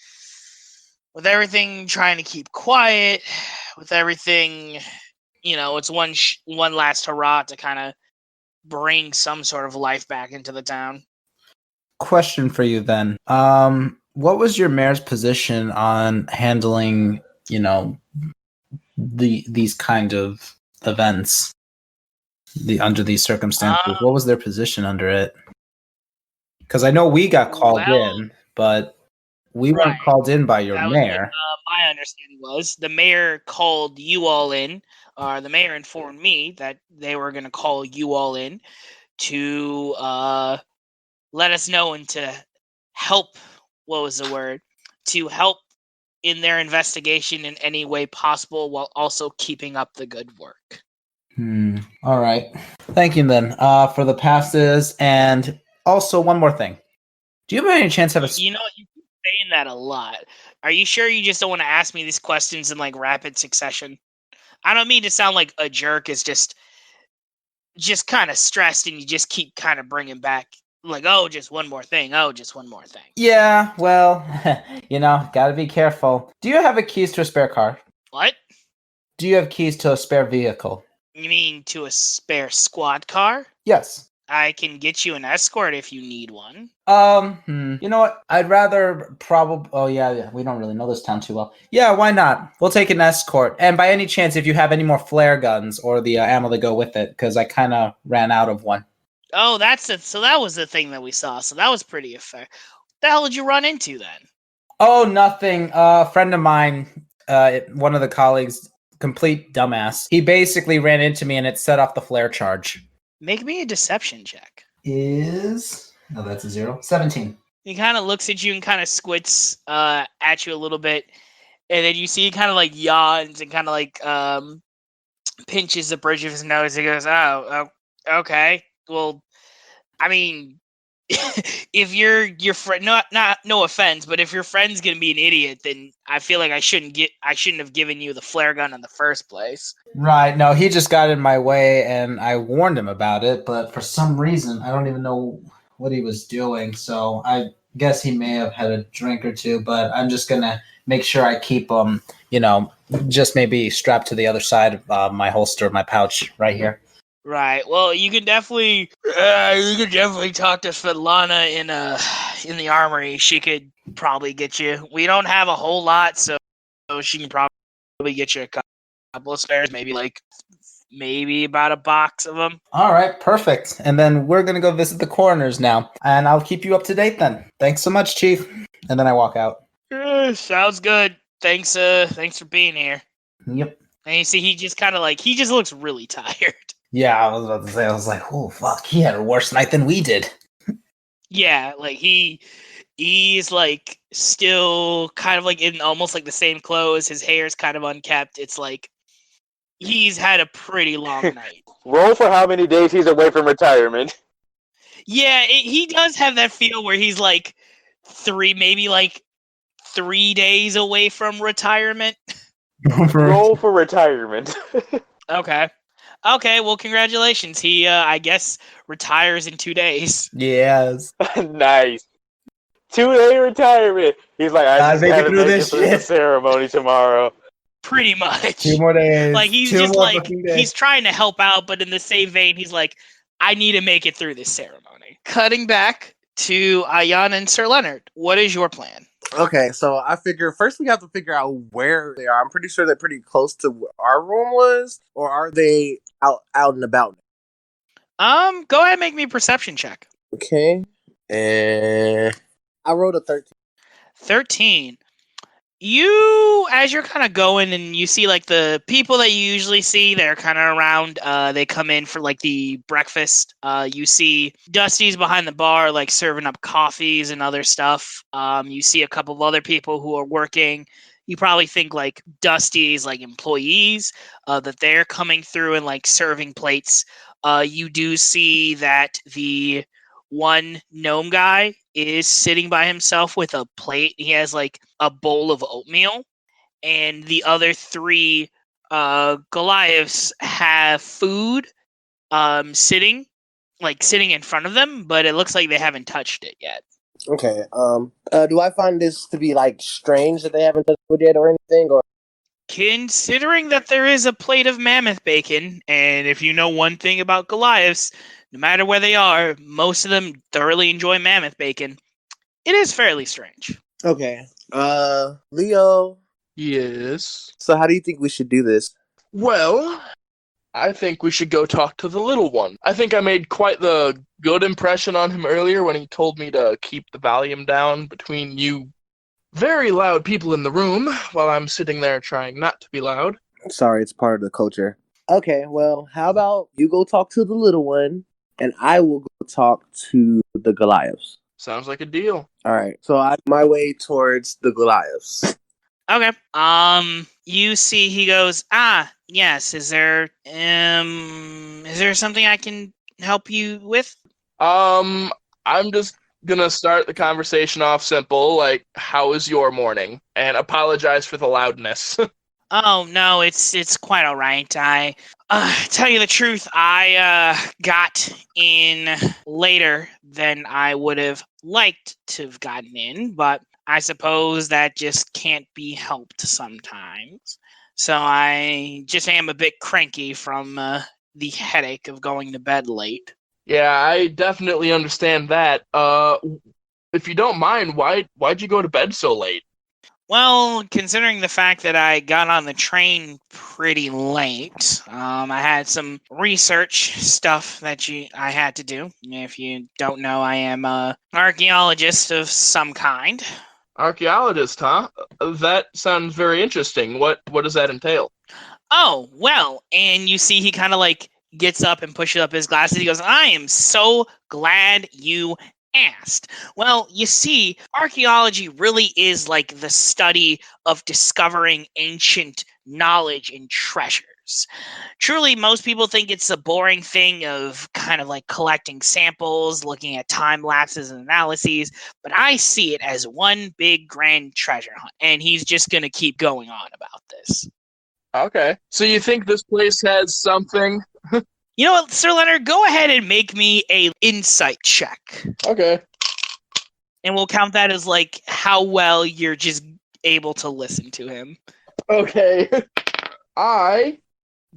with everything trying to keep quiet, with everything, it's one last hurrah to kind of bring some sort of life back into the town. Question for you then. What was your mayor's position on handling, these kind of events under these circumstances? What was their position under it? Because I know we got called in, but we weren't called in by your mayor. My understanding was the mayor called you all in. The mayor informed me that they were going to call you all in to let us know and to help. What was the word? To help in their investigation in any way possible while also keeping up the good work. All right. Thank you then for the passes. And also one more thing. Do you have any chance to have a... You keep saying that a lot. Are you sure you just don't want to ask me these questions in like rapid succession? I don't mean to sound like a jerk. It's just kind of stressed and you just keep kind of bringing back like, oh, just one more thing. Oh, just one more thing. Yeah, well, gotta be careful. Do you have keys to a spare car? What? Do you have keys to a spare vehicle? You mean to a spare squad car? Yes. I can get you an escort if you need one. You know what? I'd rather probably... Oh, yeah, we don't really know this town too well. Yeah, why not? We'll take an escort. And by any chance, if you have any more flare guns or the ammo to go with it, because I kind of ran out of one. Oh, that's it. So that was the thing that we saw. So that was pretty effective. What the hell did you run into then? Oh, nothing. A friend of mine, one of the colleagues, complete dumbass. He basically ran into me and it set off the flare charge. Make me a deception check. That's a 0. 17. He kind of looks at you and kind of squints at you a little bit. And then you see he kind of like yawns and kind of like pinches the bridge of his nose. He goes, oh, okay. Well, I mean, if your friend, no offense, but if your friend's gonna be an idiot, then I feel like I shouldn't have given you the flare gun in the first place. Right. No, he just got in my way, and I warned him about it. But for some reason, I don't even know what he was doing. So I guess he may have had a drink or two. But I'm just gonna make sure I keep him, just maybe strapped to the other side of my holster, my pouch, right here. Right. Well, you can definitely talk to Svetlana in the armory. She could probably get you. We don't have a whole lot, so she can probably get you a couple of spares, maybe about a box of them. All right, perfect. And then we're gonna go visit the coroners now, and I'll keep you up to date then. Thanks so much, Chief. And then I walk out. Sounds good. Thanks for being here. Yep. And you see, he just looks really tired. Yeah, I was about to say, I was like, oh, fuck, he had a worse night than we did. Yeah, like he He's like still kind of like in almost like the same clothes. His hair's kind of unkept. It's like he's had a pretty long night. Roll for how many days he's away from retirement. Yeah, he does have that feel where he's like maybe like 3 days away from retirement. Roll for retirement. Okay. Okay, well, congratulations. He, I guess, retires in 2 days. Yes. Nice. 2-day retirement. He's like, I Gotta just make it gotta through make this it through the shit. ceremony tomorrow. Pretty much. 2 more days. Like, he's 2 just more like, fucking days. he's trying to help out, but in the same vein, he's like, I need to make it through this ceremony. Cutting back to Ayan and Sir Leonard. What is your plan? Okay, so I figure first we have to figure out where they are. I'm pretty sure they're pretty close to where our room was, or are they out and about? Go ahead and make me a perception check. Okay, and I rolled a 13. 13. You, as you're kind of going and you see like the people that you usually see, they're kind of around, they come in for like the breakfast. You see Dusty's behind the bar, like serving up coffees and other stuff. You see a couple of other people who are working. You probably think like Dusty's like employees, that they're coming through and like serving plates. You do see that the one gnome guy is sitting by himself with a plate. He has like a bowl of oatmeal, and the other 3 Goliaths have food sitting in front of them, but it looks like they haven't touched it yet. Okay. Do I find this to be like strange that they haven't touched food yet or anything, or? Considering that there is a plate of mammoth bacon, and if you know one thing about Goliaths, no matter where they are, most of them thoroughly enjoy mammoth bacon. It is fairly strange. Okay. Leo. Yes. So how do you think we should do this? Well, I think we should go talk to the little one. I think I made quite the good impression on him earlier when he told me to keep the volume down between you very loud people in the room while I'm sitting there trying not to be loud. Sorry, it's part of the culture. Okay, well, how about you go talk to the little one, and I will go talk to the Goliaths. Sounds like a deal. All right, so I my way towards the Goliaths. Okay. You see, he goes, yes. Is there something I can help you with? I'm just gonna start the conversation off simple, like, how is your morning? And apologize for the loudness. Oh no, it's quite all right. I tell you the truth, I got in later than I would have liked to have gotten in, but I suppose that just can't be helped sometimes. So I just am a bit cranky from the headache of going to bed late. Yeah, I definitely understand that. If you don't mind, why'd you go to bed so late? Well, considering the fact that I got on the train pretty late, I had some research stuff that I had to do. If you don't know, I am an archaeologist of some kind. Archaeologist, huh? That sounds very interesting. What does that entail? Oh, well, and you see he kind of like gets up and pushes up his glasses. He goes, I am so glad you asked. Well, you see, archaeology really is like the study of discovering ancient knowledge and treasures. Truly, most people think it's a boring thing of kind of like collecting samples, looking at time lapses and analyses, but I see it as one big grand treasure hunt, and he's just going to keep going on about this. Okay. So you think this place has something? You know what, Sir Leonard, go ahead and make me a insight check. Okay. And we'll count that as like how well you're just able to listen to him. Okay. I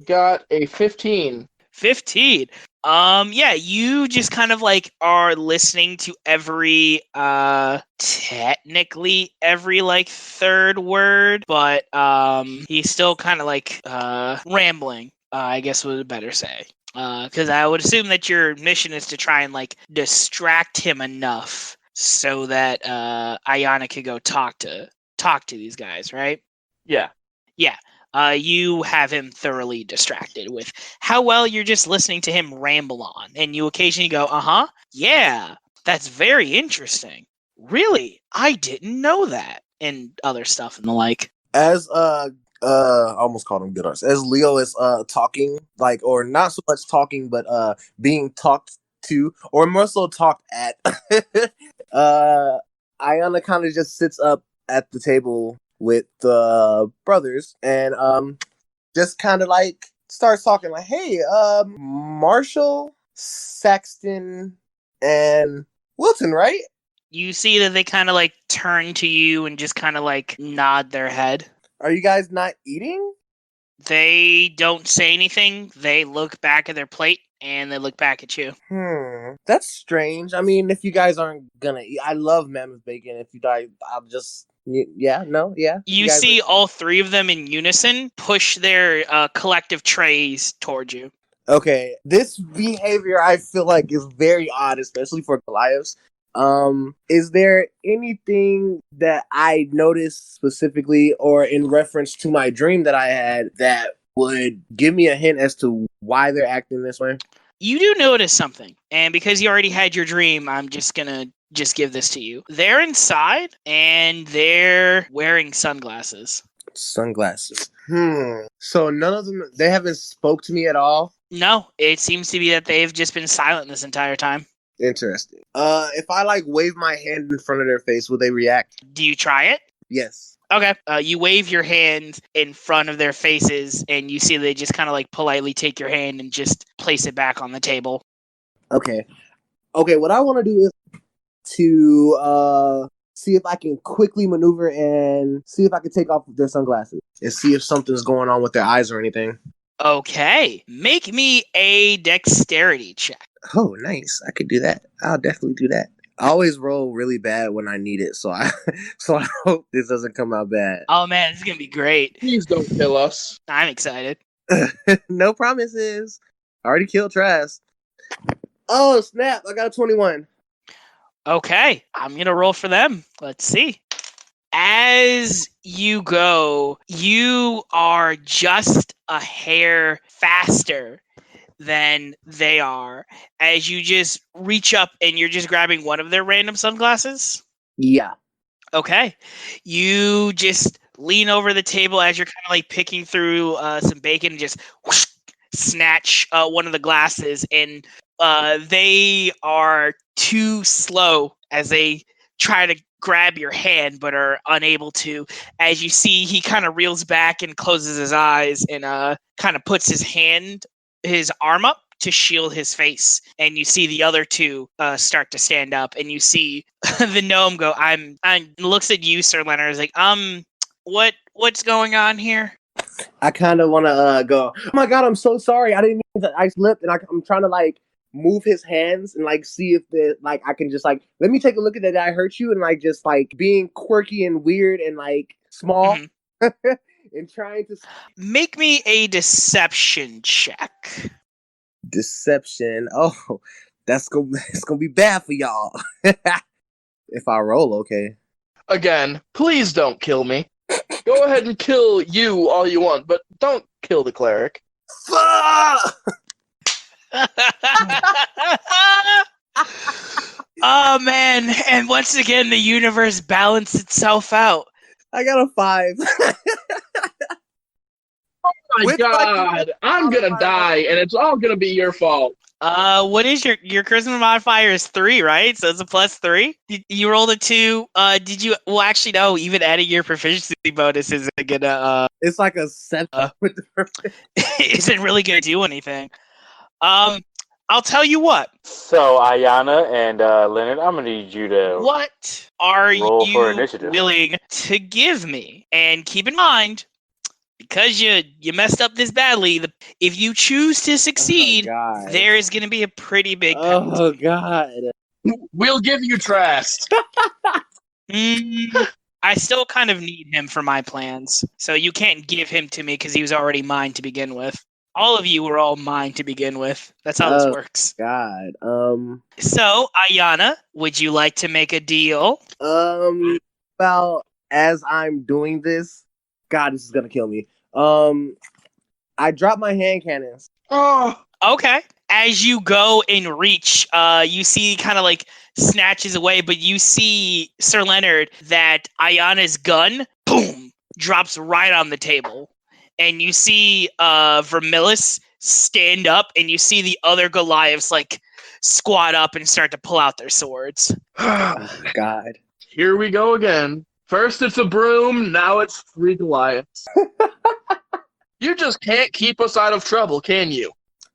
got a 15. 15. Yeah, you just kind of like are listening to every technically every like third word, but he's still kind of like rambling, I guess would better say. Because I would assume that your mission is to try and like distract him enough so that Ayana could go talk to these guys, right? Yeah. Yeah. You have him thoroughly distracted with how well you're just listening to him ramble on, and you occasionally go, yeah, that's very interesting. Really? I didn't know that. And other stuff and the like. As I almost called him Gildarts. As Leo is talking, like, or not so much talking, but being talked to, or more so talked at. Ayana kind of just sits up at the table with the brothers and just kind of like starts talking like, "Hey, Marshall, Saxton, and Wilton, right? You see that they kind of like turn to you and just kind of like nod their head. Are you guys not eating?" They don't say anything. They look back at their plate and they look back at you. That's strange. I mean, if you guys aren't gonna eat, I love mammoth bacon. If you die, I'll just yeah. You guys see are- all three of them in unison push their collective trays towards you. Okay, this behavior I feel like is very odd, especially for Goliaths. Is there anything that I noticed specifically or in reference to my dream that I had that would give me a hint as to why they're acting this way? You do notice something, and because you already had your dream, I'm just gonna give this to you. They're inside, and they're wearing sunglasses. Sunglasses. So none of them, they haven't spoke to me at all? No, it seems to be that they've just been silent this entire time. Interesting. If I like wave my hand in front of their face, will they react? Do you try it? Yes. Okay. You wave your hand in front of their faces, and you see they just kind of like politely take your hand and just place it back on the table. Okay. What I want to do is to see if I can quickly maneuver and see if I can take off their sunglasses and see if something's going on with their eyes or anything. Okay. Make me a dexterity check. Oh, nice. I could do that. I'll definitely do that. I always roll really bad when I need it, so I hope this doesn't come out bad. Oh man, this is gonna be great. Please don't kill us. I'm excited. No promises. I already killed Trask. Oh, snap. I got a 21. Okay, I'm gonna roll for them. Let's see. As you go, you are just a hair faster than they are. As you just reach up and you're just grabbing one of their random sunglasses. Yeah. Okay. You just lean over the table as you're kind of like picking through some bacon and just whoosh, snatch one of the glasses. And they are too slow as they try to grab your hand but are unable to. As you see, he kind of reels back and closes his eyes and kind of puts his arm up to shield his face, and you see the other two start to stand up, and you see the gnome go, I'm looks at you, Sir Leonard, is like, what's going on here? I kind of want to go, oh my god, I'm so sorry. I didn't mean that. I slipped, and I'm trying to like move his hands and like see if like I can just like, let me take a look at that. I hurt you, and like just like being quirky and weird and like small. Mm-hmm. And trying to make me a deception check. Deception. Oh, it's gonna be bad for y'all. If I roll, okay. Again, please don't kill me. Go ahead and kill you all you want, but don't kill the cleric. Oh man, and once again the universe balanced itself out. I got a 5. Oh my god, I'm gonna die, and it's all gonna be your fault. What is your charisma modifier is 3, right? So it's a +3. You rolled a 2. Did you? Well, actually, no. Even adding your proficiency bonus isn't gonna. It's like a 7 with the isn't really gonna do anything. I'll tell you what. So Ayana and Leonard, I'm gonna need you to. What are roll you for initiative. willing to give me? And keep in mind, because you messed up this badly, if you choose to succeed, there is going to be a pretty big penalty. Oh god! We'll give you Trask. I still kind of need him for my plans, so you can't give him to me because he was already mine to begin with. All of you were all mine to begin with. That's how this works. God. So, Ayana, would you like to make a deal? Well, as I'm doing this, God, this is gonna kill me. I dropped my hand cannons. Oh. Okay. as you go and reach, you see kind of like snatches away, but you see, Sir Leonard, that Ayana's gun, boom, drops right on the table. And you see Vermillis stand up, and you see the other Goliaths like squat up and start to pull out their swords. Oh, God. Here we go again. First it's a broom, now it's 3 Goliaths. You just can't keep us out of trouble, can you?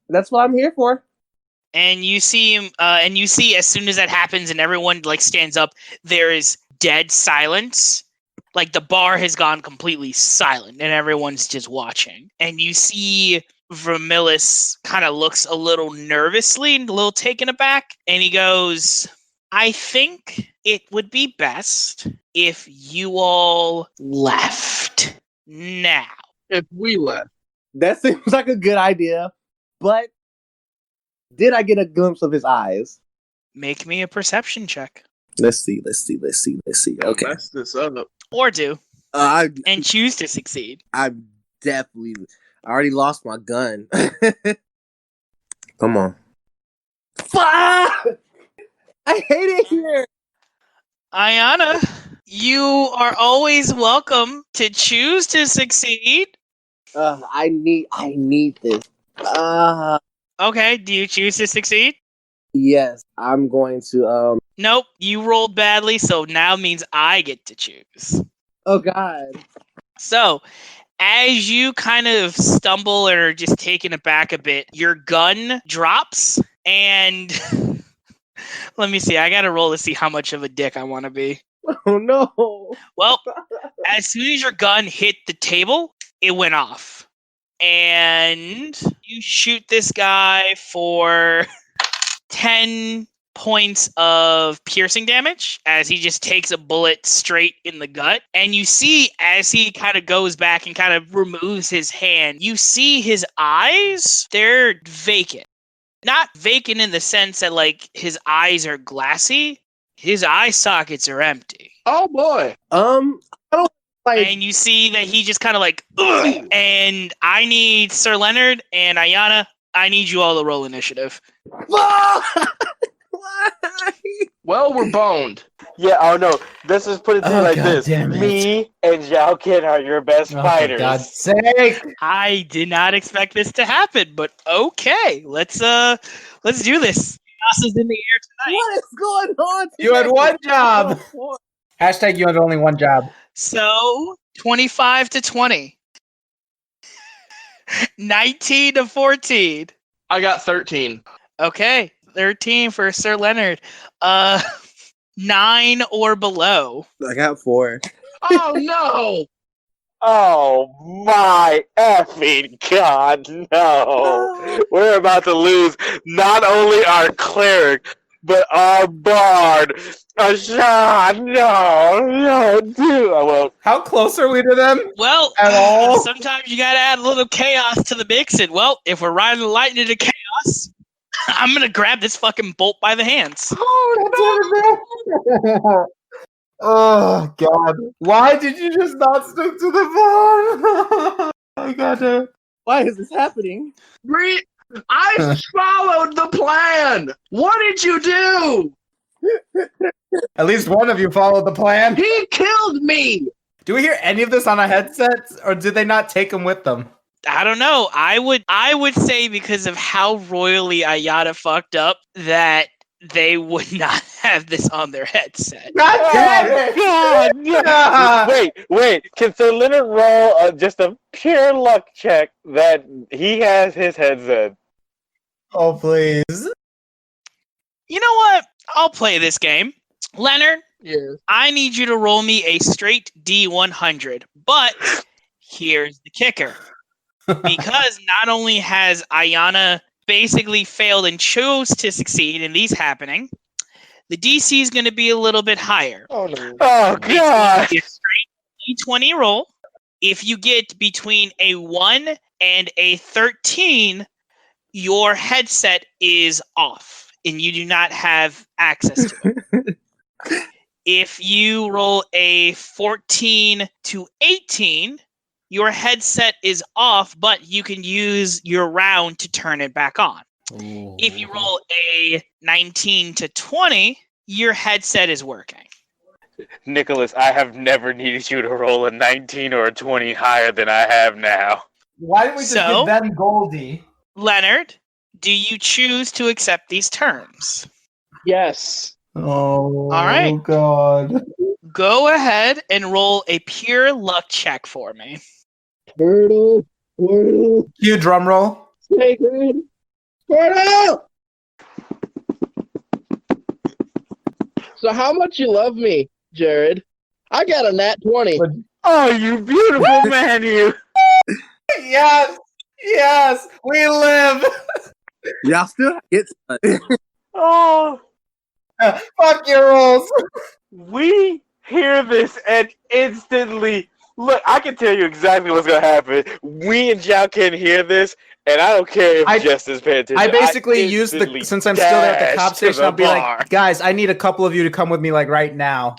That's what I'm here for. And you see him, and you see as soon as that happens, and everyone like stands up, there is dead silence. Like the bar has gone completely silent, and everyone's just watching. And you see Vermillis kind of looks a little nervously, a little taken aback, and he goes, "I think it would be best if you all left now." If we left. That seems like a good idea, but did I get a glimpse of his eyes? Make me a perception check. Let's see. Okay. Mess this up. Or do. I And choose to succeed. definitely. I already lost my gun. Come on. Fuck! I hate it here. Ayana, you are always welcome to choose to succeed. I need this. Okay, do you choose to succeed? Yes, I'm going to. Nope, you rolled badly, so now means I get to choose. Oh God. So, as you kind of stumble or are just taken aback a bit, your gun drops, and let me see, I gotta roll to see how much of a dick I want to be. Oh no. Well, as soon as your gun hit the table, it went off. And you shoot this guy for 10 points of piercing damage as he just takes a bullet straight in the gut. And you see, as he kind of goes back and kind of removes his hand, you see his eyes, they're vacant. Not vacant in the sense that, like, his eyes are glassy. His eye sockets are empty. Oh boy. I don't like. And you see that he just kind of like, ugh! And I need Sir Leonard and Ayana, I need you all to roll initiative. Why? Well, we're boned. Yeah, oh no. This is put it to you Oh, like God this. damn it. Me and Zhao Kin are your best Oh, for fighters. God's sake! I did not expect this to happen, but okay, let's do this. Chaos is in the air tonight. What is going on? You had today? one job. Oh, Hashtag you had only one job. So 25 to 20. 19 to 14. I got 13. Okay, 13 for Sir Leonard. 9 or below. I got 4. Oh no! Oh my effing god, no. We're about to lose not only our cleric, but our bard. Ashan, no, dude. Well, How close are we to them? Well, At all? sometimes you gotta add a little chaos to the mix, and well, if we're riding the lightning into chaos, I'm gonna grab this fucking bolt by the hands. Oh God! Why did you just not stick to the phone? I gotta. Why is this happening? I followed the plan! What did you do? At least one of you followed the plan. He killed me! Do we hear any of this on our headsets, or did they not take them with them? I don't know. I would say because of how royally Ayada fucked up that they would not have this on their headset. God damn oh it! god, no. Wait. Can Sir Leonard roll just a pure luck check that he has his headset? Oh please! You know what? I'll play this game. Leonard, Yes. I need you to roll me a straight D100. But here's the kicker. Because not only has Ayana basically failed and chose to succeed in these happening, the DC is going to be a little bit higher. Oh no. Oh It's going god. to be a straight D20 roll. If you get between a 1 and a 13, your headset is off and you do not have access to it. If you roll a 14 to 18, your headset is off, but you can use your round to turn it back on. If you roll a 19 to 20, your headset is working. Nicholas, I have never needed you to roll a 19 or a 20 higher than I have now. Why didn't we just So- give them Goldie? Leonard, do you choose to accept these terms? Yes. Oh, All right. God. Go ahead and roll a pure luck check for me. Turtle, Squirtle, Cue drum roll. Sacred, Squirtle! So how much you love me, Jared? I got a nat 20. Oh, you beautiful man, you. Yes! Yes! We live! Y'all still get Oh, Fuck your rolls! we hear this and instantly look. I can tell you exactly what's gonna happen. We and Zhao can hear this, and I don't care if Jess is paying attention. I basically use instantly since I'm still there at the dash cop to station, the I'll be bar. like, guys, I need a couple of you to come with me, like, right now.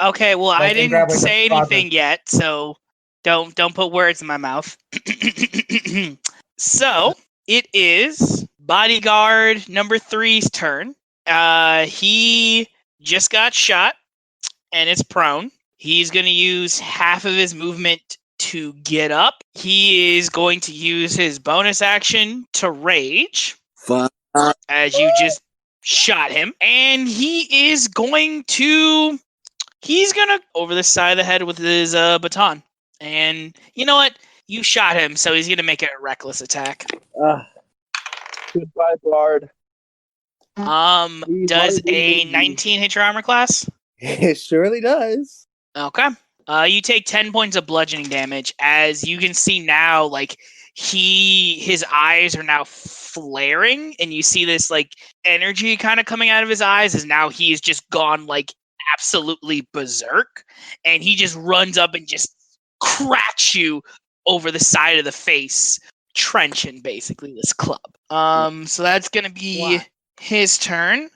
Okay, well, I Like, and didn't grab, like, say the anything yet, so don't put words in my mouth. So it is bodyguard number 3's turn. He just got shot and is prone. He's going to use half of his movement to get up. He is going to use his bonus action to rage, Fuck. as you just shot him. And he's going to over the side of the head with his baton. And you know what? You shot him, so he's going to make it a reckless attack. Goodbye, Bard. Does a 19 hit your armor class? It surely does. Okay. You take 10 points of bludgeoning damage. As you can see now, like his eyes are now flaring, and you see this like energy kind of coming out of his eyes. As now he is just gone like absolutely berserk, and he just runs up and just cracks you over the side of the face, trenching basically this club. So that's gonna be his turn.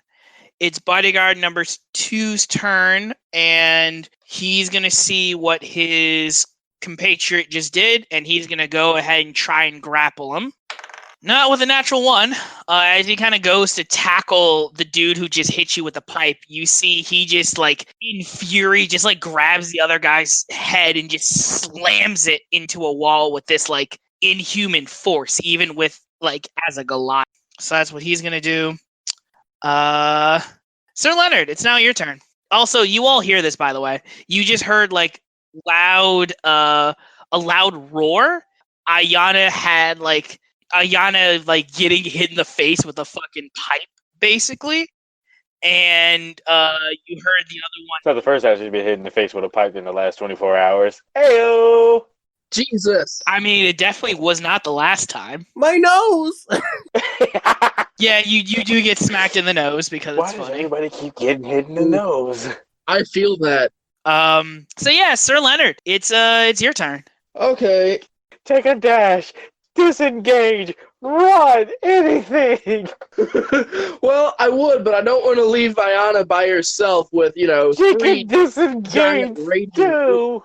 It's bodyguard number 2's turn, and he's going to see what his compatriot just did, and he's going to go ahead and try and grapple him. Not with a natural 1. As he kind of goes to tackle the dude who just hit you with the pipe, you see he just, like, in fury, just, like, grabs the other guy's head and just slams it into a wall with this, like, inhuman force, even with, like, as a Goliath. So that's what he's going to do. Sir Leonard, it's now your turn. Also, you all hear this, by the way. You just heard like a loud roar. Ayana getting hit in the face with a fucking pipe, basically. And you heard the other one. So the first time she's been hit in the face with a pipe in the last 24 hours. Heyo! Jesus. I mean, it definitely was not the last time. My nose. Yeah, you do get smacked in the nose because Why it's does funny. everybody keep getting hit in the nose? I feel that. So yeah, Sir Leonard, it's your turn. Okay. Take a dash, disengage, run, anything. Well, I would, but I don't want to leave Viana by herself with, She 3 can disengage giant raging too.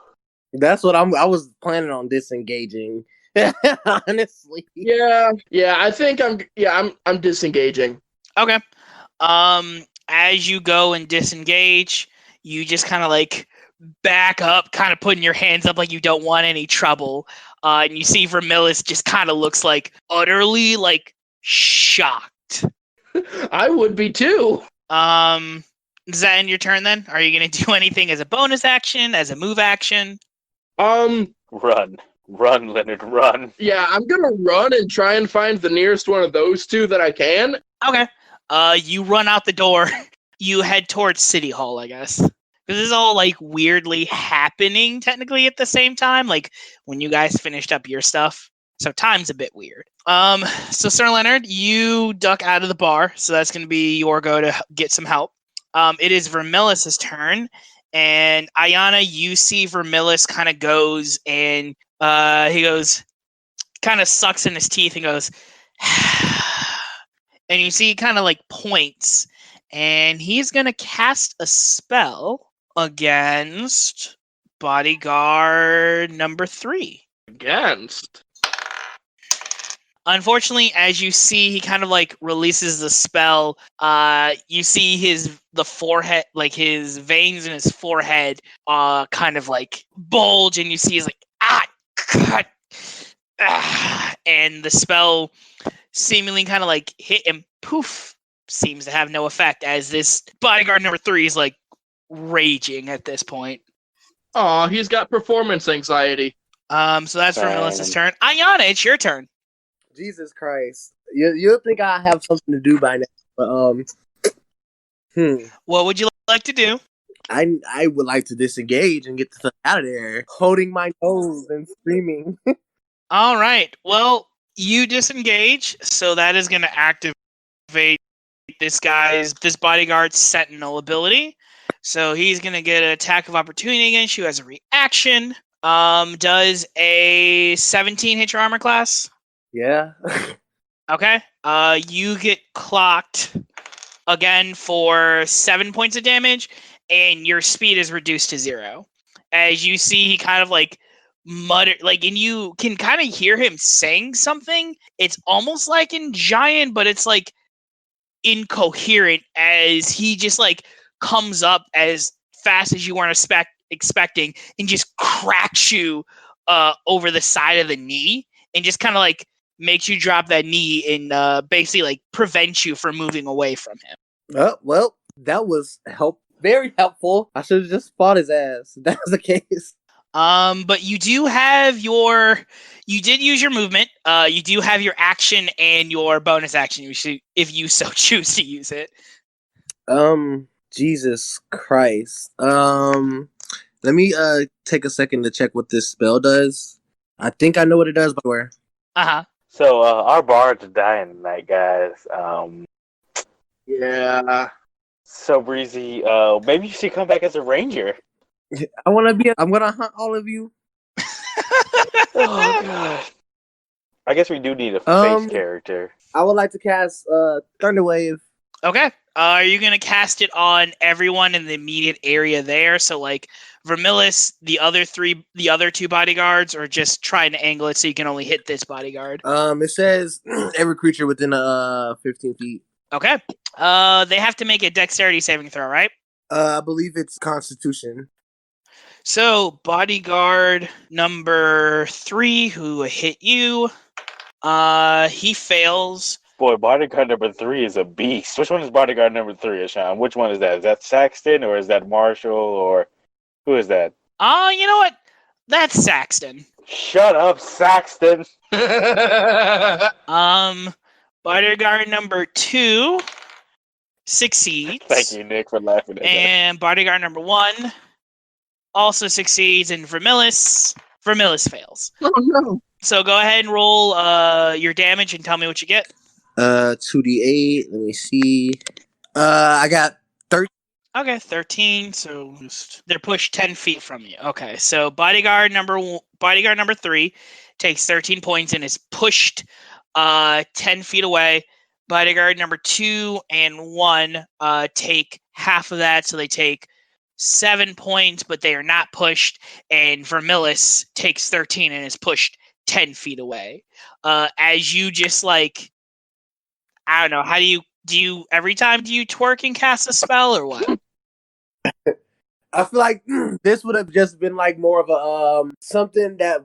That's what I was planning on disengaging. Honestly. Yeah, I think I'm disengaging. Okay. As you go and disengage, you just kind of like back up, kind of putting your hands up like you don't want any trouble. And you see Vermillis just kind of looks like utterly like shocked. I would be too. Does that end your turn then? Are you going to do anything as a bonus action, as a move action? Run, Leonard, run. Yeah, I'm gonna run and try and find the nearest one of those two that I can. Okay. You run out the door. You head towards City Hall, I guess. This is all like weirdly happening technically at the same time, like when you guys finished up your stuff. So time's a bit weird. So Sir Leonard, you duck out of the bar, so that's gonna be your go to get some help. It is Vermillis' turn, and Ayana, you see Vermillis kind of goes and he goes, kind of sucks in his teeth and goes, and you see he kind of like points, and he's gonna cast a spell against bodyguard number 3. Against? Unfortunately, as you see, he kind of like releases the spell. You see the forehead, like his veins in his forehead, kind of like bulge, and you see he's like God, and the spell seemingly kind of like hit him. Poof, seems to have no effect as this bodyguard number 3 is like raging at this point. Aw, he's got performance anxiety. So that's for Melissa's turn. Ayana, it's your turn. Jesus Christ. You'll think I have something to do by now, but What would you like to do? I would like to disengage and get the fuck out of there, holding my nose and screaming. All right. Well, you disengage, so that is going to activate this bodyguard's sentinel ability. So he's going to get an attack of opportunity against you as a reaction. Does a 17 hit your armor class? Yeah. Okay. You get clocked again for 7 points of damage, and your speed is reduced to 0. As you see, he kind of like mutter, like, and you can kind of hear him saying something. It's almost like in Giant, but it's like incoherent as he just like comes up as fast as you weren't expecting and just cracks you over the side of the knee and just kind of like makes you drop that knee and basically like prevents you from moving away from him. Oh, well, that was very helpful. I should have just fought his ass. If that was the case. But you did use your movement. You do have your action and your bonus action if you so choose to use it. Jesus Christ. Let me take a second to check what this spell does. I think I know what it does, but where? Uh-huh. So our bards are dying tonight, guys. Yeah. So Breezy, maybe you should come back as a ranger. I'm gonna hunt all of you. Oh god. I guess we do need a face character. I would like to cast Thunderwave. Okay. Are you gonna cast it on everyone in the immediate area there? So like Vermillis, the other two bodyguards, or just trying to angle it so you can only hit this bodyguard? It says every creature within 15 feet. Okay. They have to make a dexterity saving throw, right? I believe it's Constitution. So bodyguard number 3 who hit you, he fails. Boy, bodyguard number 3 is a beast. Which one is bodyguard number 3, Ashan? Which one is that? Is that Saxton or is that Marshall or who is that? You know what? That's Saxton. Shut up, Saxton. Bodyguard number 2 succeeds. Thank you, Nick, for laughing at that. And bodyguard number 1 also succeeds, and Vermillis fails. Oh no. So go ahead and roll your damage and tell me what you get. 2d8. Let me see. I got 13. Okay, 13. So they're pushed 10 feet from you. Okay, so bodyguard number 3 takes 13 points and is pushed 10 feet away. Bodyguard number 2 and 1 take half of that, so they take 7 points, but they are not pushed. And Vermillis takes 13 and is pushed 10 feet away. As you just like, I don't know, how do you every time do you twerk and cast a spell or what? I feel like this would have just been like more of a something that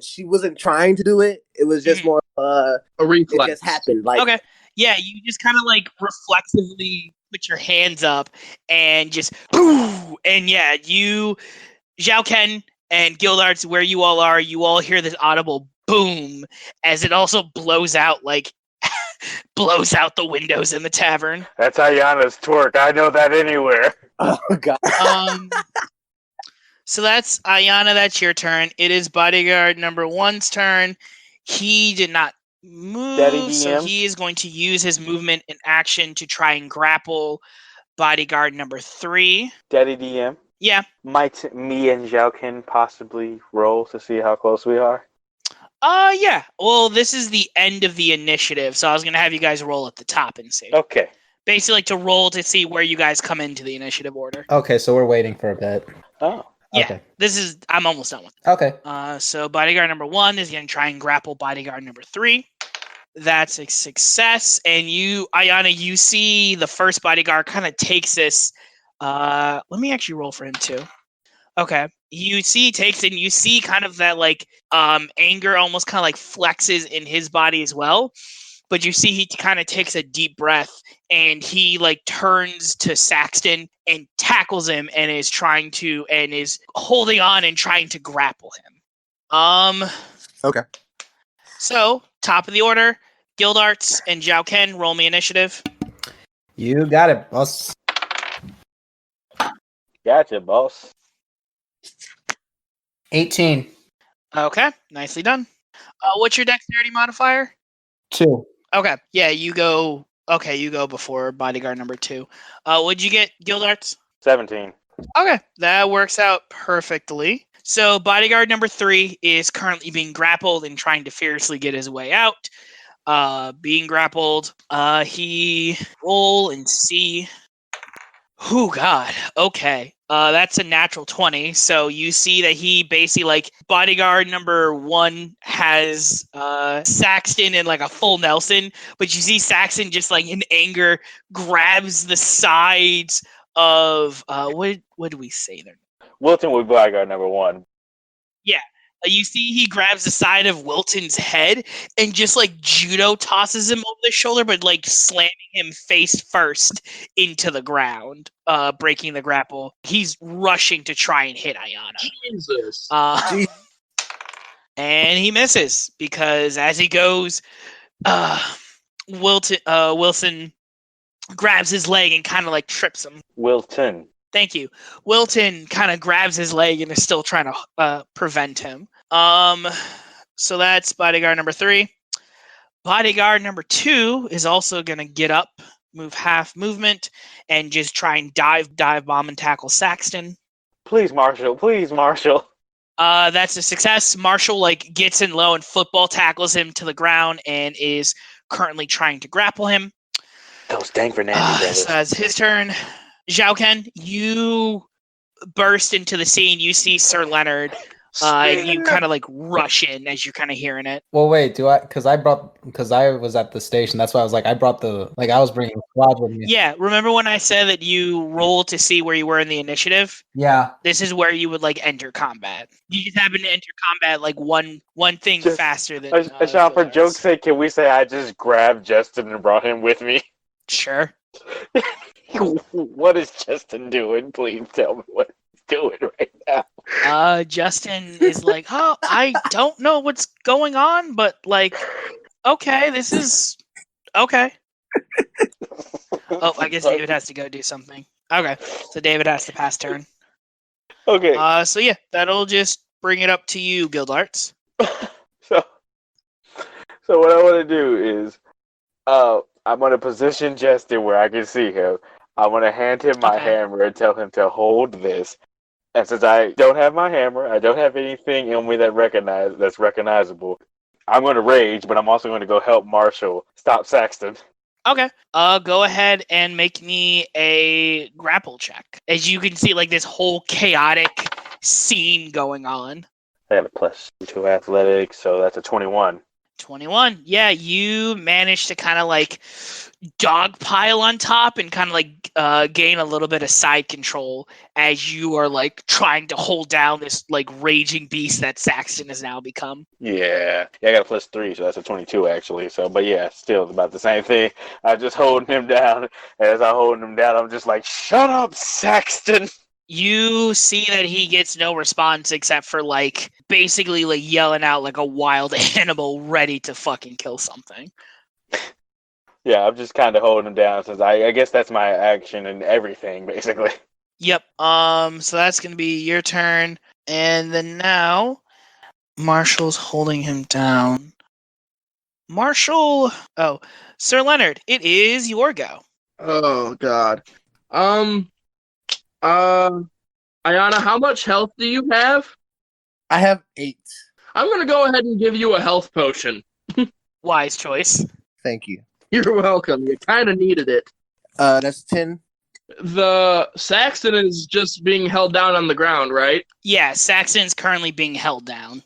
she wasn't trying to do it. It was just more a reflex. It just happened. Like, okay. Yeah, you just kind of like reflexively put your hands up and just boo! And yeah, you, Zhao Ken and Gildarts, where you all are, you all hear this audible boom as it also blows out blows out the windows in the tavern. That's Ayana's twerk. I know that anywhere. oh god. So that's Ayana. That's your turn. It is bodyguard number 1's turn. He did not move, so he is going to use his movement and action to try and grapple bodyguard number 3. Daddy DM? Yeah. Might me and Zhao Ken possibly roll to see how close we are? Yeah. Well, this is the end of the initiative, so I was going to have you guys roll at the top and see. Okay. Basically, like to roll to see where you guys come into the initiative order. Okay, so we're waiting for a bit. Oh. Yeah. Okay. I'm almost done with it. Okay. So bodyguard number 1 is going to try and grapple bodyguard number 3. That's a success. And you, Ayana, you see the first bodyguard kind of takes this. Let me actually roll for him too. Okay. You see he takes it, and you see kind of that like anger almost kind of like flexes in his body as well. But you see he kind of takes a deep breath, and he like turns to Saxton and tackles him and is holding on and trying to grapple him. Okay. So, top of the order, Gildarts and Zhao Ken, roll me initiative. You got it, boss. Gotcha, boss. 18. Okay, nicely done. What's your dexterity modifier? 2. Okay, yeah, you go before bodyguard number 2. What'd you get, Gildarts? 17. Okay, that works out perfectly. So bodyguard number 3 is currently being grappled and trying to fiercely get his way out. Being grappled, he roll and see. Oh God. Okay. That's a natural 20. So you see that he basically like bodyguard number 1 has Saxton in like a full Nelson, but you see Saxton just like in anger grabs the sides of what do we say there? Wilton would be bodyguard number 1. Yeah. You see he grabs the side of Wilton's head and just like judo tosses him over the shoulder, but like slamming him face first into the ground, breaking the grapple. He's rushing to try and hit Ayana. Jesus. And he misses because as he goes, Wilson grabs his leg and kind of like trips him. Wilton. Thank you. Wilton kind of grabs his leg and is still trying to prevent him. So that's bodyguard number 3. Bodyguard number 2 is also going to get up, move half movement, and just try and dive bomb and tackle Saxton. Please, Marshall. Please, Marshall. That's a success. Marshall like gets in low and football tackles him to the ground and is currently trying to grapple him. Those dang Fernandes brothers. So that's his turn. Zhao Ken, you burst into the scene. You see Sir Leonard, and you kind of like rush in as you're kind of hearing it. Well, wait, because I was at the station. That's why I was like, I was bringing squad with me. Yeah, remember when I said that you roll to see where you were in the initiative? Yeah. This is where you would like enter combat. You just happen to enter combat like one thing faster than. Sean, for Gildarts. joke's sake, can we say I just grabbed Justin and brought him with me? Sure. What is Justin doing? Please tell me what he's doing right now. Justin is like, oh, I don't know what's going on, but like, okay, this is okay. Oh, I guess David has to go do something. Okay, so David has to pass turn. Okay. So yeah, that'll just bring it up to you, Gildarts. So what I want to do is, I'm going to position Justin where I can see him. I'm going to hand him my hammer and tell him to hold this. And since I don't have my hammer, I don't have anything in me that's recognizable, I'm going to rage, but I'm also going to go help Marshall stop Saxton. Okay. Go ahead and make me a grapple check. As you can see, like this whole chaotic scene going on. I have a +2 athletics, so that's a 21. 21. Yeah, you managed to kind of like dogpile on top and kind of like gain a little bit of side control as you are like trying to hold down this like raging beast that Saxton has now become. Yeah, I got a +3, so that's a 22 actually. So, but yeah, still about the same thing. I'm just holding him down. As I'm holding him down, I'm just like, shut up, Saxton. You see that he gets no response except for like basically like yelling out like a wild animal ready to fucking kill something. Yeah, I'm just kind of holding him down since I guess that's my action and everything basically. Yep. So that's gonna be your turn, and then now Marshall's holding him down. Marshall. Oh, Sir Leonard, it is your go. Oh God. Ayana, how much health do you have? I have 8. I'm gonna go ahead and give you a health potion. Wise choice. Thank you. You're welcome. You kind of needed it. That's 10. The Saxton is just being held down on the ground, right? Yeah, Saxon's currently being held down.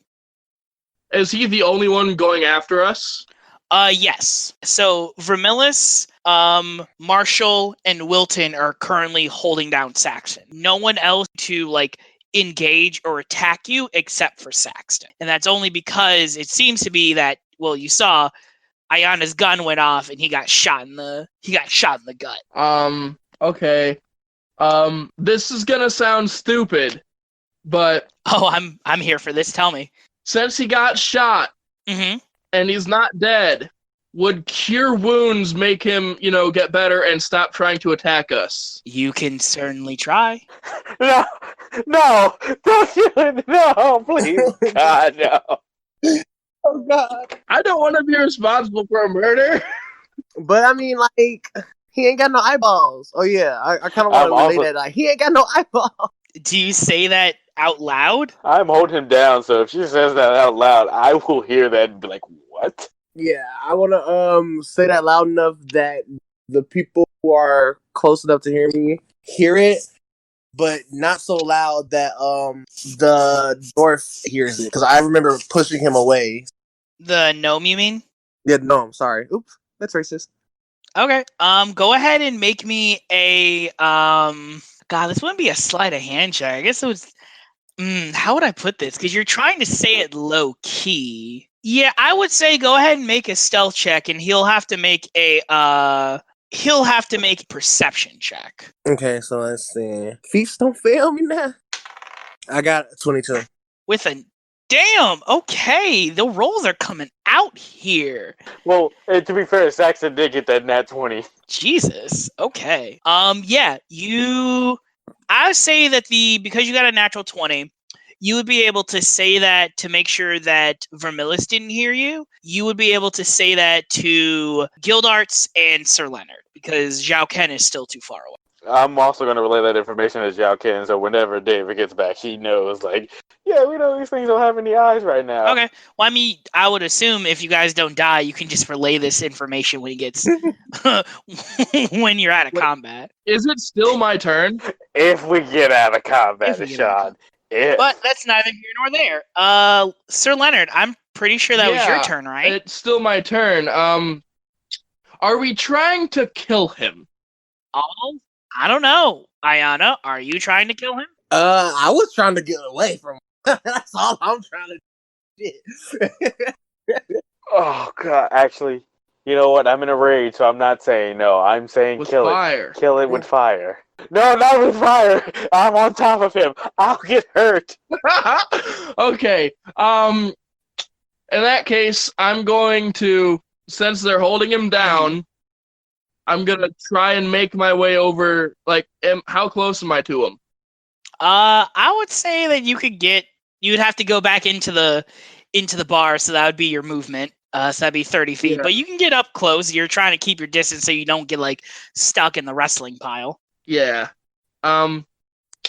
Is he the only one going after us? Yes. So Vermillis, Marshall, and Wilton are currently holding down Saxon. No one else to like engage or attack you except for Saxton. And that's only because it seems to be that, well, you saw Ayana's gun went off and he got shot in the gut. Okay. This is gonna sound stupid, but Oh, I'm here for this. Tell me. since he got shot Mm-hmm. and he's not dead, would cure wounds make him, get better and stop trying to attack us? You can certainly try. No, no, don't do it. No, please, God, no. Oh God! I don't want to be responsible for a murder. But I mean, like, he ain't got no eyeballs. Oh yeah, I kind of want to relate that. Like, he ain't got no eyeballs. Do you say that out loud? I'm holding him down, so if she says that out loud, I will hear that and be like, what? Yeah, I want to say that loud enough that the people who are close enough to hear me hear it, but not so loud that the dwarf hears it. Because I remember pushing him away. The gnome, you mean? Yeah, no, I'm sorry. Oops, that's racist. Okay. Go ahead and make me a God, this wouldn't be a sleight of hand check. I guess it was. How would I put this? Because you're trying to say it low key. Yeah, I would say go ahead and make a stealth check, and he'll have to make a perception check. Okay, so let's see. Feats don't fail me now. I got 22. With a damn. Okay, the rolls are coming out here. Well, to be fair, Saxon did get that nat 20. Jesus. Okay. Yeah, I say that because you got a natural 20, you would be able to say that to make sure that Vermillis didn't hear you. You would be able to say that to Gildarts and Sir Leonard because Zhao Ken is still too far away. I'm also going to relay that information to Zhao Ken, so whenever David gets back, he knows, like, yeah, we know these things don't have any eyes right now. Okay. Well, I mean, I would assume if you guys don't die, you can just relay this information when he gets when you're out of combat. Is it still my turn? If we get out of combat, Sean. But that's neither here nor there. Sir Leonard, I'm pretty sure that was your turn, right? It's still my turn. Are we trying to kill him? Oh, I don't know. Ayana, are you trying to kill him? I was trying to get away from him. That's all I'm trying to do. Oh, God. Actually, you know what? I'm in a rage, so I'm not saying no. I'm saying With kill fire. it. Kill it with fire. No, not with fire. I'm on top of him. I'll get hurt. Okay. In that case, I'm going to, since they're holding him down, I'm going to try and make my way over, like, how close am I to him? I would say that you'd have to go back into the bar, so that would be your movement. So that'd be 30 feet. Yeah. But you can get up close. You're trying to keep your distance so you don't get, like, stuck in the wrestling pile. Yeah. Like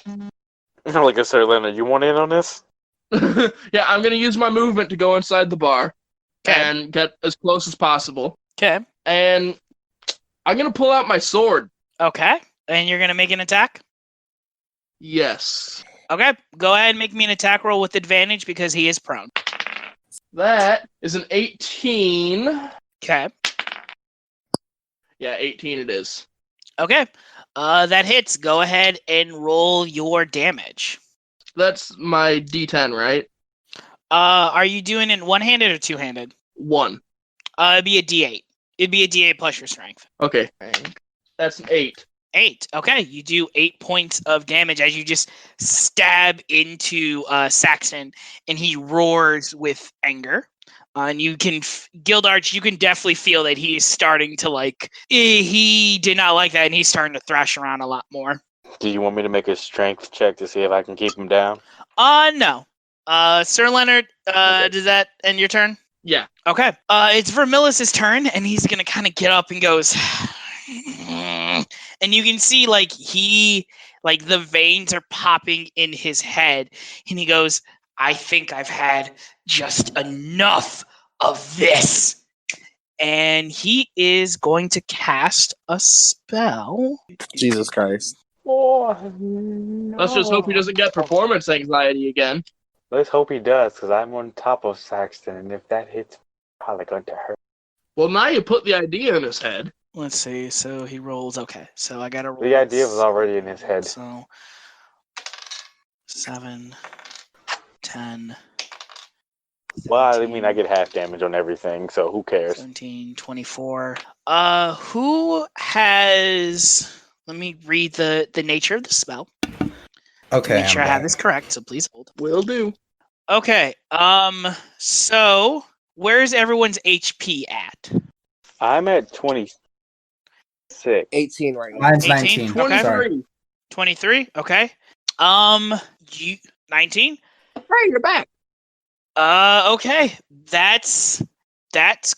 I said, Leonard, you want in on this? Yeah, I'm going to use my movement to go inside the bar and get as close as possible. Okay. And I'm going to pull out my sword. Okay. And you're going to make an attack? Yes. Okay. Go ahead and make me an attack roll with advantage because he is prone. That is an 18. Okay. Yeah, 18 it is. Okay. That hits. Go ahead and roll your damage. That's my D10, right? Are you doing it one-handed or two-handed? One. It'd be a D8. It'd be a D8 plus your strength. Okay. That's an 8. 8. Okay, you do 8 points of damage as you just stab into Saxon, and he roars with anger. And you can, Gildarts, you can definitely feel that he's starting to he did not like that, and he's starting to thrash around a lot more. Do you want me to make a strength check to see if I can keep him down? No. Sir Leonard, Okay. Does that end your turn? Yeah. Okay. It's Vermillis' turn, and he's gonna kind of get up and goes, and you can see the veins are popping in his head, and he goes, I think I've had just enough of this. And he is going to cast a spell. Jesus Christ. Oh, no. Let's just hope he doesn't get performance anxiety again. Let's hope he does, because I'm on top of Saxton, and if that hits, probably going to hurt. Well, now you put the idea in his head. Let's see. So he rolls. Okay. So I got to roll. The idea was already in his head. So 7, 10. Well, I mean, I get half damage on everything, so who cares? 17, 24. Who has... Let me read the nature of the spell. Okay. Make sure I have back. this correct, so please hold. Will do. Okay. So where's everyone's HP at? I'm at 26. 18 right now. Mine's 18? 19. Okay. Sorry. 23? Okay. You 19? Hey, you're back. Okay. That's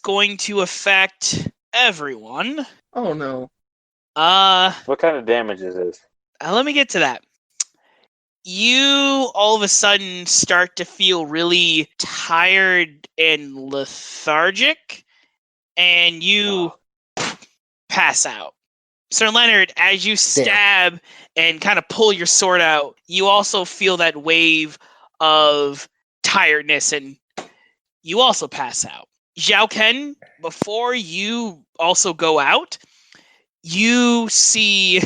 going to affect everyone. Oh, no. What kind of damage is this? Let me get to that. You all of a sudden start to feel really tired and lethargic, and you pass out. Sir Leonard, as you stab and kind of pull your sword out, you also feel that wave of tiredness, and you also pass out. Zhao Ken, before you also go out, you see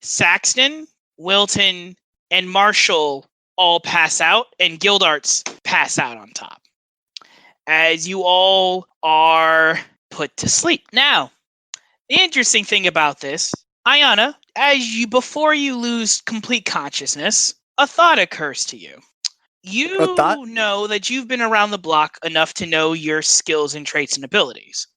Saxton, Wilton, and Marshall all pass out, and Gildarts pass out on top, as you all are put to sleep. Now, the interesting thing about this, Ayana, before you lose complete consciousness, a thought occurs to you. You A thought? know that you've been around the block enough to know your skills and traits and abilities.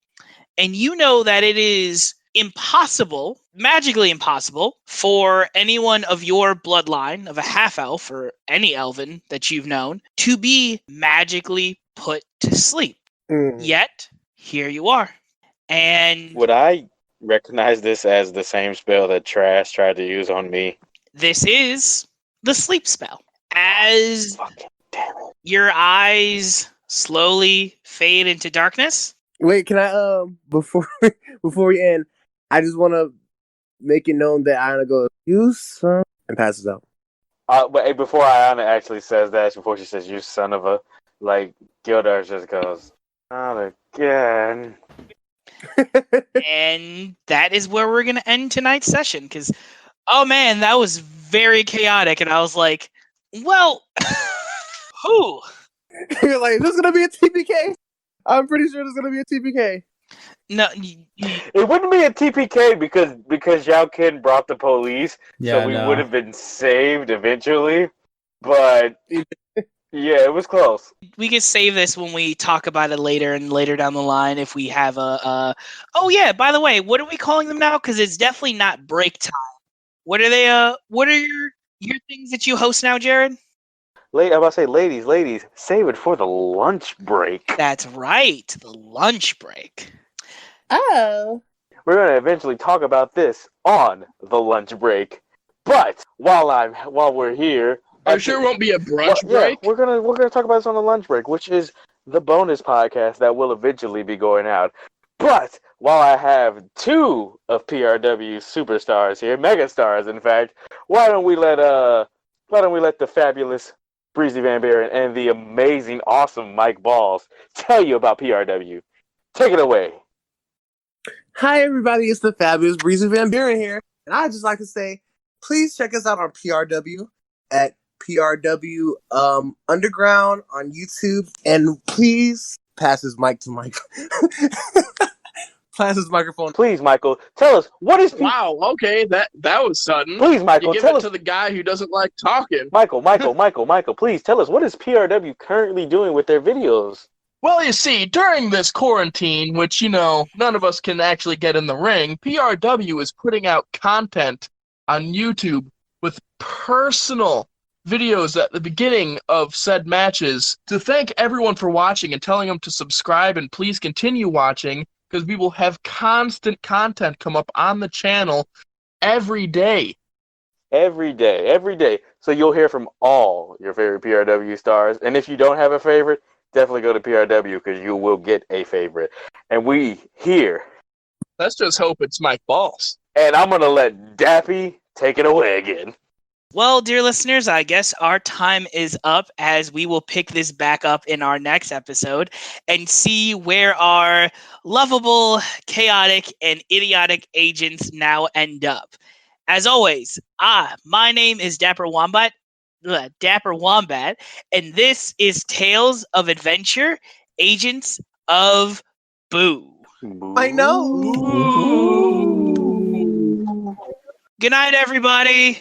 And you know that it is impossible, magically impossible, for anyone of your bloodline, of a half-elf or any elven that you've known, to be magically put to sleep. Yet, here you are. And Would I recognize this as the same spell that Trash tried to use on me? this is the sleep spell. As Fucking damn it. your eyes slowly fade into darkness. Wait, can I before we end, I just want to make it known that Ayana goes, "You son," and passes out. But hey, before Ayana actually says that, before she says, "You son of a," like, Gildar just goes, "Not again." And that is where we're going to end tonight's session, because, oh man, that was very chaotic, and I was like, well, who? You're like, "This is gonna be a TPK." I'm pretty sure there's gonna be a TPK. No, It wouldn't be a TPK because Zhao Ken brought the police, Yeah, so we no. would have been saved eventually. But yeah, it was close. we can save this when we talk about it later and later down the line if we have a oh yeah, by the way, what are we calling them now? Because it's definitely not break time. What are they? What are your things that you host now, Jared? I'm about to say, ladies, save it for the lunch break. That's right, the lunch break. Oh. We're gonna eventually talk about this on the lunch break. But while we're here, I'm sure it won't be a brunch break. Yeah, we're gonna talk about this on the lunch break, which is the bonus podcast that will eventually be going out. But while I have two of PRW's superstars here, megastars, in fact, why don't we let the fabulous Breezy Van Buren and the amazing, awesome Mike Balls tell you about PRW. Take it away. Hi, everybody. It's the fabulous Breezy Van Buren here. And I'd just like to say, please check us out on PRW at PRW Underground on YouTube. And please pass his mic to Mike. Pass his microphone. Please, Michael, tell us, what is... Wow, okay, that was sudden. Please, Michael, you give tell it us... to the guy who doesn't like talking. Michael, please tell us, what is PRW currently doing with their videos? Well, you see, during this quarantine, which, none of us can actually get in the ring, PRW is putting out content on YouTube with personal videos at the beginning of said matches to thank everyone for watching and telling them to subscribe and please continue watching, because we will have constant content come up on the channel every day. Every day. So you'll hear from all your favorite PRW stars. And if you don't have a favorite, definitely go to PRW because you will get a favorite. And we here. Let's just hope it's Mike Balls. And I'm going to let Dappy take it away again. Well, dear listeners, I guess our time is up, as we will pick this back up in our next episode and see where our lovable, chaotic, and idiotic agents now end up. As always, my name is Dapper Wombat, and this is Tales of Adventure, Agents of Boo. I know. Good night, everybody.